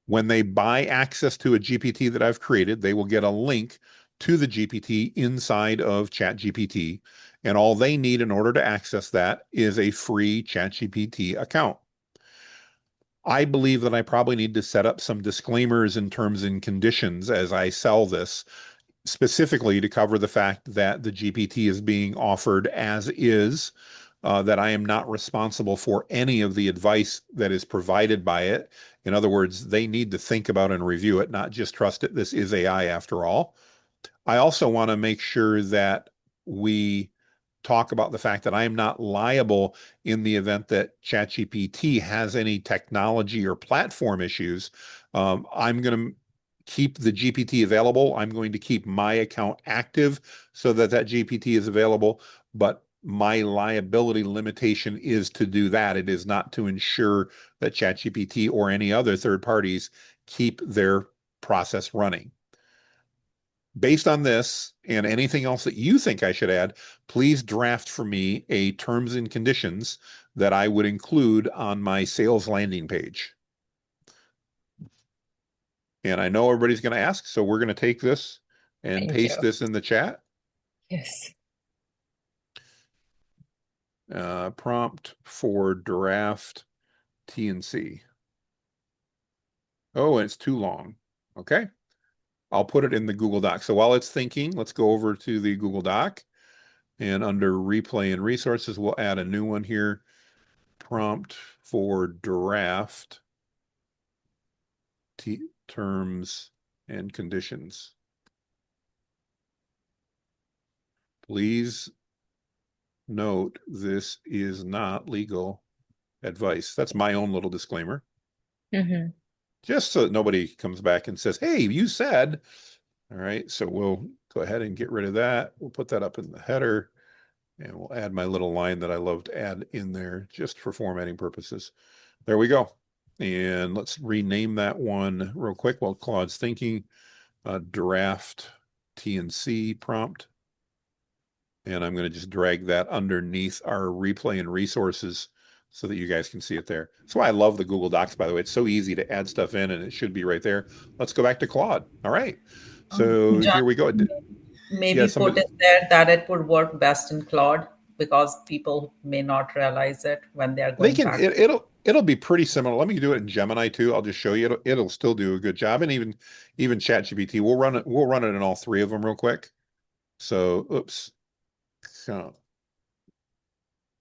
When they buy access to a GPT that I've created, they will get a link to the GPT inside of ChatGPT, and all they need in order to access that is a free ChatGPT account. I believe that I probably need to set up some disclaimers and terms and conditions as I sell this, specifically to cover the fact that the GPT is being offered as is that I am not responsible for any of the advice that is provided by it. In other words, they need to think about and review it, not just trust it. This is AI after all. I also want to make sure that we talk about the fact that I am not liable in the event that ChatGPT has any technology or platform issues. I'm going to keep the GPT available. I'm going to keep my account active so that that GPT is available, but my liability limitation is to do that. It is not to ensure that ChatGPT or any other third parties keep their process running. Based on this and anything else that you think I should add, please draft for me a terms and conditions that I would include on my sales landing page. And I know everybody's going to ask, so we're going to take this and Thank paste you. this in the chat. Yes. Prompt for draft T&C. Oh, and it's too long. Okay. I'll put it in the Google Doc. So while it's thinking, let's go over to the Google Doc. And under replay and resources, we'll add a new one here. Prompt for draft terms and conditions. Please note this is not legal advice. That's my own little disclaimer. Mm-hmm. Just so that nobody comes back and says, hey, you said. All right, so we'll go ahead and get rid of that. We'll put that up in the header. And we'll add my little line that I love to add in there just for formatting purposes. There we go. And let's rename that one real quick while Claude's thinking. Draft T&C prompt. And I'm going to just drag that underneath our replay and resources so that you guys can see it there. That's why I love the Google Docs, by the way. It's so easy to add stuff in and it should be right there. Let's go back to Claude. All right. So John, here we go. maybe Yeah, put somebody. in there that it would work best in Claude because people may not realize it when they are They going can back. it'll be pretty similar. Let me do it in Gemini too. I'll just show you. It'll still do a good job. And even ChatGPT, we'll run it in all three of them real quick. So oops. So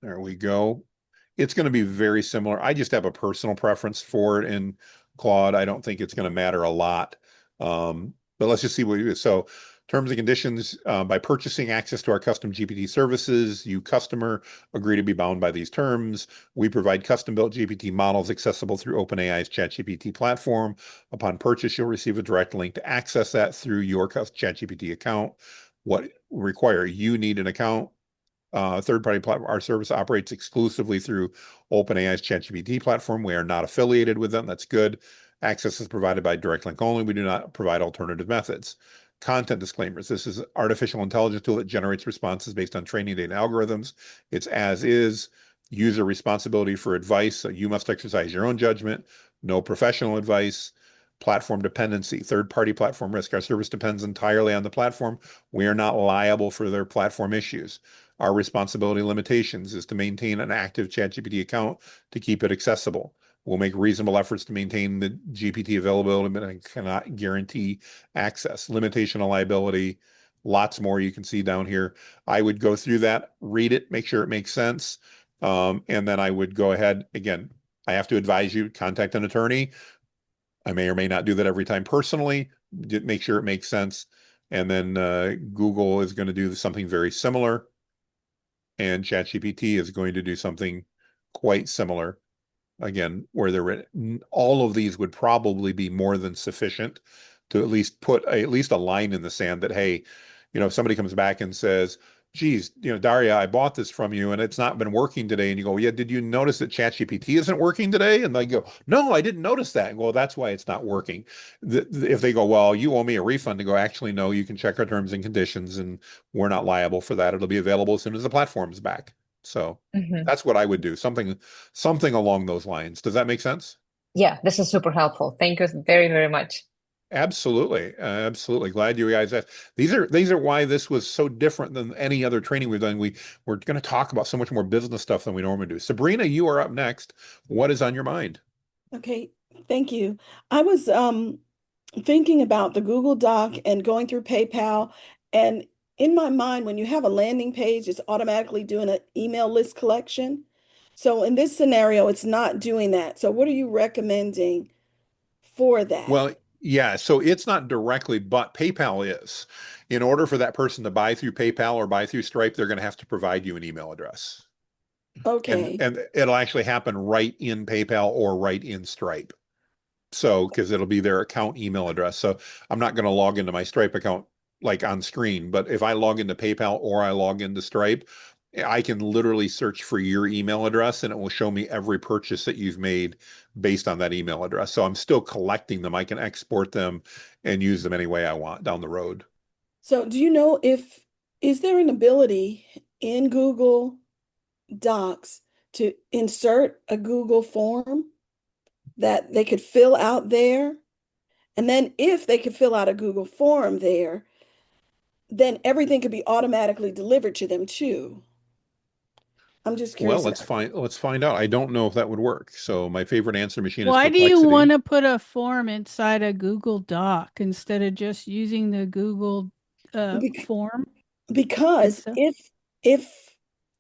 there we go. It's going to be very similar. I just have a personal preference for it in Claude. I don't think it's going to matter a lot. But let's just see what we do. So terms and conditions, by purchasing access to our custom GPT services, you customer agree to be bound by these terms. We provide custom-built GPT models accessible through OpenAI's ChatGPT platform. Upon purchase, you'll receive a direct link to access that through your ChatGPT account. What require you need an account. Third-party platform. Our service operates exclusively through OpenAI's ChatGPT platform. We are not affiliated with them. That's good. Access is provided by direct link only. We do not provide alternative methods. Content disclaimers. This is an artificial intelligence tool that generates responses based on training data algorithms. It's as is. User responsibility for advice. So you must exercise your own judgment. No professional advice. Platform dependency, third-party platform risk. Our service depends entirely on the platform. We are not liable for their platform issues. Our responsibility limitations is to maintain an active ChatGPT account to keep it accessible. We'll make reasonable efforts to maintain the GPT availability, but I cannot guarantee access. Limitation of liability, lots more you can see down here. I would go through that, read it, make sure it makes sense. And then I would go ahead. Again, I have to advise you, contact an attorney. I may or may not do that every time personally. Make sure it makes sense. And then Google is going to do something very similar. And ChatGPT is going to do something quite similar. Again, where all of these would probably be more than sufficient to at least put at least a line in the sand that, hey, if somebody comes back and says, geez, Daria, I bought this from you and it's not been working today. And you go, yeah, did you notice that ChatGPT isn't working today? And they go, no, I didn't notice that. And well, that's why it's not working. If they go, well, you owe me a refund, to go, actually, no, you can check our terms and conditions and we're not liable for that. It'll be available as soon as the platform's back. So that's what I would do. Something along those lines. Does that make sense? Yeah, this is super helpful. Thank you very, very much. Absolutely. Absolutely. Glad you guys asked. These are why this was so different than any other training we've done. We're going to talk about so much more business stuff than we normally do. Sabrina, you are up next. What is on your mind? Okay, thank you. I was thinking about the Google Doc and going through PayPal, and in my mind, when you have a landing page, it's automatically doing an email list collection. So in this scenario, it's not doing that. So what are you recommending for that? Well, yeah, so it's not directly, but PayPal is. In order for that person to buy through PayPal or buy through Stripe, they're going to have to provide you an email address. Okay. And it'll actually happen right in PayPal or right in Stripe. So, because it'll be their account email address. So I'm not going to log into my Stripe account like on screen, but if I log into PayPal or I log into Stripe, I can literally search for your email address and it will show me every purchase that you've made based on that email address. So I'm still collecting them. I can export them and use them any way I want down the road. So do you know is there an ability in Google Docs to insert a Google form that they could fill out there? And then if they could fill out a Google form there, then everything could be automatically delivered to them too. I'm just Well, curious. let's find out. I don't know if that would work. So my favorite answer machine is Why do you Perplexity. want to put a form inside a Google Doc instead of just using the Google form? Because itself?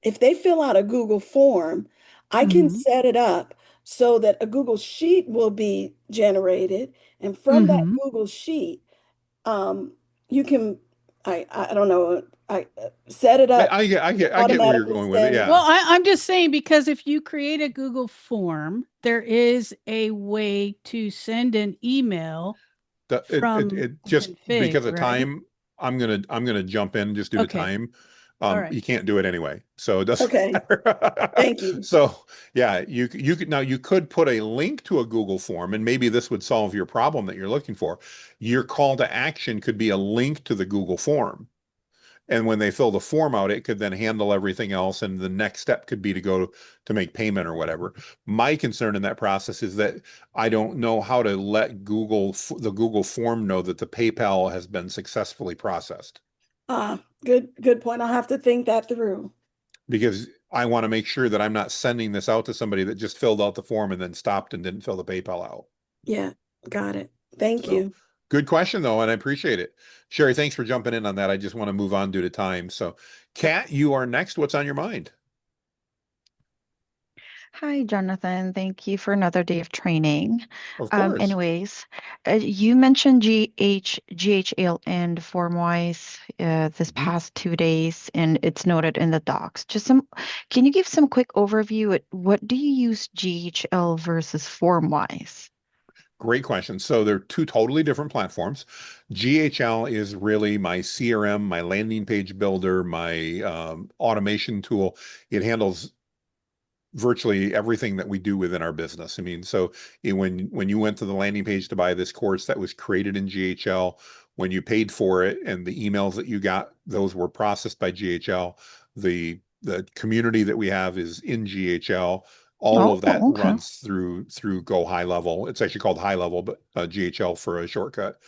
if they fill out a Google form, I can Mhm. set it up so that a Google Sheet will be generated, and from that Mhm. Google Sheet, you can I don't know I set it up I get where you're automatically going with it. send. Yeah. Well, I'm just saying because if you create a Google form, there is a way to send an email from It just config, because of right? time, I'm gonna jump in just due to Okay. time. All right. You can't do it anyway, so it doesn't Okay. matter. Thank you. So yeah, you could now you could put a link to a Google form, and maybe this would solve your problem that you're looking for. Your call to action could be a link to the Google form. And when they fill the form out, it could then handle everything else. And the next step could be to go to make payment or whatever. My concern in that process is that I don't know how to let the Google form know that the PayPal has been successfully processed Good point. I'll have to think that through. because I want to make sure that I'm not sending this out to somebody that just filled out the form and then stopped and didn't fill the PayPal out. Yeah, got it. Thank So you. good question though, and I appreciate it. Sherry, thanks for jumping in on that. I just want to move on due to time. So Kat, you are next. What's on your mind? Hi, Jonathan. Thank you for another day of training. Of course. Anyways, you mentioned GHL and FormWise this past 2 days, and it's noted in the docs. Can you give some quick overview? What do you use GHL versus FormWise? Great question. So they're two totally different platforms. GHL is really my CRM, my landing page builder, my automation tool. It handles virtually everything that we do within our business. I mean, so when you went to the landing page to buy this course, that was created in GHL. When you paid for it and the emails that you got, those were processed by GHL. The community that we have is in GHL. All of that okay. runs through Go High Level. It's actually called High Level, but GHL for a shortcut.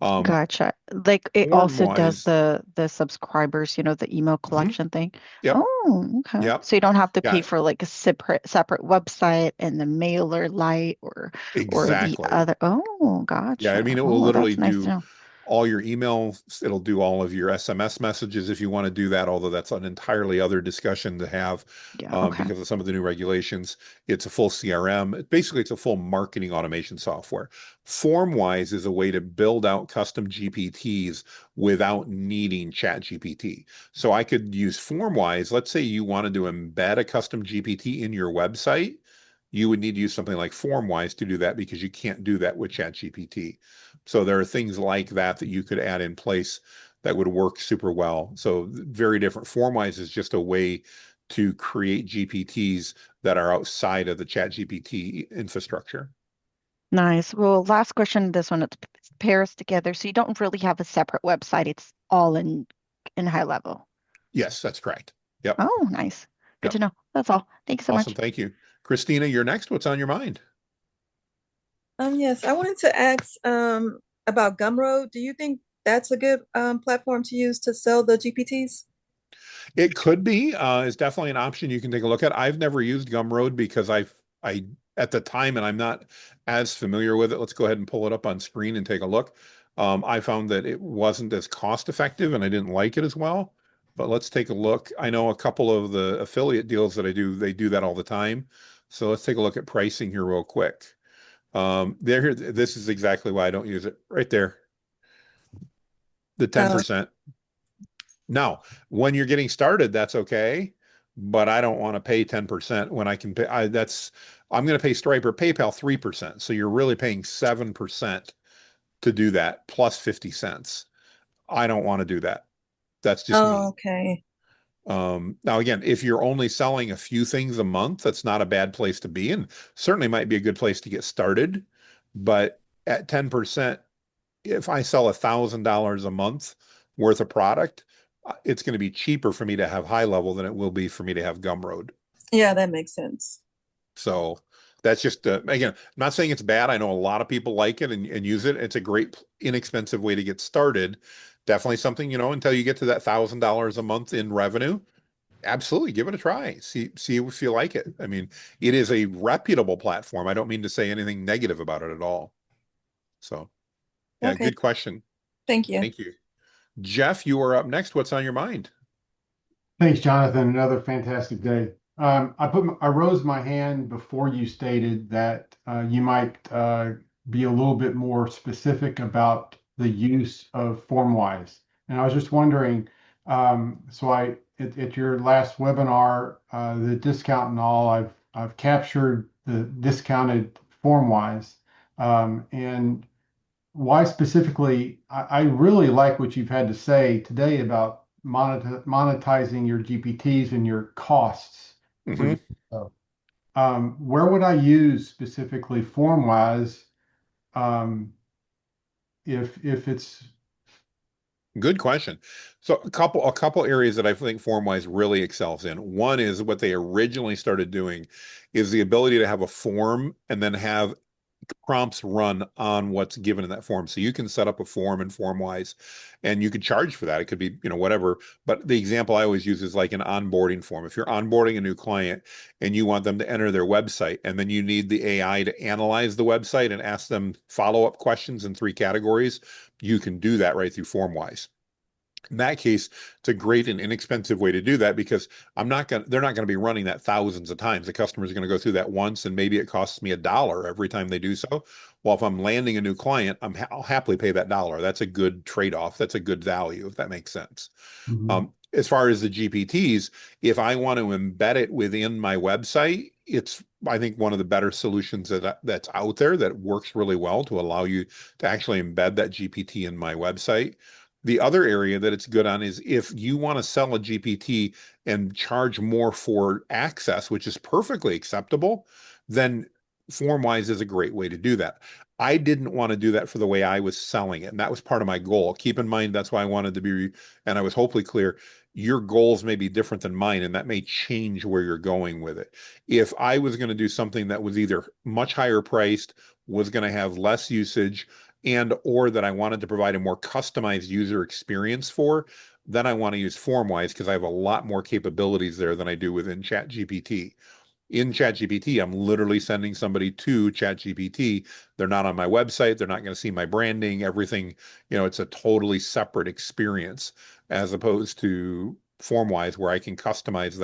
Gotcha. Like it also does Form-wise, the subscribers, the email collection thing. yep, Oh, okay. yep, So you don't have to pay yeah, for like a separate website and the mailer light or the exactly. other. Oh, Yeah, I mean, gotcha. it will Oh, literally that's nice to do know. all your emails. It'll do all of your SMS messages if you want to do that, although that's an entirely other discussion to have Yeah, okay. because of some of the new regulations. It's a full CRM. Basically, it's a full marketing automation software. FormWise is a way to build out custom GPTs without needing ChatGPT. So I could use FormWise. Let's say you wanted to embed a custom GPT in your website. You would need to use something like FormWise to do that because you can't do that with ChatGPT. So there are things like that that you could add in place that would work super well. So very different. FormWise is just a way to create GPTs that are outside of the ChatGPT infrastructure. Nice. Well, last question. This one, it pairs together. So you don't really have a separate website. It's all in high level. Yes, that's correct. Yep. Oh, nice. Good to Yep. know. That's all. Thanks so Awesome. much. Thank you. Christina, you're next. What's on your mind? Yes, I wanted to ask about Gumroad. Do you think that's a good platform to use to sell the GPTs? It could be. It's definitely an option you can take a look at. I've never used Gumroad because I at the time, and I'm not as familiar with it. Let's go ahead and pull it up on screen and take a look. I found that it wasn't as cost effective and I didn't like it as well. But let's take a look. I know a couple of the affiliate deals that I do, they do that all the time. So let's take a look at pricing here real quick. This is exactly why I don't use it right there. The 10%. Now, when you're getting started, that's okay, but I don't want to pay 10% when I can pay. I'm going to pay Stripe or PayPal 3%. So you're really paying 7% to do that plus 50 cents. I don't want to do that. That's just me. Okay. Now, again, if you're only selling a few things a month, that's not a bad place to be, and certainly might be a good place to get started. But at 10%, if I sell $1,000 a month worth of product, it's going to be cheaper for me to have high level than it will be for me to have Gumroad. Yeah, that makes sense. So that's just, again, I'm not saying it's bad. I know a lot of people like it and use it. It's a great, inexpensive way to get started. Definitely something, until you get to that $1,000 a month in revenue, absolutely give it a try. See if you like it. I mean, it is a reputable platform. I don't mean to say anything negative about it at all. So, yeah, Okay. good question. Thank you. Thank you. Jeff, you are up next. What's on your mind? Thanks, Jonathan. Another fantastic day. I rose my hand before you stated that you might be a little bit more specific about the use of FormWise. And I was just wondering, at your last webinar, the discount and all, I've captured the discounted FormWise. And why specifically, I really like what you've had to say today about monetizing your GPTs and your costs for doing so. Where would I use specifically FormWise if it's Good question. So a couple areas that I think FormWise really excels in. One is what they originally started doing is the ability to have a form and then have prompts run on what's given in that form. So you can set up a form in FormWise and you could charge for that. It could be, whatever. But the example I always use is like an onboarding form. If you're onboarding a new client and you want them to enter their website and then you need the AI to analyze the website and ask them follow-up questions in 3 categories, you can do that right through FormWise. In that case, it's a great and inexpensive way to do that because they're not going to be running that thousands of times. The customer is going to go through that once and maybe it costs me $1 every time they do so. Well, if I'm landing a new client, I'll happily pay that $1. That's a good trade-off. That's a good value, if that makes sense. As far as the GPTs, if I want to embed it within my website, it's, I think, one of the better solutions that's out there that works really well to allow you to actually embed that GPT in my website. The other area that it's good on is if you want to sell a GPT and charge more for access, which is perfectly acceptable, then FormWise is a great way to do that. I didn't want to do that for the way I was selling it, and that was part of my goal. Keep in mind, that's why I wanted to be, and I was hopefully clear, your goals may be different than mine, and that may change where you're going with it. If I was going to do something that was either much higher priced, was going to have less usage, and or that I wanted to provide a more customized user experience for, then I want to use FormWise because I have a lot more capabilities there than I do within ChatGPT. In ChatGPT, I'm literally sending somebody to ChatGPT. They're not on my website. They're not going to see my branding, everything. It's a totally separate experience as opposed to FormWise where I can customize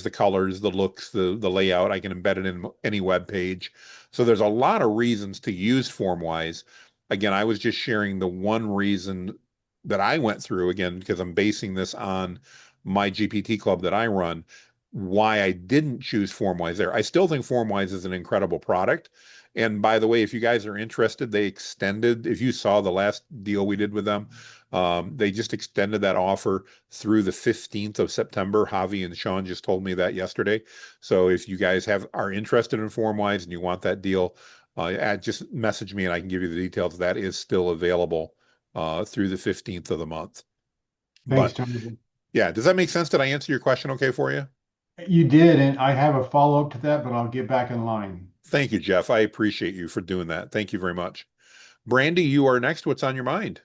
the colors, the looks, the layout. I can embed it in any web page. So there's a lot of reasons to use FormWise. Again, I was just sharing the one reason that I went through, again, because I'm basing this on my GPT club that I run, why I didn't choose FormWise there. I still think FormWise is an incredible product. And by the way, if you guys are interested, they extended, if you saw the last deal we did with them, they just extended that offer through the 15th of September. Javi and Sean just told me that yesterday. So if you guys are interested in FormWise and you want that deal, just message me and I can give you the details. That is still available through the 15th of the month. Thanks, But Jonathan. yeah, does that make sense? Did I answer your question okay for you? You did, and I have a follow-up to that, but I'll get back in line. Thank you, Jeff. I appreciate you for doing that. Thank you very much. Brandy, you are next. What's on your mind?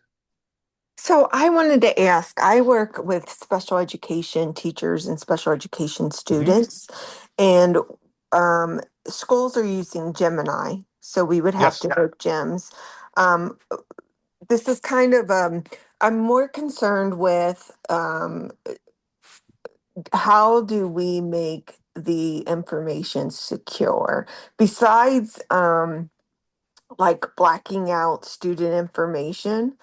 So I wanted to ask, I work with special education teachers and special education students, and schools are using Gemini. So we would have Yes. to book gyms. Um, this is kind of I'm more concerned with how do we make the information secure besides like blacking out student information.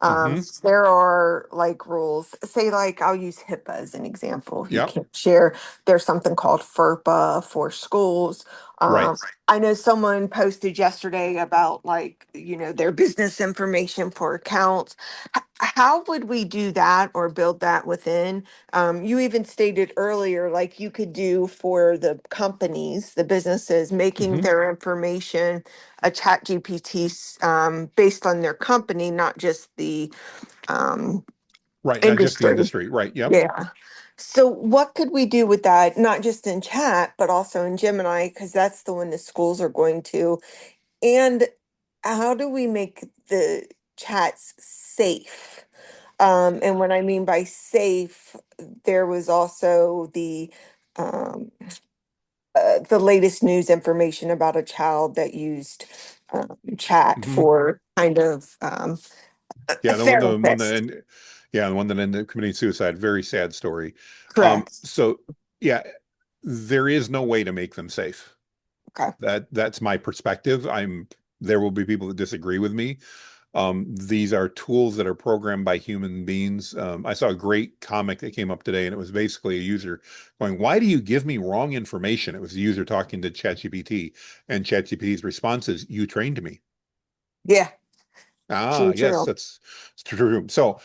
There are like rules, say like I'll use HIPAA as an example. You Yep. can't share, there's something called FERPA for schools. Right. I know someone posted yesterday about like, you know, their business information for accounts. How would we do that or build that within? You even stated earlier, like you could do for the companies, the businesses, making their information a chat GPT based on their company, not just the Right. Not just the industry. industry. Right. Yep. Yeah. So what could we do with that, not just in chat, but also in Gemini, because that's the one the schools are going to. And how do we make the chats safe? And what I mean by safe, there was also the latest news information about a child that used chat for kind of Yeah, a the one that therapist. yeah, the one that ended up committing suicide. Very sad story. Correct. So yeah, there is no way to make them safe. Okay. That's my perspective. There will be people that disagree with me. These are tools that are programmed by human beings. I saw a great comic that came up today, and it was basically a user going, "Why do you give me wrong information?" It was the user talking to ChatGPT, and ChatGPT's response is, "You trained me." Yeah. Ah, True, yes, true. that's true. So,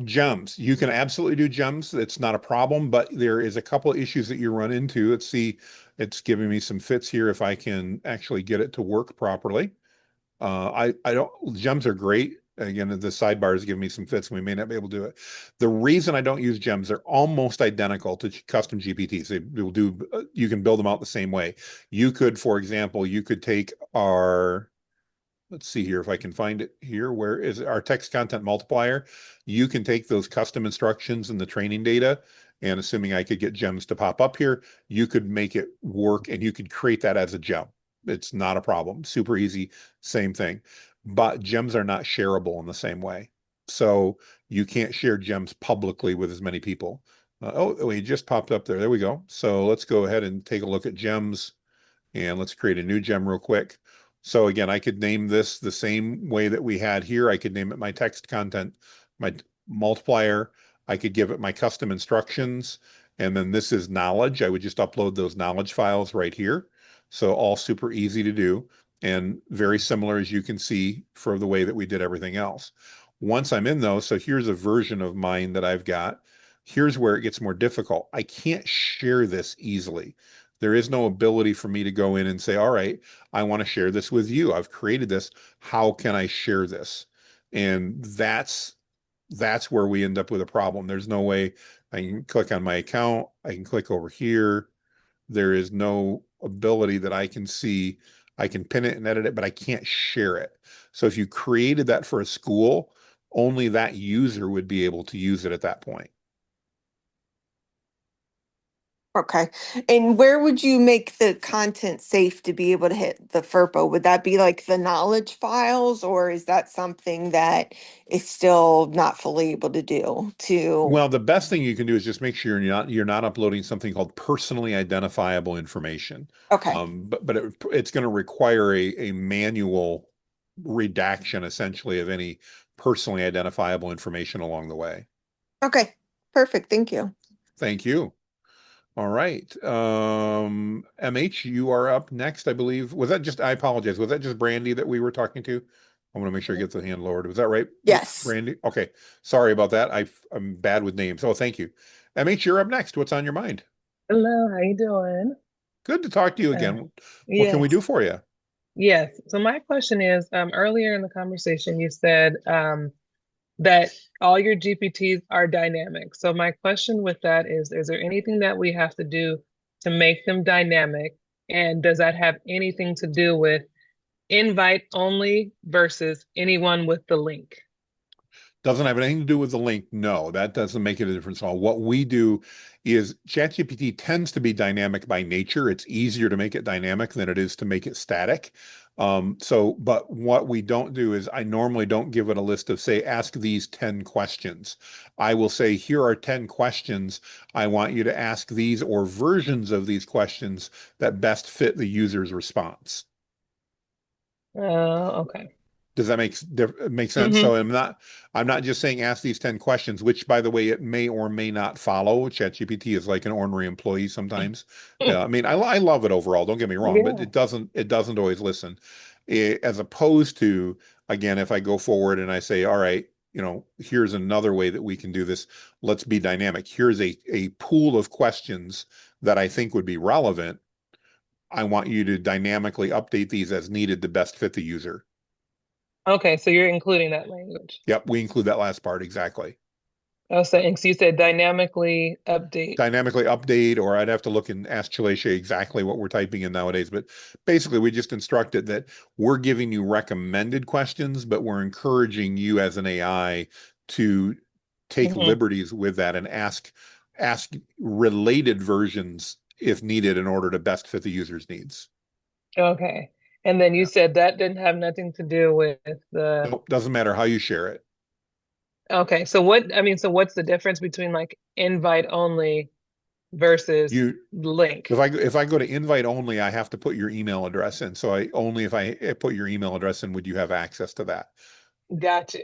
gems, you can absolutely do gems. It's not a problem, but there is a couple of issues that you run into. Let's see, it's giving me some fits here if I can actually get it to work properly. I don't, gems are great. Again, the sidebar is giving me some fits and we may not be able to do it. The reason I don't use gems, they're almost identical to custom GPTs. They will do, you can build them out the same way. You could, for example, you could take our, let's see here if I can find it here. Where is our text content multiplier? You can take those custom instructions and the training data, and assuming I could get gems to pop up here, you could make it work and you could create that as a gem. It's not a problem. Super easy, same thing. But gems are not shareable in the same way. So you can't share gems publicly with as many people. Oh, it just popped up there. There we go. So let's go ahead and take a look at gems. And let's create a new gem real quick. So again, I could name this the same way that we had here. I could name it my text content, my multiplier. I could give it my custom instructions. And then this is knowledge. I would just upload those knowledge files right here. So all super easy to do and very similar, as you can see, for the way that we did everything else. Once I'm in those, so here's a version of mine that I've got. Here's where it gets more difficult. I can't share this easily. There is no ability for me to go in and say, all right, I want to share this with you. I've created this. How can I share this? And that's where we end up with a problem. There's no way I can click on my account. I can click over here. There is no ability that I can see. I can pin it and edit it, but I can't share it. So if you created that for a school, only that user would be able to use it at that point. Okay. And where would you make the content safe to be able to hit the FERPA? Would that be like the knowledge files, or is that something that is still not fully able to do to? Well, the best thing you can do is just make sure you're not uploading something called personally identifiable information. Okay. But it's going to require a manual redaction essentially of any personally identifiable information along the way. Okay. Perfect. Thank you. Thank you. All right. MH, you are up next, I believe. I apologize. Was that just Brandy that we were talking to? I want to make sure I get the hand lowered. Was that right? Yes. Brandy? Okay. Sorry about that. I'm bad with names. Oh, thank you. MH, you're up next. What's on your mind? Hello, how you doing? Good to talk to you again. What can we Yes, do for you? yes. So my question is, earlier in the conversation, you said that all your GPTs are dynamic. So my question with that is there anything that we have to do to make them dynamic? And does that have anything to do with invite only versus anyone with the link? Doesn't have anything to do with the link. No, that doesn't make it a difference at all. What we do is ChatGPT tends to be dynamic by nature. It's easier to make it dynamic than it is to make it static. But what we don't do is I normally don't give it a list of say, ask these 10 questions. I will say, here are 10 questions. I want you to ask these or versions of these questions that best fit the user's response. Okay. Does that make sense? Mm-hmm. So I'm not just saying ask these 10 questions, which by the way, it may or may not follow. ChatGPT is like an ornery employee sometimes. I mean, I love it overall, don't get me wrong, but Yeah. it doesn't always listen. As opposed to, again, if I go forward and I say, all right, here's another way that we can do this. Let's be dynamic. Here's a pool of questions that I think would be relevant. I want you to dynamically update these as needed to best fit the user. Okay, so you're including that language. Yep, we include that last part exactly. Oh, so you said dynamically update. Dynamically update, or I'd have to look and ask Chalacia exactly what we're typing in nowadays. But basically, we just instructed that we're giving you recommended questions, but we're encouraging you as an AI to take Mm-hmm. liberties with that and ask related versions if needed in order to best fit the user's needs. Okay. And then you said that didn't have nothing to do with the. Nope, doesn't matter how you share it. Okay, so what's the difference between like invite only versus link? If I go to invite only, I have to put your email address in. So if I put your email address in, would you have access to that? Gotcha.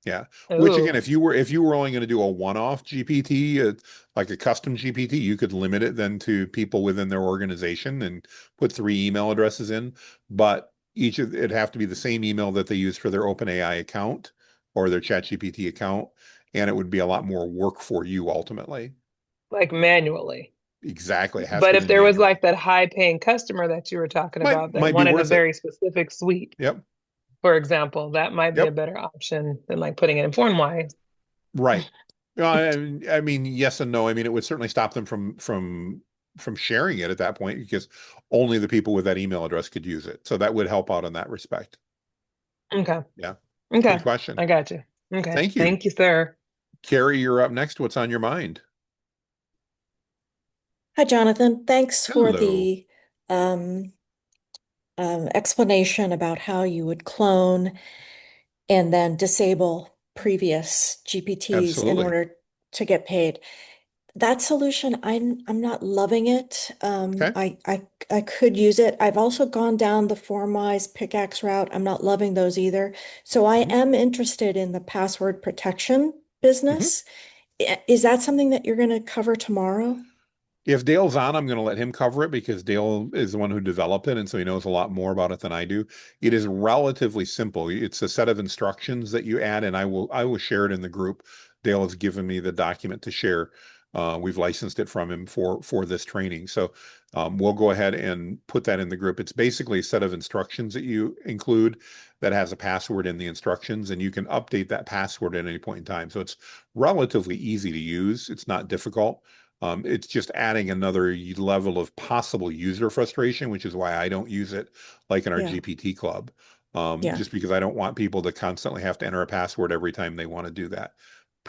Yeah. Which again, Ooh. if you were only going to do a one-off GPT, like a custom GPT, you could limit it then to people within their organization and put 3 email addresses in. But it'd have to be the same email that they use for their OpenAI account or their ChatGPT account, and it would be a lot more work for you ultimately. Like manually. Exactly. It has to But be if done there was manually. like that high paying customer that you were talking about that Might be wanted a worth it. very specific suite, Yep. for example, that might be a Yep. better option than like putting it in FormWise. Right. I mean, yes and no. I mean, it would certainly stop them from sharing it at that point because only the people with that email address could use it. So that would help out in that respect. Okay. Yeah. Okay. Good question. I got you. Okay. Thank you. Thank you, sir. Carrie, you're up next. What's on your mind? Hi, Jonathan. Thanks for Hello. the um, explanation about how you would clone and then disable previous GPTs in Absolutely. order to get paid. That solution, I'm not loving it. Okay. I could use it. I've also gone down the Formwise pickaxe route. I'm not loving those either. So I am interested in the password protection business. Is that something that you're going to cover tomorrow? If Dale's on, I'm going to let him cover it because Dale is the one who developed it, and so he knows a lot more about it than I do. It is relatively simple. It's a set of instructions that you add, and I will share it in the group. Dale has given me the document to share. We've licensed it from him for this training, so we'll go ahead and put that in the group. It's basically a set of instructions that you include that has a password in the instructions, and you can update that password at any point in time. So it's relatively easy to use. It's not difficult. It's just adding another level of possible user frustration, which is why I don't use it like in our Yeah. GPT club. Yeah. Just because I don't want people to constantly have to enter a password every time they want to do that.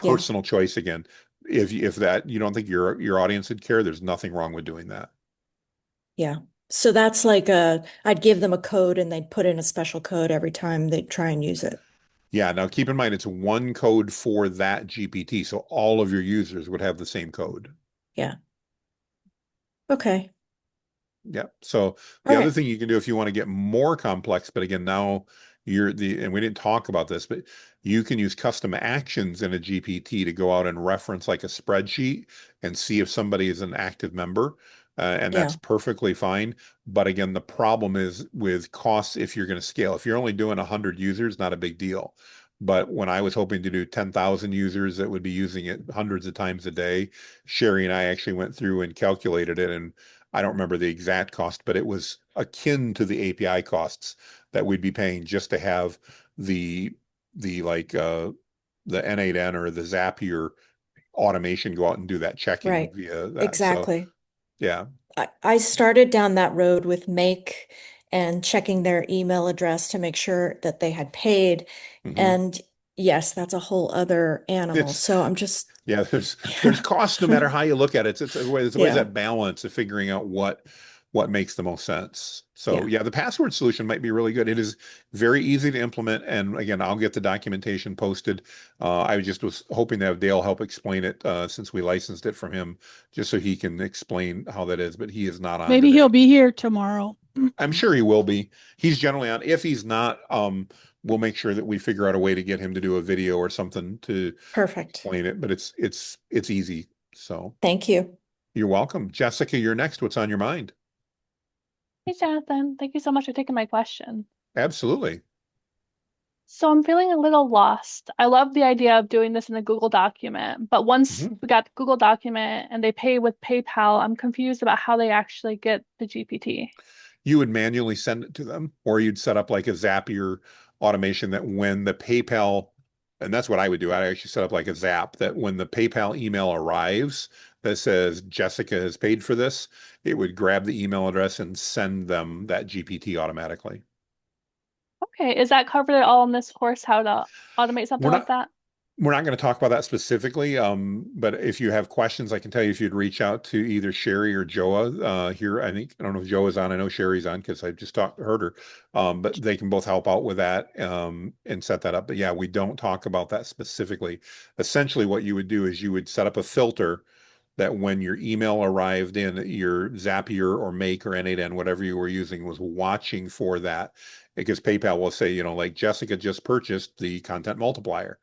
Yeah. Personal choice again. If that you don't think your audience would care, there's nothing wrong with doing that. Yeah. So that's like I'd give them a code and they'd put in a special code every time they try and use it. Yeah, now keep in mind it's one code for that GPT, so all of your users would have the same code. Yeah. Okay. Yeah. So the All other right. thing you can do if you want to get more complex, but again, now and we didn't talk about this, but you can use custom actions in a GPT to go out and reference like a spreadsheet and see if somebody is an active member. And that's Yeah. perfectly fine. But again, the problem is with costs if you're going to scale. If you're only doing 100 users, not a big deal. But when I was hoping to do 10,000 users that would be using it hundreds of times a day, Sherry and I actually went through and calculated it, and I don't remember the exact cost, but it was akin to the API costs that we'd be paying just to have the the N8N or the Zapier automation go out and do that checking Right. via that. So Exactly. yeah. I started down that road with Make and checking their email address to make sure that they had paid. And yes, that's a whole other animal. It's So I'm just yeah, there's costs no matter how you look at it. It's always Yeah. that balance of figuring out what what makes the most sense. So Yeah. yeah, the password solution might be really good. It is very easy to implement. And again, I'll get the documentation posted. I just was hoping to have Dale help explain it since we licensed it from him, just so he can explain how that is, but he is not on Maybe today. he'll be here tomorrow. I'm sure he will be. He's generally on. If he's not, we'll make sure that we figure out a way to get him to do a video or something to Perfect. explain it, but it's easy. So Thank you. you're welcome. Jessica, you're next. What's on your mind? Hey, Jonathan. Thank you so much for taking my question. Absolutely. So I'm feeling a little lost. I love the idea of doing this in a Google document, but once we got the Google document and they pay with PayPal, I'm confused about how they actually get the GPT. You would manually send it to them, or you'd set up like a Zapier automation that when the PayPal, and that's what I would do. I actually set up like a Zap that when the PayPal email arrives that says Jessica has paid for this, it would grab the email address and send them that GPT automatically. Okay, is that covered at all in this course, how to automate something We're like not that? we're not going to talk about that specifically, but if you have questions, I can tell you if you'd reach out to either Sherry or Joa here. I don't know if Joa's on. I know Sherry's on because I just heard her. But they can both help out with that and set that up. But yeah, we don't talk about that specifically. Essentially, what you would do is you would set up a filter that when your email arrived in, your Zapier or Make or N8N, whatever you were using, was watching for that. Because PayPal will say, like Jessica just purchased the content multiplier.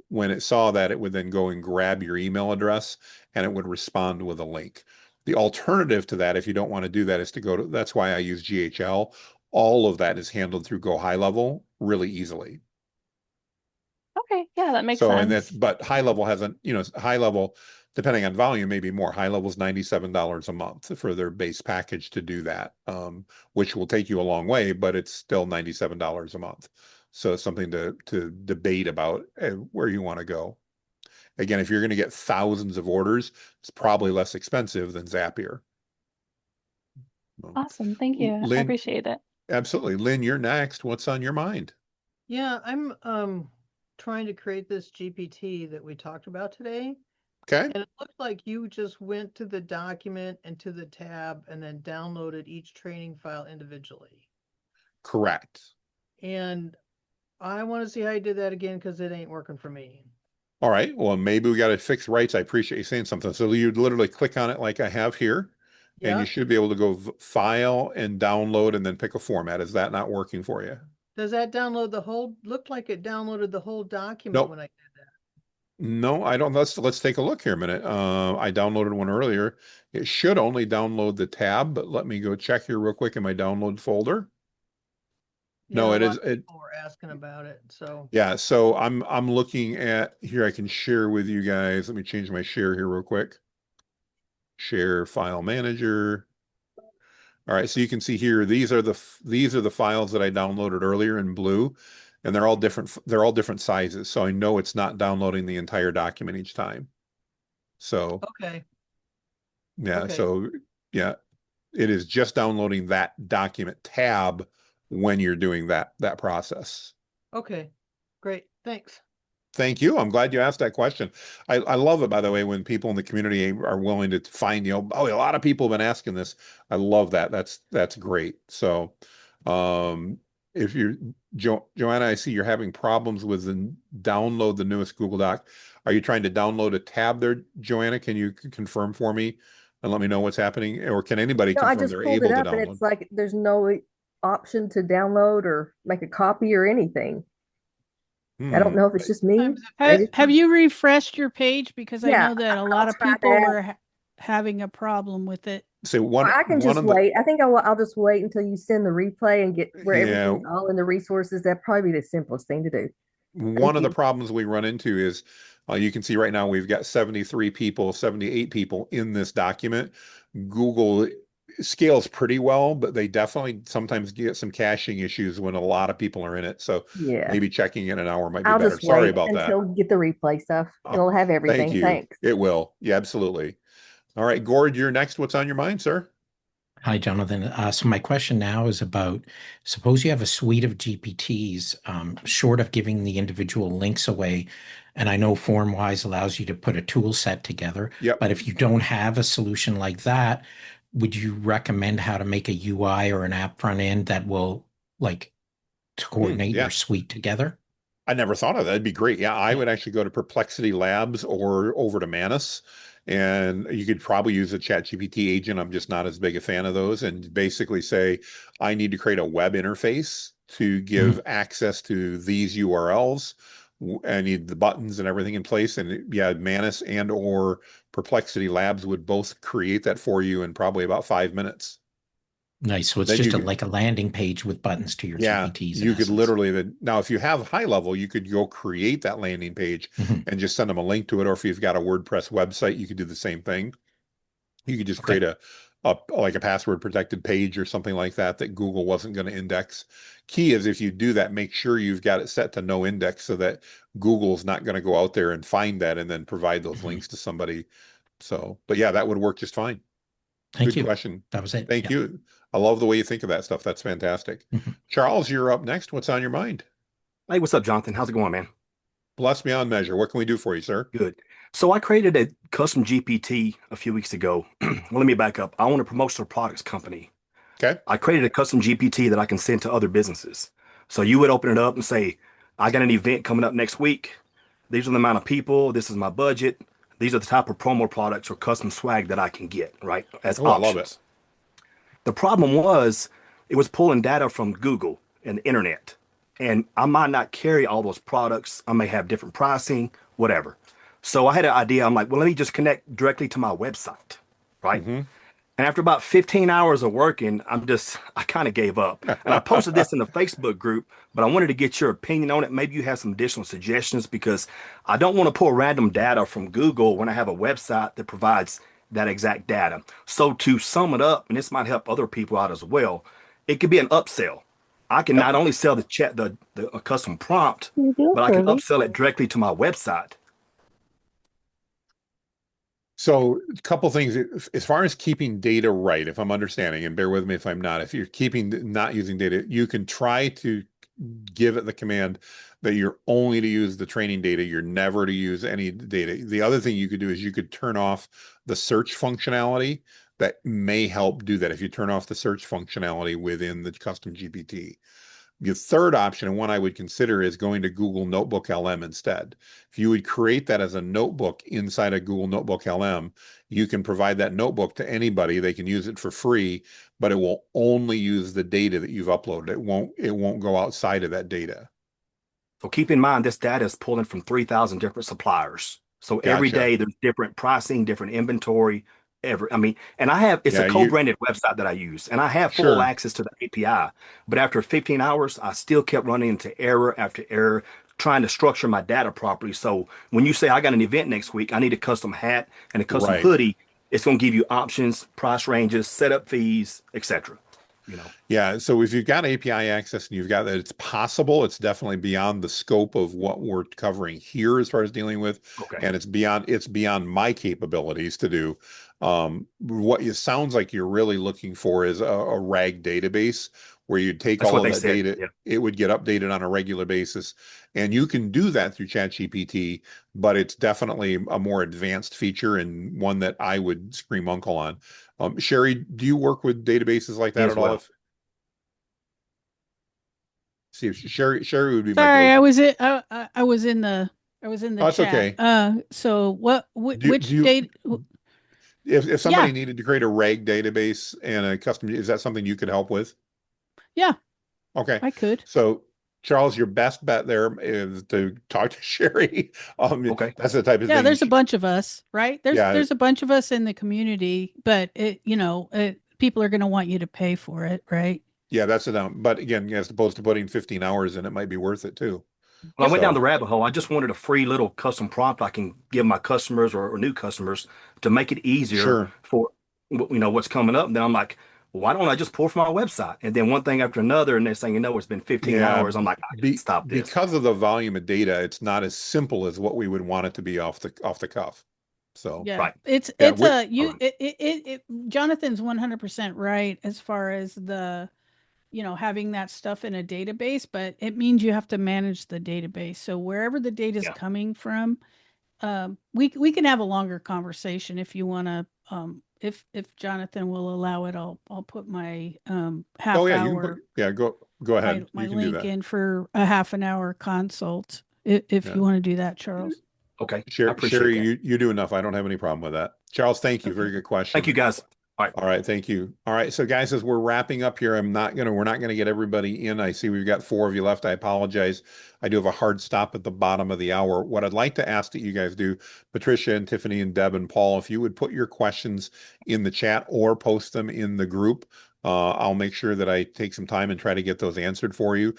When it saw that, it would then go and grab your email address and it would respond with a link. The alternative to that, if you don't want to do that, is to go to, that's why I use GHL. All of that is handled through Go High Level really easily. Okay, yeah, that makes So, sense. and that's, but High Level hasn't, High Level, depending on volume, maybe more. High Level is $97 a month for their base package to do that, which will take you a long way, but it's still $97 a month. So it's something to debate about where you want to go. Again, if you're going to get thousands of orders, it's probably less expensive than Zapier. Awesome, thank you. I Lynn, appreciate it. absolutely. Lynn, you're next. What's on your mind? Yeah, I'm trying to create this GPT that we talked about today. Okay. And it looked like you just went to the document and to the tab and then downloaded each training file individually. Correct. And I want to see how you did that again because it ain't working for me. All right. Well, maybe we got to fix rights. I appreciate you saying something. So you'd literally click on it like I have here, and you should be able to go file and download and then pick a format. Is that not working for you? Does that download the whole, looked like it downloaded the whole document Nope. when I did that. No, I don't. Let's take a look here a minute. I downloaded one earlier. It should only download the tab, but let me go check here real quick in my download folder. Yeah, No, a it lot is of it. people were asking about it. So Yeah, so I'm looking at here. I can share with you guys. Let me change my share here real quick. Share file manager. All right, so you can see here these are the files that I downloaded earlier in blue, and they're all different. They're all different sizes, so I know it's not downloading the entire document each time. So okay. yeah, Okay. so yeah, it is just downloading that document tab when you're doing that process. Okay. Great. Thanks. Thank you. I'm glad you asked that question. I love it, by the way, when people in the community are willing to find, oh, a lot of people have been asking this. I love that. That's great. So, if you're Joanna, I see you're having problems with the download the newest Google Doc. Are you trying to download a tab there, Joanna? Can you confirm for me and let me know what's happening? Or can anybody No, I confirm just they're pulled able it to up and download? it's like there's no option to download or make a copy or anything. I don't know if it's just me. Have you refreshed your page? Because I Yeah, know that a I'll lot of try people that. were having a problem with it. So Well, I can just wait. I think I'll just wait until you send the replay and get where everything's all in the resources. That'd probably be the simplest thing to do. One of the problems we run into is you can see right now we've got 73 people, 78 people in this document. Google scales pretty well, but they definitely sometimes get some caching issues when a lot of people are in it. So Yeah. maybe checking in an hour might be I'll better. just Sorry wait about that. until get the replay stuff. It'll have everything. Thank you. Thanks. It will. Yeah, absolutely. All right, Gord, you're next. What's on your mind, sir? Hi, Jonathan. So my question now is about, suppose you have a suite of GPTs, short of giving the individual links away, and I know FormWise allows you to put a tool set together, Yep. but if you don't have a solution like that, would you recommend how to make a UI or an app front end that will like coordinate yeah. your suite together? I never thought of that. That'd be great. Yeah, I would actually go to Perplexity Labs or over to Manus, and you could probably use a ChatGPT agent. I'm just not as big a fan of those. And basically say, I need to create a web interface to give access to these URLs. I need the buttons and everything in place. And yeah, Manus and or Perplexity Labs would both create that for you in probably about 5 minutes. Nice. So it's Then just you like a landing page with buttons to your Yeah, GPTs in you could essence. literally now if you have high level, you could go create that landing page and just send them a link to it. Or if you've got a WordPress website, you could do the same thing. You could just create a like a password protected page or something like that that Google wasn't going to index. Key is if you do that, make sure you've got it set to no index so that Google's not going to go out there and find that and then provide those links to somebody. So, but yeah, that would work just fine. Thank Good you. question. That was it. Thank Yeah. you. I love the way you think of that stuff. That's fantastic. Charles, you're up next. What's on your mind? Hey, what's up, Jonathan? How's it going, man? Bless beyond measure. What can we do for you, sir? Good. So I created a custom GPT a few weeks ago. Well, let me back up. I own a promotional products company. Okay. I created a custom GPT that I can send to other businesses. So you would open it up and say, I got an event coming up next week. These are the amount of people. This is my budget. These are the type of promo products or custom swag that I can get, right? As Oh, I love it. options. The problem was it was pulling data from Google and the internet. And I might not carry all those products. I may have different pricing, whatever. So I had an idea. I'm like, well, let me just connect directly to my website, right? And after about 15 hours of working, I kind of gave up. And I posted this in the Facebook group, but I wanted to get your opinion on it. Maybe you have some additional suggestions because I don't want to pull random data from Google when I have a website that provides that exact data. So to sum it up, and this might help other people out as well, it could be an upsell. I can not only sell the a custom prompt, but I can upsell it directly to my website. So a couple things as far as keeping data right, if I'm understanding, and bear with me if I'm not, if you're not using data, you can try to give it the command that you're only to use the training data, you're never to use any data. The other thing you could do is you could turn off the search functionality. That may help do that if you turn off the search functionality within the custom GPT. The third option, and one I would consider, is going to Google Notebook LM instead. If you would create that as a notebook inside a Google Notebook LM, you can provide that notebook to anybody. They can use it for free, but it will only use the data that you've uploaded. It won't go outside of that data. So keep in mind, this data is pulling from 3,000 different suppliers. So every day there's different pricing, different inventory. And it's a co-branded website that I use, and I have full access to the API. But after 15 hours, I still kept running into error after error, trying to structure my data properly. So when you say I got an event next week, I need a custom hat and a custom hoodie, it's going to give you options, price ranges, setup fees, etc. Yeah, so if you've got API access and you've got that, it's possible. It's definitely beyond the scope of what we're covering here as far as dealing with, and it's beyond my capabilities to do. What it sounds like you're really looking for is a RAG database where you'd take all of that data, it would get updated on a regular basis, and you can do that through ChatGPT, but it's definitely a more advanced feature and one that I would scream uncle on. Sherry, do you work with databases like that at all? See if Sherry would be my Sorry, go-to. I was in the That's chat. okay. So which date? If somebody needed to create a RAG database and a custom, is that something you could help with? Yeah. Okay. I could. So Charles, your best bet there is to talk to Sherry. That's the type of thing. Yeah, there's a bunch of us, right? Yeah. There's a bunch of us in the community, but people are going to want you to pay for it, right? Yeah, that's it. But again, as opposed to putting 15 hours in, it might be worth it too. Well, I went down the rabbit hole. I just wanted a free little custom prompt I can give my customers or new customers to make it easier for what's coming up. And then I'm like, why don't I just pull from my website? And then one thing after another, and they're saying, it's been 15 hours. I'm like, I can't stop this. Because of the volume of data, it's not as simple as what we would want it to be off the cuff. So Jonathan's 100% right as far as the having that stuff in a database, but it means you have to manage the database. So wherever the data is coming from, we can have a longer conversation if you want to. If Jonathan will allow it, I'll put my half Oh yeah, you can hour. put, yeah, go ahead. My You can do link that. in for a half an hour consult if Yeah. you want to do that, Charles. Okay. I Sherry, appreciate that. you do enough. I don't have any problem with that. Charles, thank you. Very good question. Thank you, guys. All right. All right, thank you. All right, so guys, as we're wrapping up here, we're not gonna get everybody in. I see we've got 4 of you left. I apologize. I do have a hard stop at the bottom of the hour. What I'd like to ask that you guys do, Patricia and Tiffany and Deb and Paul, if you would put your questions in the chat or post them in the group, I'll make sure that I take some time and try to get those answered for you.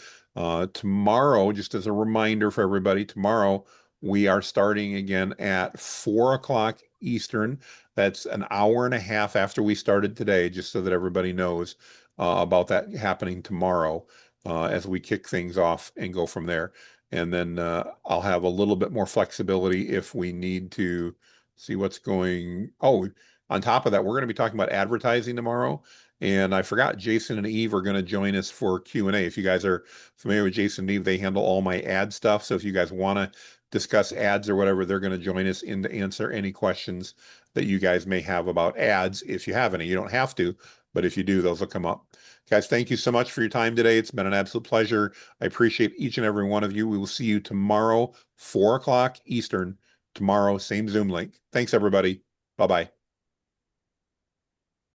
Tomorrow, just as a reminder for everybody, tomorrow we are starting again at 4 o'clock Eastern. That's an hour and a half after we started today, just so that everybody knows about that happening tomorrow as we kick things off and go from there. And then I'll have a little bit more flexibility if we need to see what's going. Oh, on top of that, we're going to be talking about advertising tomorrow. And I forgot, Jason and Eve are going to join us for Q&A. If you guys are familiar with Jason and Eve, they handle all my ad stuff. So if you guys want to discuss ads or whatever, they're going to join us in to answer any questions that you guys may have about ads. If you have any, you don't have to, but if you do, those will come up. Guys, thank you so much for your time today. It's been an absolute pleasure. I appreciate each and every one of you. We will see you tomorrow, 4 o'clock Eastern. Tomorrow, same Zoom link. Thanks, everybody. Bye-bye.